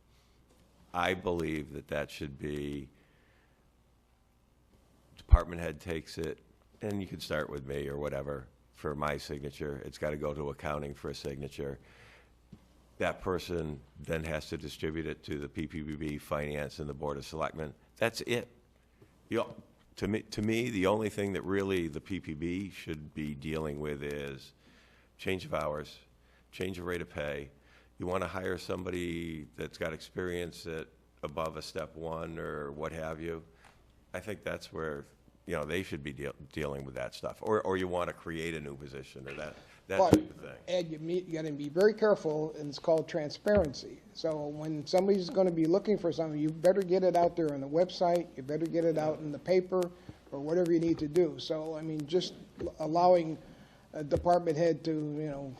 I believe that should be, department head takes it, and you could start with me or whatever for my signature. It's got to go to accounting for a signature. That person then has to distribute it to the PPPB, Finance, and the Board of Selectmen. That's it. To me, the only thing that really the PPB should be dealing with is change of hours, change of rate of pay. You want to hire somebody that's got experience at above a step one or what have you, I think that's where, they should be dealing with that stuff. Or you want to create a new position or that But, type of thing. Ed, you got to be very careful, and it's called transparency. So when somebody's going to be looking for something, you better get it out there on the website, you better get it out in the paper, or whatever you need to do. So, just allowing a department head to,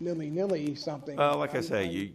nilly-nilly something. Well, like I say,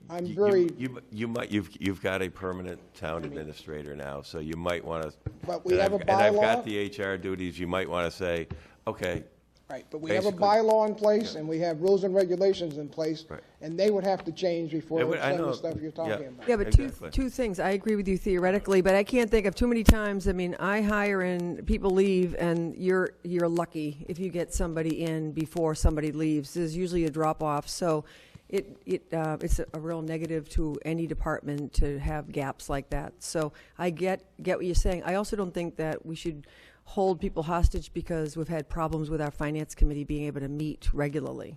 you've got a permanent town administrator now, so you might want to. But we have a bylaw. And I've got the HR duties. You might want to say, okay. Right, but we have a Basically, bylaw in place, and we have rules and regulations in place, Right. and they would have to change before It would- I some of know. the stuff you're talking about. Yeah, but Exactly. two things. I agree with you theoretically, but I can't think of too many times. I hire and people leave, and you're lucky if you get somebody in before somebody leaves. There's usually a drop off, so it's a real negative to any department to have gaps like that. So I get what you're saying. I also don't think that we should hold people hostage because we've had problems with our finance committee being able to meet regularly.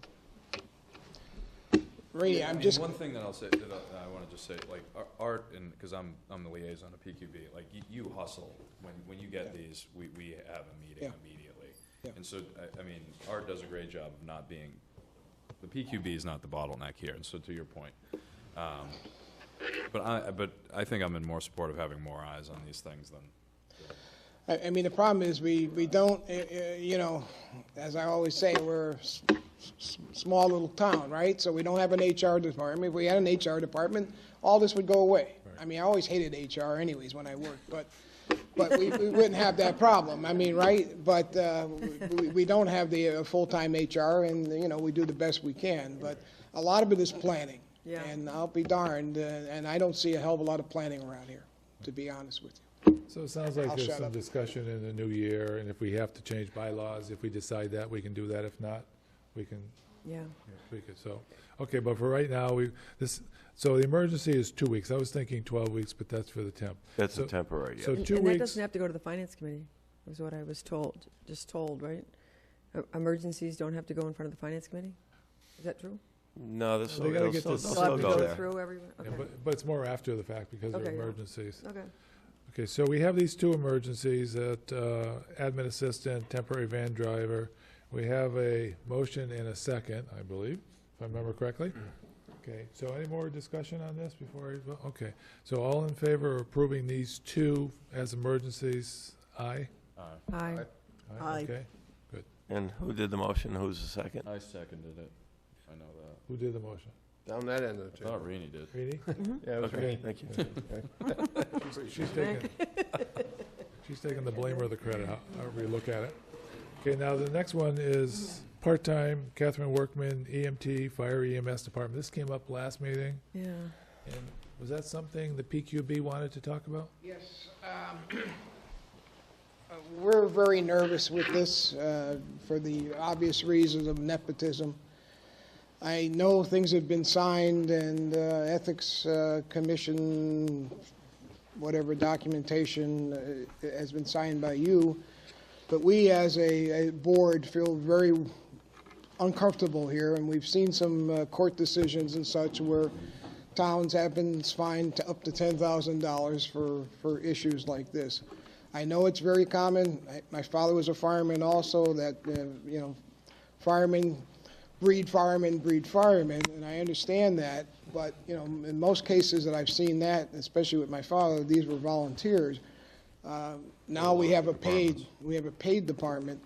Ray, I'm just, One thing that I'll say, that I want to just say, like, Art, and because I'm the liaison to PQB, like, you hustle. When you get these, we have a meeting immediately. Yeah. And so, Art does a great job of not being, the PQB is not the bottleneck here, and so to your point. But I think I'm in more support of having more eyes on these things than. I mean, the problem is we don't, you know, as I always say, we're a small little town, right? So we don't have an HR department. If we had an HR department, all this would go away. I mean, I always hated HR anyways when I worked, but we wouldn't have that problem. I mean, right? But we don't have the full-time HR, and, you know, we do the best we can. But a lot of it is planning. Yeah. And I'll be darned, and I don't see a hell of a lot of planning around here, to be honest with you. So it sounds like I'll there's shut some up. discussion in the new year, and if we have to change bylaws, if we decide that, we can do that. If not, we can, Yeah. we could, so. Okay, but for right now, so the emergency is 2 weeks. I was thinking 12 weeks, but that's for the temp. That's So- a temporary, So yeah. And 2 that weeks, doesn't have to go to the finance committee, was what I was just told, right? Emergencies don't have to go in front of the finance committee? Is that true? No, this They will, gotta they'll get still, this they'll They'll have still to go go there. through everyone? yeah, Okay. but it's more after the fact because of Okay, yeah. emergencies. Okay. Okay, so we have these two emergencies at admin assistant, temporary van driver. We have a motion and a second, I believe, if I remember correctly. Okay, so any more discussion on this before I vote? Okay, so all in favor of approving these two as emergencies, aye? Aye. Aye. Okay, And who did the motion? Who's the second? I seconded it. I know that. who did the motion? Down that end of the I table. thought Rainey did. Reedy? Yeah, it was Okay, me. thank you. She's taking the blame or the credit, however you look at it. Okay, now the next one is part-time Catherine Workman, EMT, Fire EMS Department. This came up last meeting, Yeah. and was that something the PQB wanted to talk about? Yes. We're very nervous with this for the obvious reasons of nepotism. I know things have been signed and Ethics Commission, whatever documentation has been signed by you, but we as a board feel very uncomfortable here, and we've seen some court decisions and such where towns have been fined to up to $10,000 for issues like this. I know it's very common. My father was a fireman also, that, you know, firemen breed firemen, and I understand that, but, you know, in most cases that I've seen that, especially with my father, these were volunteers. Now we have a paid department,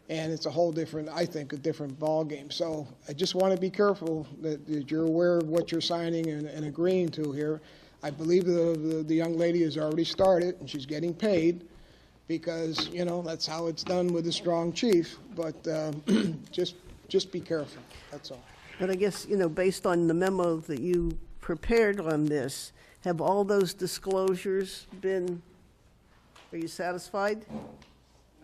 and it's a whole different, I think, a different ballgame. So I just want to be careful that you're aware of what you're signing and agreeing to here. I believe the young lady has already started, and she's getting paid, because, you know, that's how it's done with a strong chief, but just be careful, that's all. But I guess, you know, based on the memo that you prepared on this, have all those disclosures been, are you satisfied?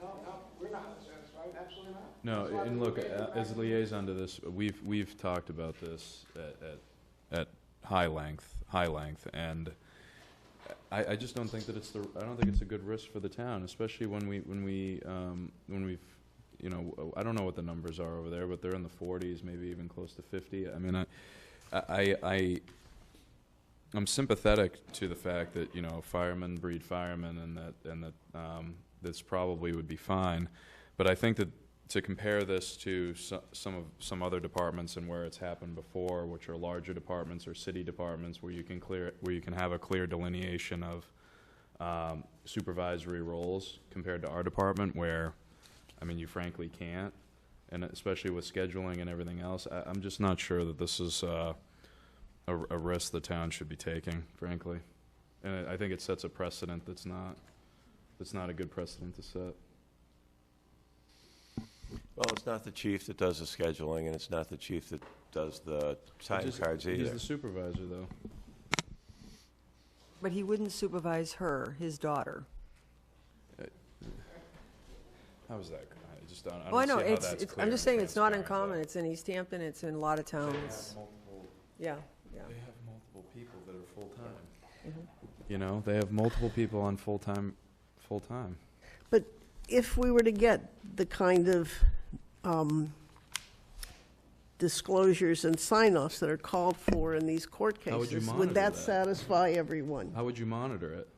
No, we're not satisfied, absolutely not. No, and look, as liaison to this, we've talked about this at high length, and I just don't think that I don't think it's a good risk for the town, especially when we've, you know, I don't know what the numbers are over there, but they're in the 40s, maybe even close to 50. I mean, I'm sympathetic to the fact that, you know, firemen breed firemen, and that this probably would be fine, but I think that to compare this to some other departments and where it's happened before, which are larger departments or city departments, where you can have a clear delineation of supervisory roles compared to our department, where, I mean, you frankly can't, and especially with scheduling and everything else, I'm just not sure that this is a risk the town should be taking, frankly, and I think it sets a precedent that's not a good precedent to set. Well, it's not the chief that does the scheduling, and it's not the chief that does the time cards He's either. the supervisor, though. But he wouldn't supervise her, his daughter. How is that? I just don't. Oh, I know, see how it's, that's I'm clear just and saying it's not transparent, uncommon, it's in East Hampton, it's in a lot of towns. Yeah, yeah. They have multiple people that are full-time. You know, they have multiple people on full-time. But if we were to get the kind of disclosures and sign-offs that are called for in these court How would you cases, monitor would that that? satisfy everyone? How would you monitor it?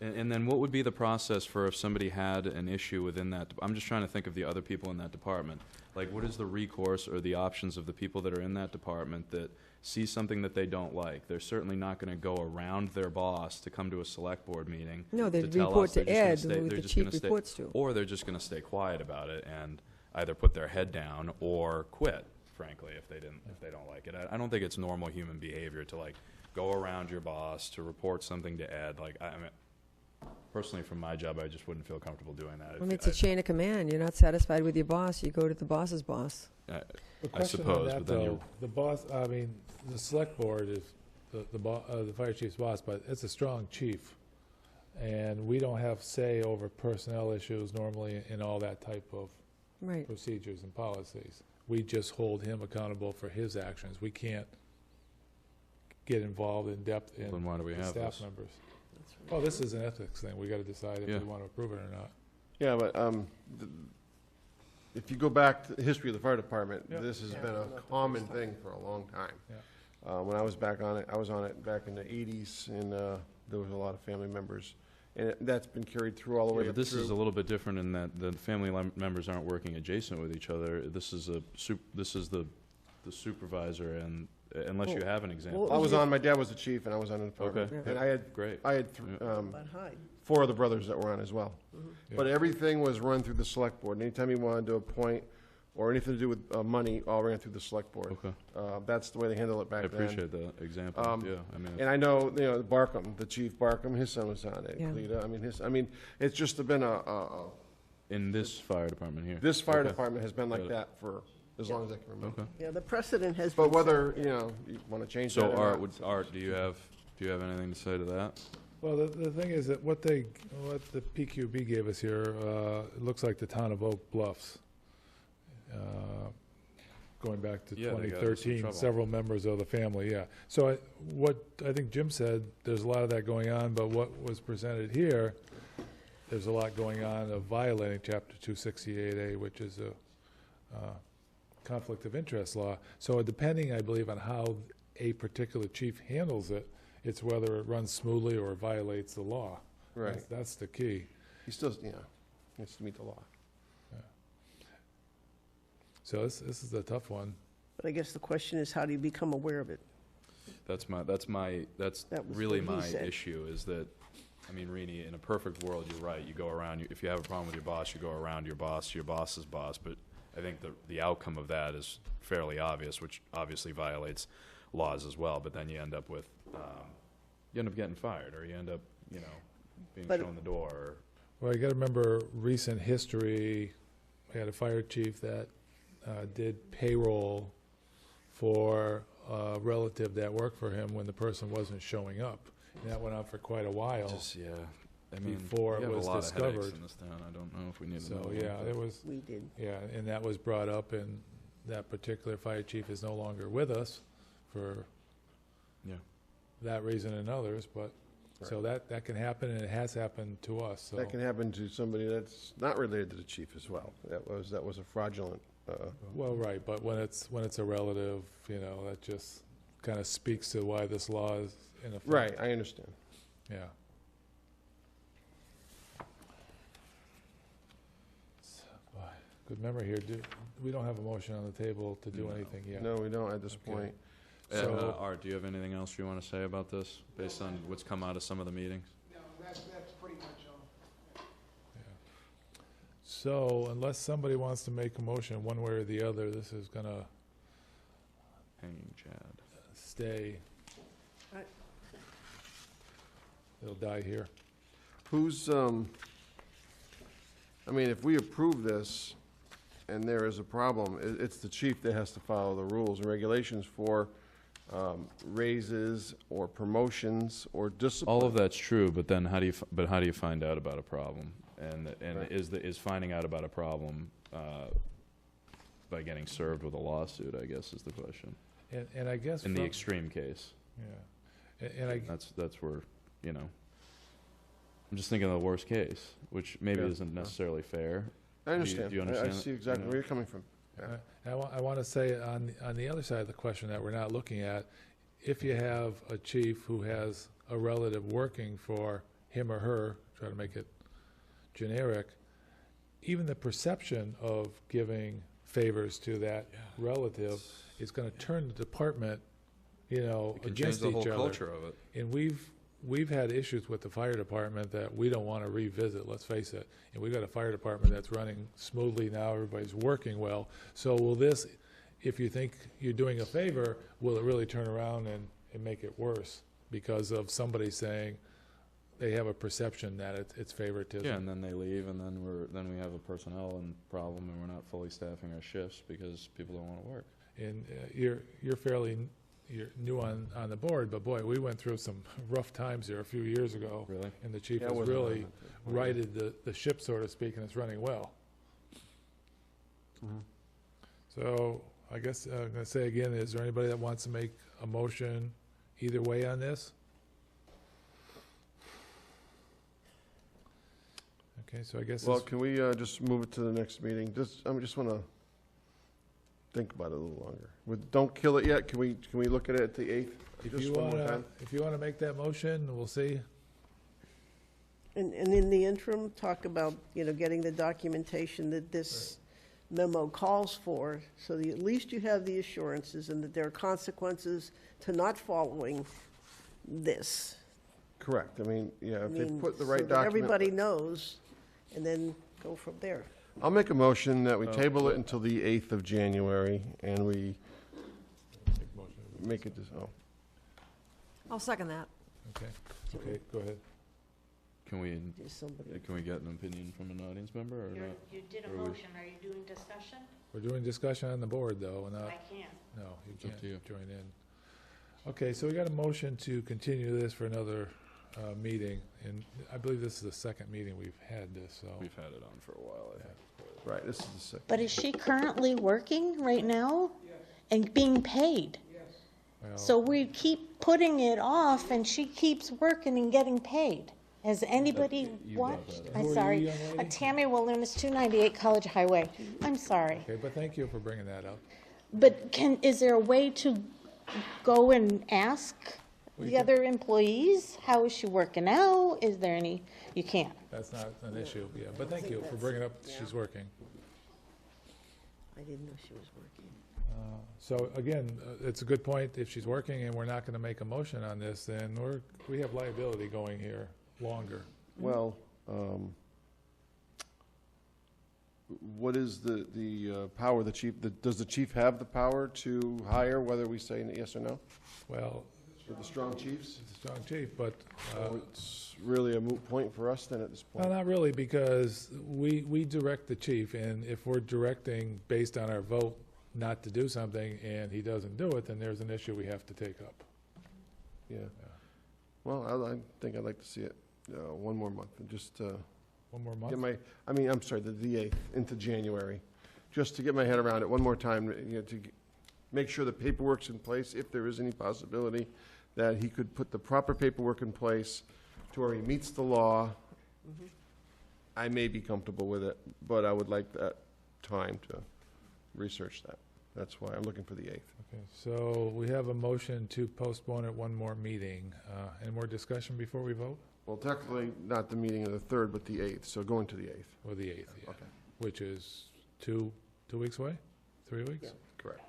And then what would be the process for if somebody had an issue within that? I'm just trying to think of the other people in that department. Like, what is the recourse or the options of the people that are in that department that see something that they don't like? They're certainly not going to go around their boss to come to a select board meeting. No, to they'd tell report us they're to just gonna Ed, stay- who they're the just gonna chief stay- reports to. Or they're just going to stay quiet about it and either put their head down or quit, frankly, if they don't like it. I don't think it's normal human behavior to, like, go around your boss to report something to Ed. Like, I mean, personally, from my job, I just wouldn't feel comfortable doing that. I mean, it's a chain of command. You're not satisfied with your boss, you go to the boss's boss. The I question on suppose, that, but then though, you're, the boss, I mean, the select board is the fire chief's boss, but it's a strong chief. And we don't have say over personnel issues normally in all that type of Right. procedures and policies. We just hold him accountable for his actions. We can't get involved in depth in then why do we the have staff this? members. Well, this is an ethics thing. We gotta decide if Yeah. we wanna approve it or not. Yeah, but if you go back to the history of the fire department, Yeah. this has been a common thing for a long time. Yeah. When I was back on it, I was on it back in the 80s, and there was a lot of family members. And that's been carried through all the way yeah, up but this is a through. little bit different in that the family members aren't working adjacent with each other. This is the supervisor, and unless you have an example. I was on, my dad was the chief, and I was on the department. Okay. And I had Great. But hi. 4 other brothers that were on as well. Yeah. But everything was run through the select board. Anytime you wanted to appoint or anything to do with money, all ran through the select board. Okay. That's the way they handled it I back then. appreciate that example, yeah. I mean, And I know, Barkham, the chief Barkham, his son was on it. Yeah. Cleta, it's just been in this fire department here. this fire Okay. department has been like Got it. that for as long as I can remember. Okay. Yeah, the precedent has But been set. whether, you want to change that So or not, Art, do you have anything to say to that? Well, the thing is that what the PQB gave us here, it looks like the town of Oak Bluffs. Going back to Yeah, they got us in 2013, trouble. several members of the family, yeah. So what I think Jim said, there's a lot of that going on, but what was presented here, there's a lot going on of violating Chapter 268A, which is a conflict of interest law. So depending, I believe, on how a particular chief handles it, it's whether it runs smoothly or violates the law. right, That's the key. he still, needs to meet the law. So this is a tough one. But I guess the question is, how do you become aware of it? That's That was really what he my said. issue, is that, I mean, Rini, in a perfect world, you're right, you go around, if you have a problem with your boss, you go around your boss's boss, but I think the outcome of that is fairly obvious, which obviously violates laws as well, but then you end up with, you end up getting fired, or you end up, being But- shown the door, or Well, you gotta remember recent history. We had a fire chief that did payroll for a relative that worked for him when the person wasn't showing up. And that went on for quite a while. just, yeah. I mean, Before we it have was a lot of headaches discovered. in this town, I don't know if we need to know. So, yeah, there was, We did. yeah, and that was brought up, and that particular fire chief is no longer with us for Yeah. that reason and others, but, so that can happen, and it has happened to us, so. That can happen to somebody that's not related to the chief as well. That was a fraudulent, Well, right, but when it's a relative, that just kind of speaks to why this law is in effect. right, I understand. Yeah. Good memory here. We don't have a motion on the table to do No. anything yet. No, we don't at this Okay. point. So- Art, do you have anything else you want to say about this, based on what's come out of some of the meetings? No, that's pretty much all. So unless somebody wants to make a motion one way or the other, this is gonna Hanging Chad. stay. Right. It'll die here. Who's, if we approve this and there is a problem, it's the chief that has to follow the rules and regulations for raises or promotions or discipline. All of that's true, but then how do you find out about a problem? And Right. is finding out about a problem by getting served with a lawsuit, I guess, is the question. And I guess In the from- extreme case, yeah. And I, that's where, I'm just thinking of the worst case, which maybe Yeah. isn't necessarily fair. I understand. Do you I understand see that? exactly where you're coming from. Yeah. I want to say on the other side of the question that we're not looking at, if you have a chief who has a relative working for him or her, try to make it generic, even the perception of giving favors to that relative is gonna turn the department, It can change against the each whole other. culture of it. And we've had issues with the fire department that we don't want to revisit, let's face it. And we've got a fire department that's running smoothly now, everybody's working well. So will this, if you think you're doing a favor, will it really turn around and make it worse? Because of somebody saying they have a perception that it's favoritism. Yeah, and then they leave, and then we have a personnel problem, and we're not fully staffing our shifts because people don't want to work. And you're new on the board, but boy, we went through some rough times here a few years ago. Really? And the chief Yeah, I has wasn't on really it. righted the ship, so to speak, and it's running well. So I guess I'm going to say again, is there anybody that wants to make a motion either way on this? Okay, so I guess Well, it's- can we just move it to the next meeting? I just want to think about it a little longer. Don't kill it yet. Can we look at it at the 8th? if Just you one more want time? to make that motion, we'll see. And in the interim, talk about, getting the documentation that this memo calls for, so that at least you have the assurances and that there are consequences to not following this. Correct. I mean, yeah, I if they mean, put the so right that document. everybody knows, and then go from there. I'll make a motion that we table it until the 8th of January, and we make it, I'll second that. Okay, go ahead. Can we Is somebody- get an opinion from an audience member or not? You did a Or we- motion, are you doing discussion? We're doing discussion on the board, though, not, I can't. no, you It's up to you. can't join in. Okay, so we got a motion to continue this for another meeting, and I believe this is the second meeting we've had this, so. We've had it on for a while, I think. right, this is the second. But is she currently working right now? And being paid? well, So we keep putting it off and she keeps working and getting paid. Has anybody you brought watched? that Who I'm are you, sorry. young lady? Tammy Williams, 298 College Highway. I'm sorry. Okay, but thank you for bringing that up. But is there a way to go and ask We the can- other employees, how is she working out? Is there any, you can't. That's not an issue, yeah, but thank you for bringing up she's working. I didn't know she was working. So again, it's a good point, if she's working and we're not gonna make a motion on this, then we have liability going here longer. Well, what is the power, the chief, does the chief have the power to hire, whether we say yes or no? Well, With the strong chiefs? it's a strong chief, but, So it's really a moot point for us then at this well, point? not really, because we direct the chief, and if we're directing based on our vote not to do something and he doesn't do it, then there's an issue we have to take up. Yeah. Well, I think I'd like to see it one more month, and just One more get month? I'm sorry, the 8th into January, just to get my head around it one more time, to make sure the paperwork's in place, if there is any possibility that he could put the proper paperwork in place to where he meets the law. I may be comfortable with it, but I would like that time to research that. That's why I'm looking for the 8th. Okay, so we have a motion to postpone it one more meeting. Any more discussion before we vote? Well, technically, not the meeting of the 3rd, but the 8th, so going to the 8th. Or the 8th, yeah. Okay. Which is two weeks away? 3 weeks? Correct.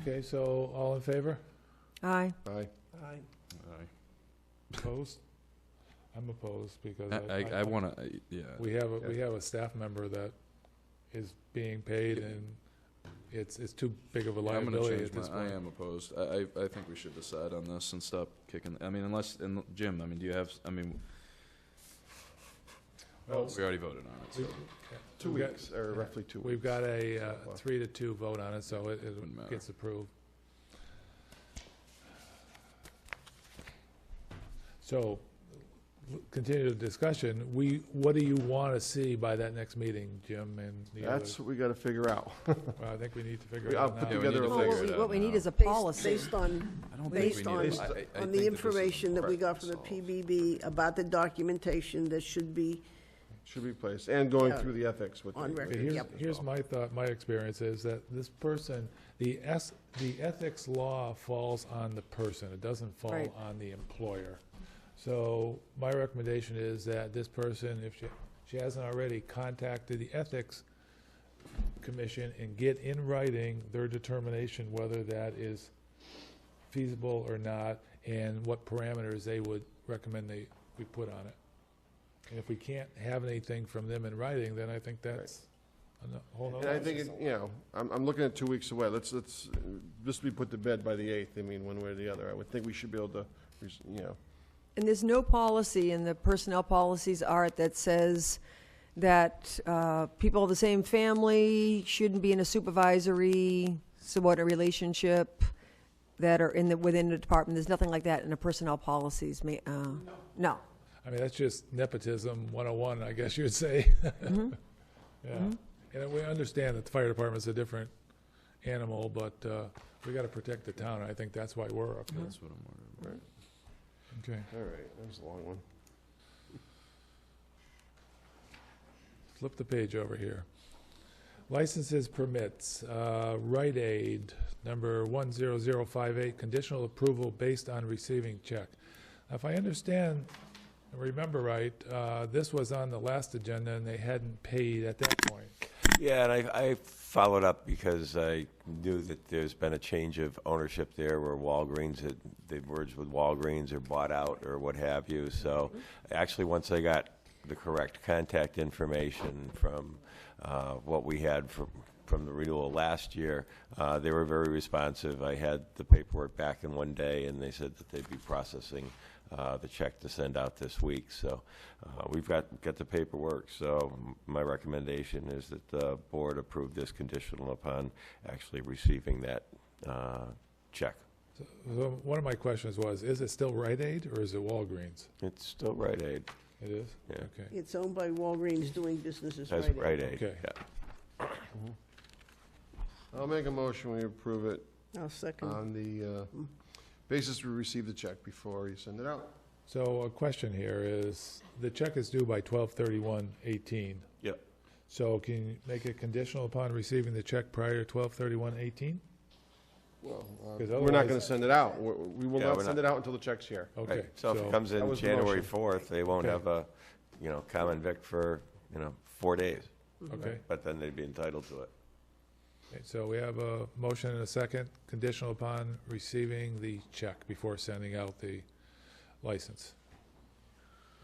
Okay, so all in favor? Aye. Aye. Aye. Opposed? I'm opposed because I want to, yeah. we have a staff member that is being paid and it's too big of a I'm going to liability change at this my, I point. am opposed. I think we should decide on this and stop kicking, I mean, Jim, I mean, do you have, I mean, Well, we already voted on it, so. 2 we've got- weeks, or roughly 2 weeks. We've got a 3-2 vote on it, so Wouldn't it matter. gets approved. So, continue the discussion. What do you want to see by that next meeting, Jim and the others? That's what we got to figure out. Well, I think we need to figure it I'll out put now. Yeah, we need together to a Well, figure list. it out what we need now. is a Based- policy. Based on, I don't think based we on, need it. I on think the that this is information that we got from the correct, so. PBB about the documentation that should be Should be placed, and going Yeah. through the ethics with On the- record. Okay, Yep. here's my thought, my experience is that this person, the ethics law falls on the person. It doesn't fall Right. on the employer. So my recommendation is that this person, if she hasn't already, contacted the Ethics Commission and get in writing their determination whether that is feasible or not, and what parameters they would recommend we put on it. And if we can't have anything from them in writing, then I think that's a whole nother. And I think, I'm looking at 2 weeks away. Let's this be put to bed by the 8th, I mean, one way or the other. I would think we should be able to, And there's no policy in the personnel policies, Art, that says that people of the same family shouldn't be in a supervisory subordinate relationship that are within the department. There's nothing like that in the personnel policies. No. I mean, that's just nepotism 101, I guess you would say. Mhm. Yeah. Mhm. And we understand that the fire department's a different animal, but we got to protect the town, and I think that's why we're up here. That's what I'm worried about. Okay. all right, that was a long one. Flip the page over here. Licenses, permits, Rite Aid, number 10058, conditional approval based on receiving check. Now, if I understand and remember right, this was on the last agenda and they hadn't paid at that point. Yeah, and I followed up because I knew that there's been a change of ownership there where Walgreens, they merged with Walgreens or bought out or what have you. So actually, once I got the correct contact information from what we had from the renewal last year, they were very responsive. I had the paperwork back in one day, and they said that they'd be processing the check to send out this week. So we've got the paperwork. So my recommendation is that the board approve this conditional upon actually receiving that check. So one of my questions was, is it still Rite Aid or is it Walgreens? It's still Rite Aid. It is? Yeah. Okay. It's owned by Walgreens doing business as That's Rite Rite Aid. Aid. Okay. Yeah. I'll make a motion, we approve it I'll second. on the basis we receive the check before you send it out. So a question here is, the check is due by 12/31/18. Yep. So can you make it conditional upon receiving the check prior to 12/31/18? Well, 'Cause we're not otherwise- going to send it out. We will Yeah, not we're send not. it out until the check's here. Okay. Right. So if it comes That in was the January motion. 4th, they won't Okay. have a, common vic for, 4 days. Okay. But then they'd be entitled to it. Okay, so we have a motion and a second, conditional upon receiving the check before sending out the license.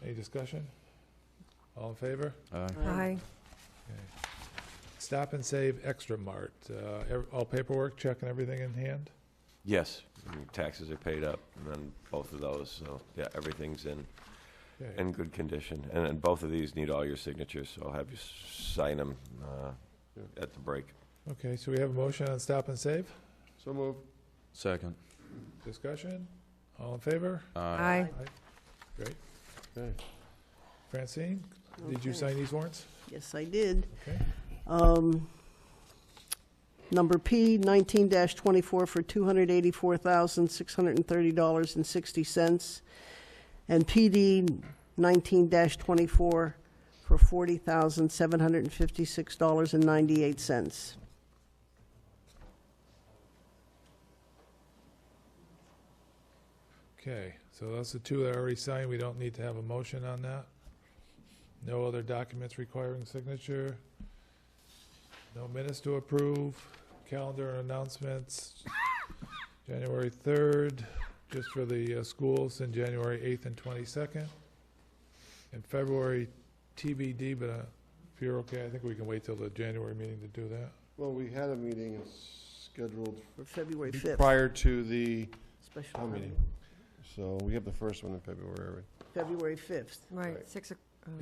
Any discussion? All in favor? Aye. Okay. Stop and Save Extra Mart, all paperwork, check and everything in hand? Yes, taxes are paid up on both of those, so, yeah, everything's in Okay. good condition. And then both of these need all your signatures, so I'll have you sign them at the break. Okay, so we have a motion on Stop and Save, So move. Second. discussion? All in favor? Aye. Great. Okay. Francine, did you Okay. sign these warrants? Yes, I did. Okay. Number P 19-24 for $284,630.60. And PD 19-24 for $40,756.98. Okay, so those are two that are already signed, we don't need to have a motion on that? No other documents requiring signature? No minutes to approve? Calendar and announcements? January 3rd, just for the schools, and January 8th and 22nd. And February TBD, but if you're okay, I think we can wait till the January meeting to do that. Well, we had a meeting scheduled For February 5th. prior to the Special town meeting. So we have the first one in February. February 5th. Right, Right. 6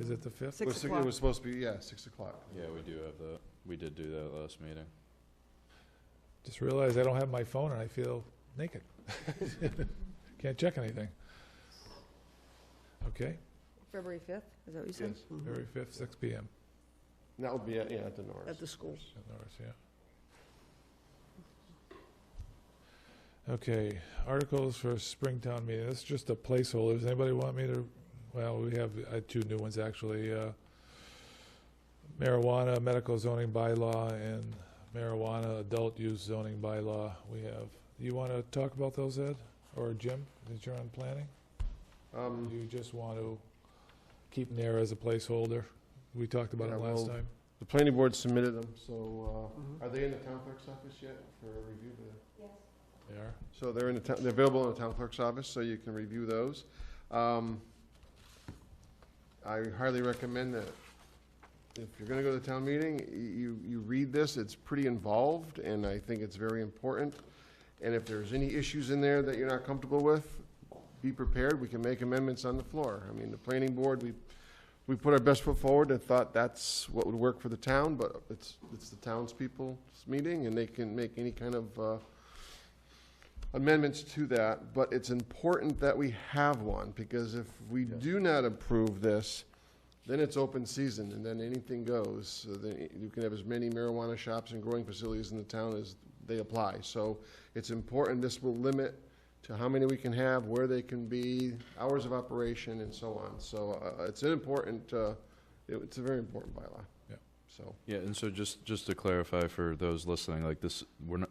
Is it the 5th? Six It o'clock. was supposed to be, 6 o'clock. Yeah, we do have that. We did do that last meeting. Just realized I don't have my phone and I feel naked. Can't check anything. Okay, February 5th, is that what you said? Yes. February 5th, 6 PM. And that would be, at the Norris. At the school. At Norris, yeah. Okay, articles for Springtown meeting. This is just a placeholder. Does anybody want me to, well, we have two new ones, actually. Marijuana medical zoning bylaw and marijuana adult use zoning bylaw. We have, do you want to talk about those, Ed? Or Jim, since you're on planning? Do you just want to keep Nora as a placeholder? We talked about Yeah, it last well, time. The planning board submitted them, so, are they in the town clerk's office yet for review? They are? So they're in the they're available in the town clerk's office, so you can review those. I highly recommend that if you're gonna go to the town meeting, you read this, it's pretty involved, and I think it's very important. And if there's any issues in there that you're not comfortable with, be prepared, we can make amendments on the floor. I mean, the planning board, we put our best foot forward and thought that's what would work for the town, but it's the townspeople's meeting, and they can make any kind of, amendments to that, but it's important that we have one, because if we do not approve this, then it's open season, and then anything goes. So then you can have as many marijuana shops and growing facilities in the town as they apply. So it's important, this will limit to how many we can have, where they can be, hours of operation, and so on. So it's an important, it's a very important bylaw. Yeah. So. Yeah, and so just to clarify for those listening, like this, we're not,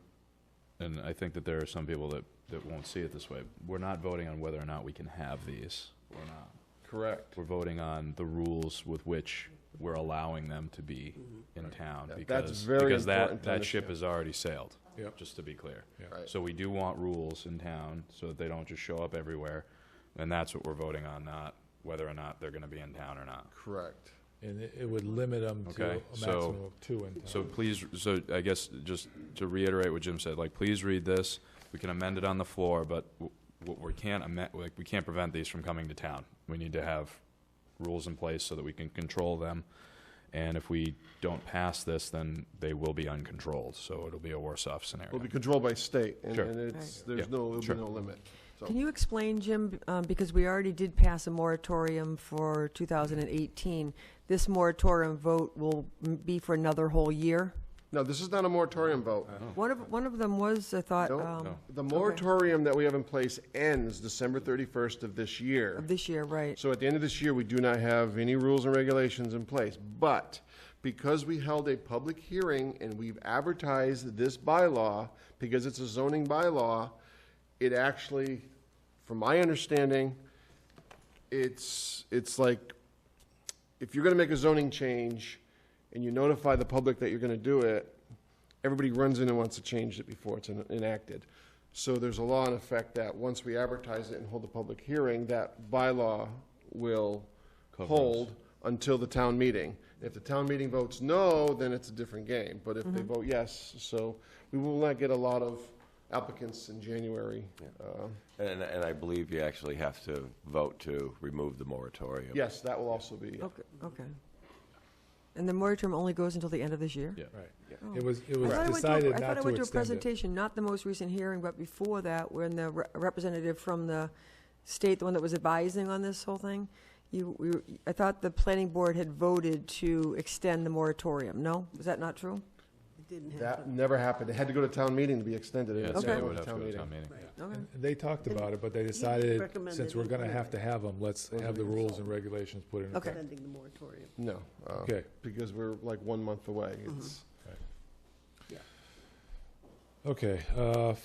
and I think that there are some people that won't see it this way. We're not voting on whether or not we can have these or not. Correct. We're voting on the rules with which we're allowing them to be in town. Yeah, because, that's very because important to that ship understand. has already sailed, Yep. just to be clear. Yeah. Right. So we do want rules in town so that they don't just show up everywhere. And that's what we're voting on, not whether or not they're going to be in town or not. Correct. And it would limit them to Okay, a so- maximum of 2 in town. So please, so I guess just to reiterate what Jim said, like, please read this. We can amend it on the floor, but what we can't amend, like, we can't prevent these from coming to town. We need to have rules in place so that we can control them. And if we don't pass this, then they will be uncontrolled, so it'll be a worse-off scenario. Will be controlled by state, and Sure. and it's, there's Yeah, no, there'll sure. be no limit. So. Can you explain, Jim, because we already did pass a moratorium for 2018, this moratorium vote will be for another whole year? No, this is not a moratorium vote. One of them was, I thought, No. The moratorium that we have in place ends December 31st of this year. of this year, right? So at the end of this year, we do not have any rules and regulations in place. But because we held a public hearing and we've advertised this bylaw, because it's a zoning bylaw, it actually, from my understanding, it's like, if you're gonna make a zoning change and you notify the public that you're gonna do it, everybody runs in and wants to change it before it's enacted. So there's a law in effect that once we advertise it and hold a public hearing, that bylaw will hold until the town meeting. If the town meeting votes no, then it's a different game. But if they vote yes, so we will not get a lot of applicants in January. And I believe you actually have to vote to remove the moratorium. Yes, that will also be. Okay. And the moratorium only goes until the end of this year? Yeah. Right. Oh. It was I thought I decided went not to to a extend it. presentation, not the most recent hearing, but before that, when the representative from the state, the one that was advising on this whole thing, I thought the planning board had voted to extend the moratorium. No? Was that not true? It didn't That happen. never happened. It had to go to town meeting to be extended. Yeah, It so never it went would have to go to meeting. town meeting. Okay. And they talked And about it, but they you decided, recommended since we're it gonna anyway. have to have them, let's have the rules and regulations put in Okay. effect. Extending the moratorium. No. Okay. Because we're like 1 month away. It's, Okay,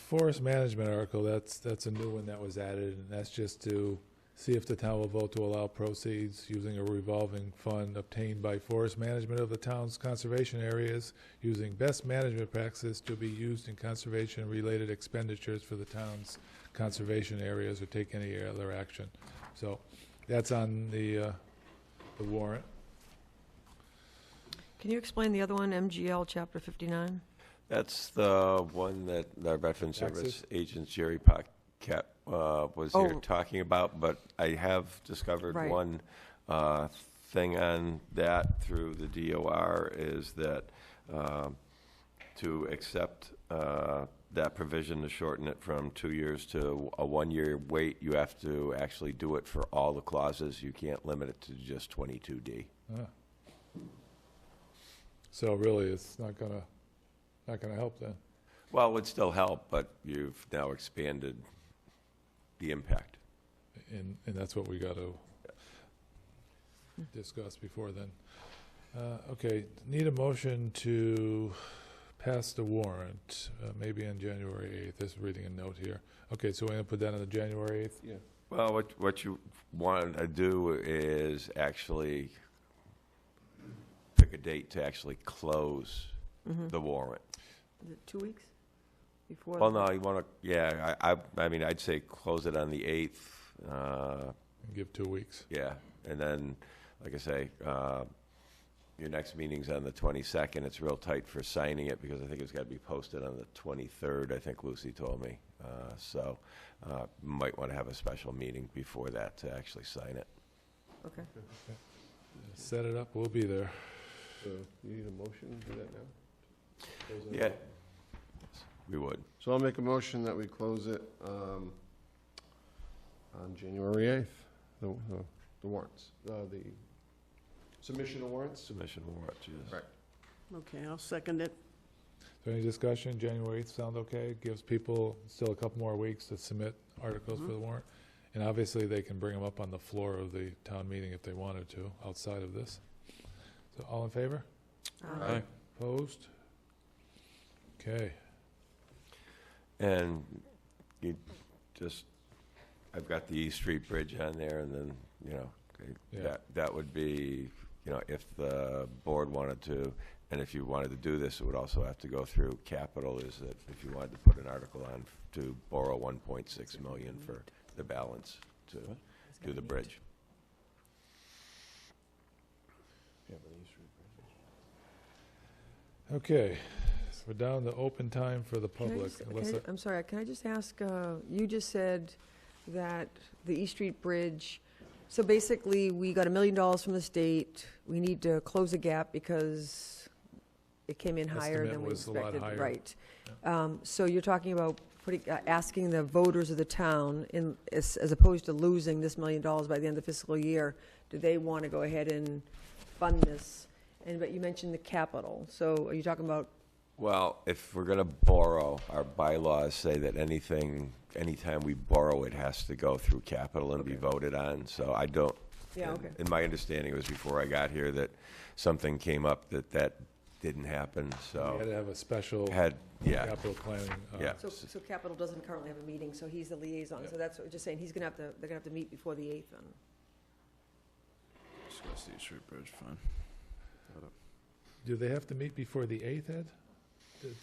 forest management article, that's a new one that was added, and that's just to see if the town will vote to allow proceeds using a revolving fund obtained by forest management of the town's conservation areas, using best management practices to be used in conservation-related expenditures for the town's conservation areas, or take any other action. So, that's on the warrant. Can you explain the other one, MGL Chapter 59? That's the one that our Veteran Service Taxes? agent Jerry Paquette was here Oh. talking about, but I have discovered Right. one thing on that through the DOR is that to accept that provision to shorten it from 2 years to a 1-year wait, you have to actually do it for all the clauses. You can't limit it to just 22D. So really, it's not gonna help then. Well, it would still help, but you've now expanded the impact. And that's what we got to discuss before then. Okay, need a motion to pass the warrant, maybe on January 8th, just reading a note here. Okay, so we're going to put that on the January 8th? yeah. Well, what you want to do is actually pick a date to actually close the warrant. Is it 2 weeks before? Well, no, you want to, yeah, I mean, I'd say close it on the 8th. Give 2 weeks. Yeah, and then, like I say, your next meeting's on the 22nd. It's real tight for signing it because I think it's got to be posted on the 23rd, I think Lucy told me. So might want to have a special meeting before that to actually sign it. Okay. Set it up, we'll be there. So you need a motion to do that now? Close it? Yeah, we would. So I'll make a motion that we close it on January 8th, the warrants, the submission of warrants. Submission of warrants, yes. Right. Okay, I'll second it. Is there any discussion? January 8th sound okay? Gives people still a couple more weeks to submit articles for the warrant. And obviously, they can bring them up on the floor of the town meeting if they wanted to, outside of this. So all in favor? Aye. Opposed? Okay. And you just, I've got the East Street Bridge on there, and then, you know, Yeah. that would be, you know, if the board wanted to, and if you wanted to do this, it would also have to go through capital, is that if you wanted to put an article on to borrow 1.6 million for the balance to do the bridge. Okay, we're down to open time for the public. Unless I'm sorry, can I just ask, you just said that the East Street Bridge, so basically, we got $1 million from the state. We need to close the gap because it came in higher Estimate than we was a lot expected. higher. Right. So you're talking about asking the voters of the town, as opposed to losing this $1 million by the end of the fiscal year, do they want to go ahead and fund this? But you mentioned the capital, so are you talking about? Well, if we're going to borrow, our bylaws say that anytime we borrow, it has to go through capital and be voted on. So I don't, Yeah, okay. in my understanding, it was before I got here that something came up that didn't happen, so. we had to have a special Yeah. capital planning. Yeah. So capital doesn't currently have a meeting, so he's the liaison, so that's what we're just saying, they're gonna have to meet before the 8th then. Discuss the East Street Bridge, fine. Do they have to meet before the 8th, Ed,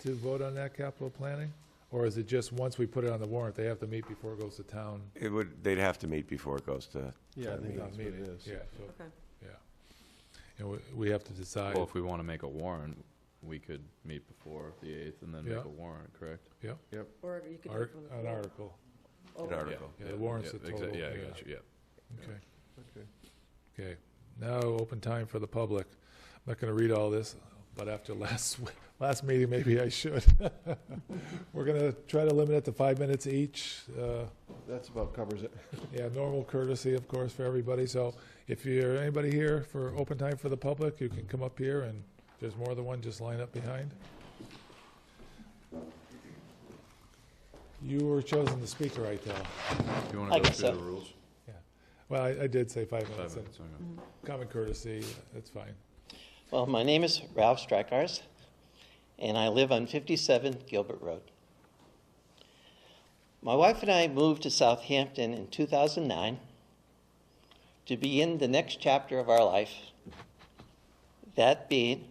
to vote on that capital planning? Or is it just once we put it on the warrant, they have to meet before it goes to town? They'd have to meet before it goes to. Yeah, I think town that's what it meeting? is. Yeah, so, Okay. yeah. And we have to decide. Well, if we want to make a warrant, we could meet before the 8th and then make Yeah. a warrant, correct? Or you could do it from the An floor. article. Oh, An article. Yeah, the warrant's yeah, the total, Yeah, I yeah. got you, yeah. Okay. Okay. Okay, now open time for the public. I'm not going to read all this, but after last meeting, maybe I should. We're going to try to limit it to 5 minutes each. That's about covers it. Yeah, normal courtesy, of course, for everybody. So if you're anybody here for open time for the public, you can come up here, and if there's more than one, just line up behind. You were chosen the speaker, right, Tal? You want I to go guess through so. the rules? Well, I did say 5 minutes. 5 minutes, okay. Common courtesy, that's fine. Well, my name is Ralph Strakars, and I live on 57 Gilbert Road. My wife and I moved to Southampton in 2009 to begin the next chapter of our life, that being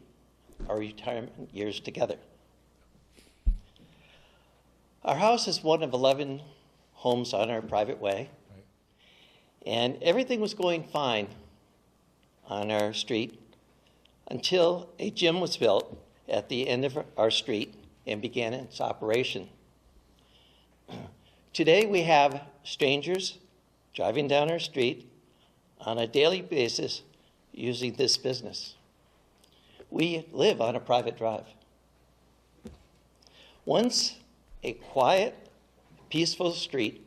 our retirement years together. Our house is one of 11 homes on our private way, and everything was going fine on our street until a gym was built at the end of our street and began its operation. Today we have strangers driving down our street on a daily basis using this business. We live on a private drive. Once a quiet, peaceful street,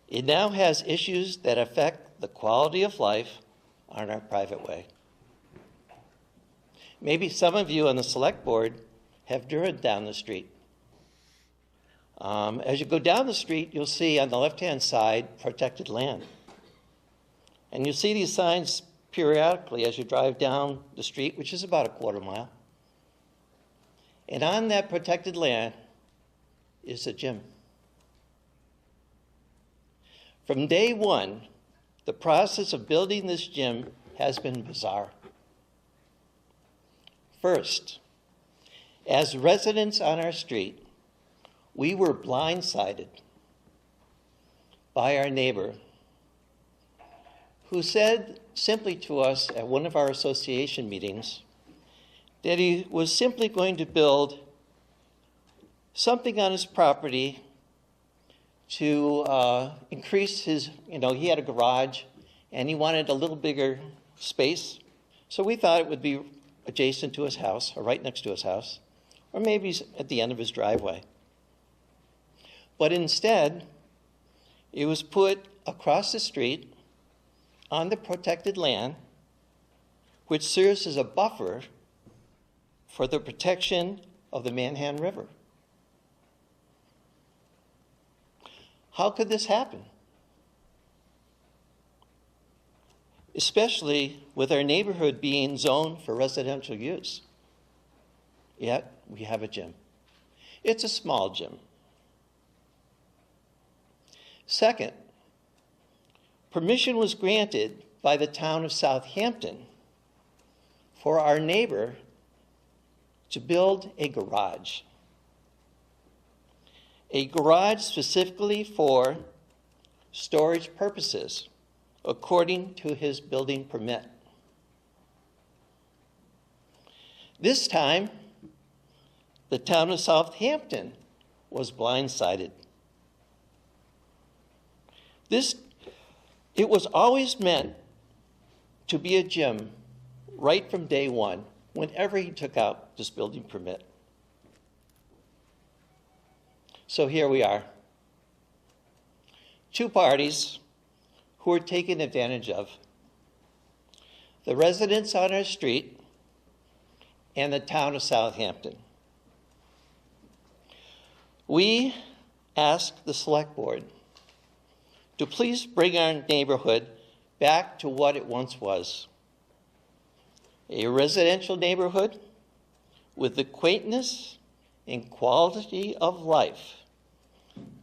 it now has issues that affect the quality of life on our private way. Maybe some of you on the select board have driven down the street. As you go down the street, you'll see on the left-hand side, protected land. And you'll see these signs periodically as you drive down the street, which is about a quarter mile. And on that protected land is a gym. From day one, the process of building this gym has been bizarre. First, as residents on our street, we were blindsided by our neighbor who said simply to us at one of our association meetings that he was simply going to build something on his property to increase his, he had a garage and he wanted a little bigger space. So we thought it would be adjacent to his house or right next to his house, or maybe at the end of his driveway. But instead, it was put across the street on the protected land, which serves as a buffer for the protection of the Manhattan River. How could this happen? Especially with our neighborhood being zoned for residential use. Yet, we have a gym. It's a small gym. Second, permission was granted by the town of Southampton for our neighbor to build a garage. A garage specifically for storage purposes, according to his building permit. This time, the town of Southampton was blindsided. It was always meant to be a gym right from day one, whenever he took out this building permit. So here we are. Two parties who are taken advantage of. The residents on our street and the town of Southampton. We ask the Select Board to please bring our neighborhood back to what it once was. A residential neighborhood with the quaintness and quality of life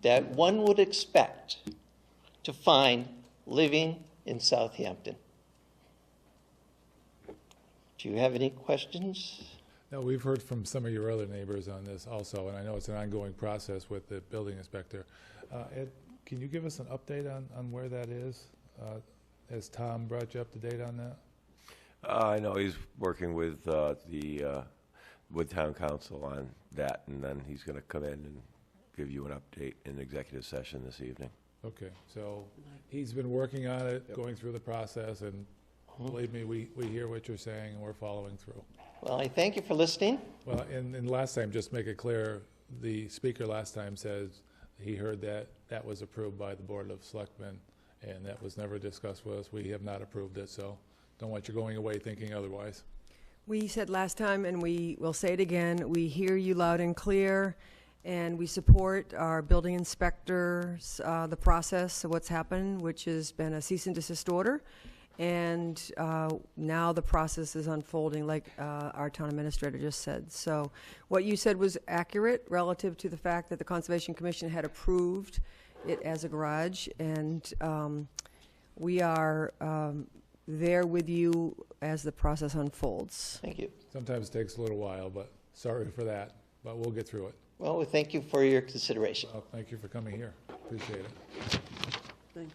that one would expect to find living in Southampton. Do you have any questions? No, we've heard from some of your other neighbors on this also, and I know it's an ongoing process with the building inspector. Ed, can you give us an update on where that is? Has Tom brought you up to date on that? I know he's working with with town council on that, and then he's going to come in and give you an update in executive session this evening. Okay, so he's been working on it, going through the process, and believe me, we hear what you're saying and we're following through. Well, I thank you for listening. Well, and last time, just make it clear, the speaker last time says he heard that that was approved by the Board of Selectmen, and that was never discussed with us. We have not approved it, so don't want you going away thinking otherwise. We said last time, and we will say it again, we hear you loud and clear, and we support our building inspectors, the process of what's happened, which has been a cease and desist order. And now the process is unfolding, like our town administrator just said. So what you said was accurate relative to the fact that the Conservation Commission had approved it as a garage, and we are there with you as the process unfolds. Thank you. Sometimes it takes a little while, but sorry for that, but we'll get through it. Well, we thank you for your consideration. Well, thank you for coming here. Appreciate it. Thank you.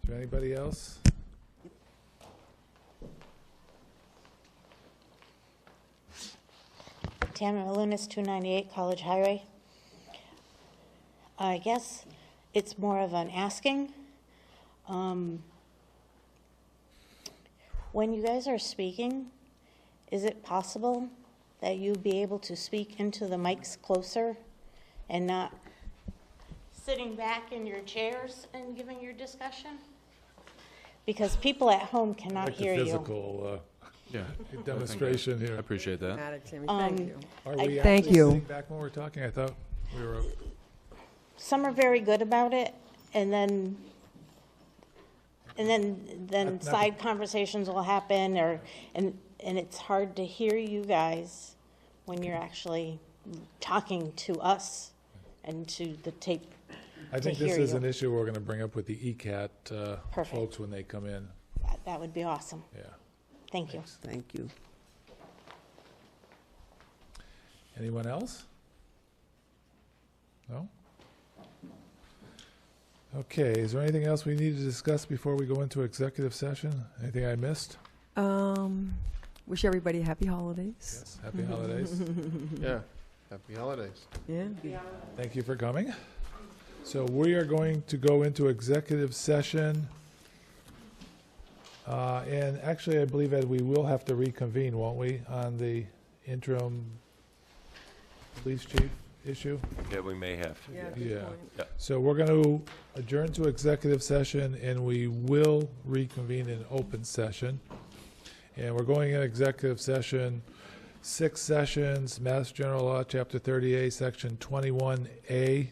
Is there anybody else? Tamara Lunas, 298 College Highway. I guess it's more of an asking. When you guys are speaking, is it possible that you be able to speak into the mics closer and not sitting back in your chairs and giving your discussion? Because people at home cannot Like the hear you. physical Yeah. demonstration I here. appreciate that. Thank you. Are we Thank actually you. sitting back when we're talking? I thought we were. Some are very good about it, and then Not- side conversations will happen, and it's hard to hear you guys when you're actually talking to us and to the tape I think to this hear is you. an issue we're going to bring up with the ECAT Perfect. folks when they come in. That would be awesome. Yeah. Thank you. Thank you. Anyone else? No? Okay, is there anything else we need to discuss before we go into executive session? Anything I missed? Wish everybody happy holidays. Yes, happy holidays. Yeah, happy holidays. Yeah. Thank you for coming. So we are going to go into executive session. And actually, I believe that we will have to reconvene, won't we, on the interim police chief issue? Yeah, we may have to. Yeah. Yeah. Yeah. So we're going to adjourn to executive session, and we will reconvene in open session. And we're going in executive session, 6 sessions, Mass General Law, Chapter 38, Section 21A,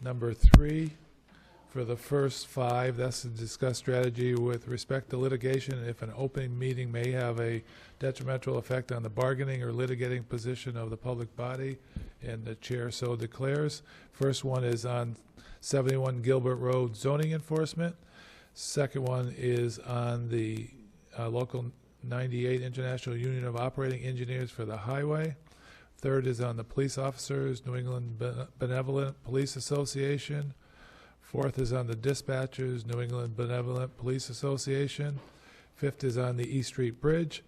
number 3. For the first 5, that's to discuss strategy with respect to litigation, and if an open meeting may have a detrimental effect on the bargaining or litigating position of the public body, and the chair so declares. First one is on 71 Gilbert Road zoning enforcement. Second one is on the Local 98 International Union of Operating Engineers for the highway. Third is on the police officers, New England Benevolent Police Association. Fourth is on the dispatchers, New England Benevolent Police Association. Fifth is on the East Street Bridge.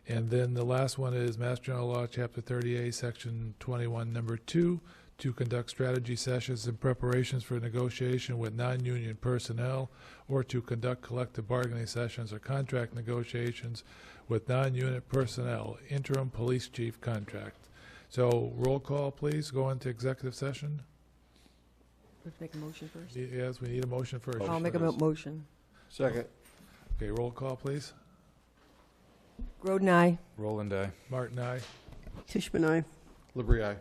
And then the last one is Mass General Law, Chapter 38, Section 21, Number 2, to conduct strategy sessions and preparations for negotiation with non-union personnel, or to conduct collective bargaining sessions or contract negotiations with non-unit personnel, interim police chief contract. So roll call, please, go into executive session. Let's make a motion first. Yes, we need a motion first. I'll make a motion. Second. Okay, roll call, please. Groden, aye. Roland, aye. Martin, aye. Tishman, aye. Labrie, aye.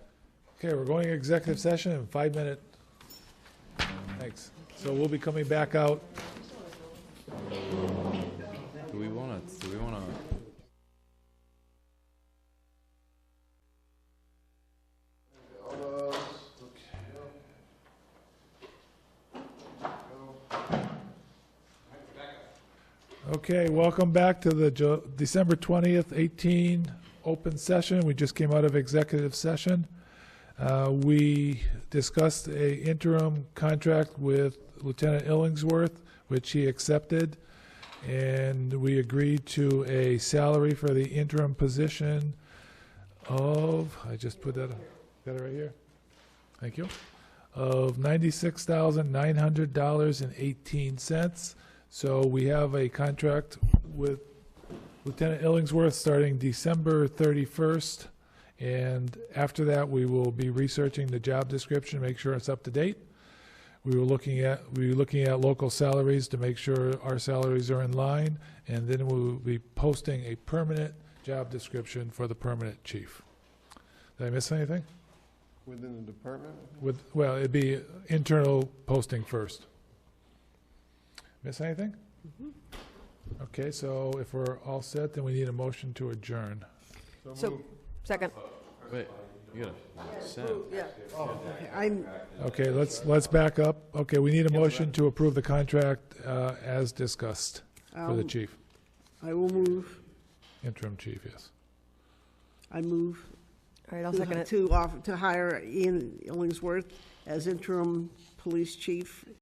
Okay, we're going executive session in 5 minutes. Thanks. So we'll be coming back out. Do we wanna? Okay, welcome back to the December 20th, 18 open session. We just came out of executive session. We discussed a interim contract with Lieutenant Ellingsworth, which he accepted, and we agreed to a salary for the interim position of, I just put that, got it right here. Thank you. Of $96,900.18. So we have a contract with Lieutenant Ellingsworth starting December 31st. And after that, we will be researching the job description, make sure it's up to date. We were looking at local salaries to make sure our salaries are in line. And then we will be posting a permanent job description for the permanent chief. Did I miss anything? Within the department? Well, it'd be internal posting first. Miss anything? Okay, so if we're all set, then we need a motion to adjourn. So, second. Wait, you gotta send. Yeah. Okay, let's back up. Okay, we need a motion to approve the contract as discussed for the chief, I will move. interim chief, yes. I move All right, I'll second it. to hire Ian Ellingsworth as interim police chief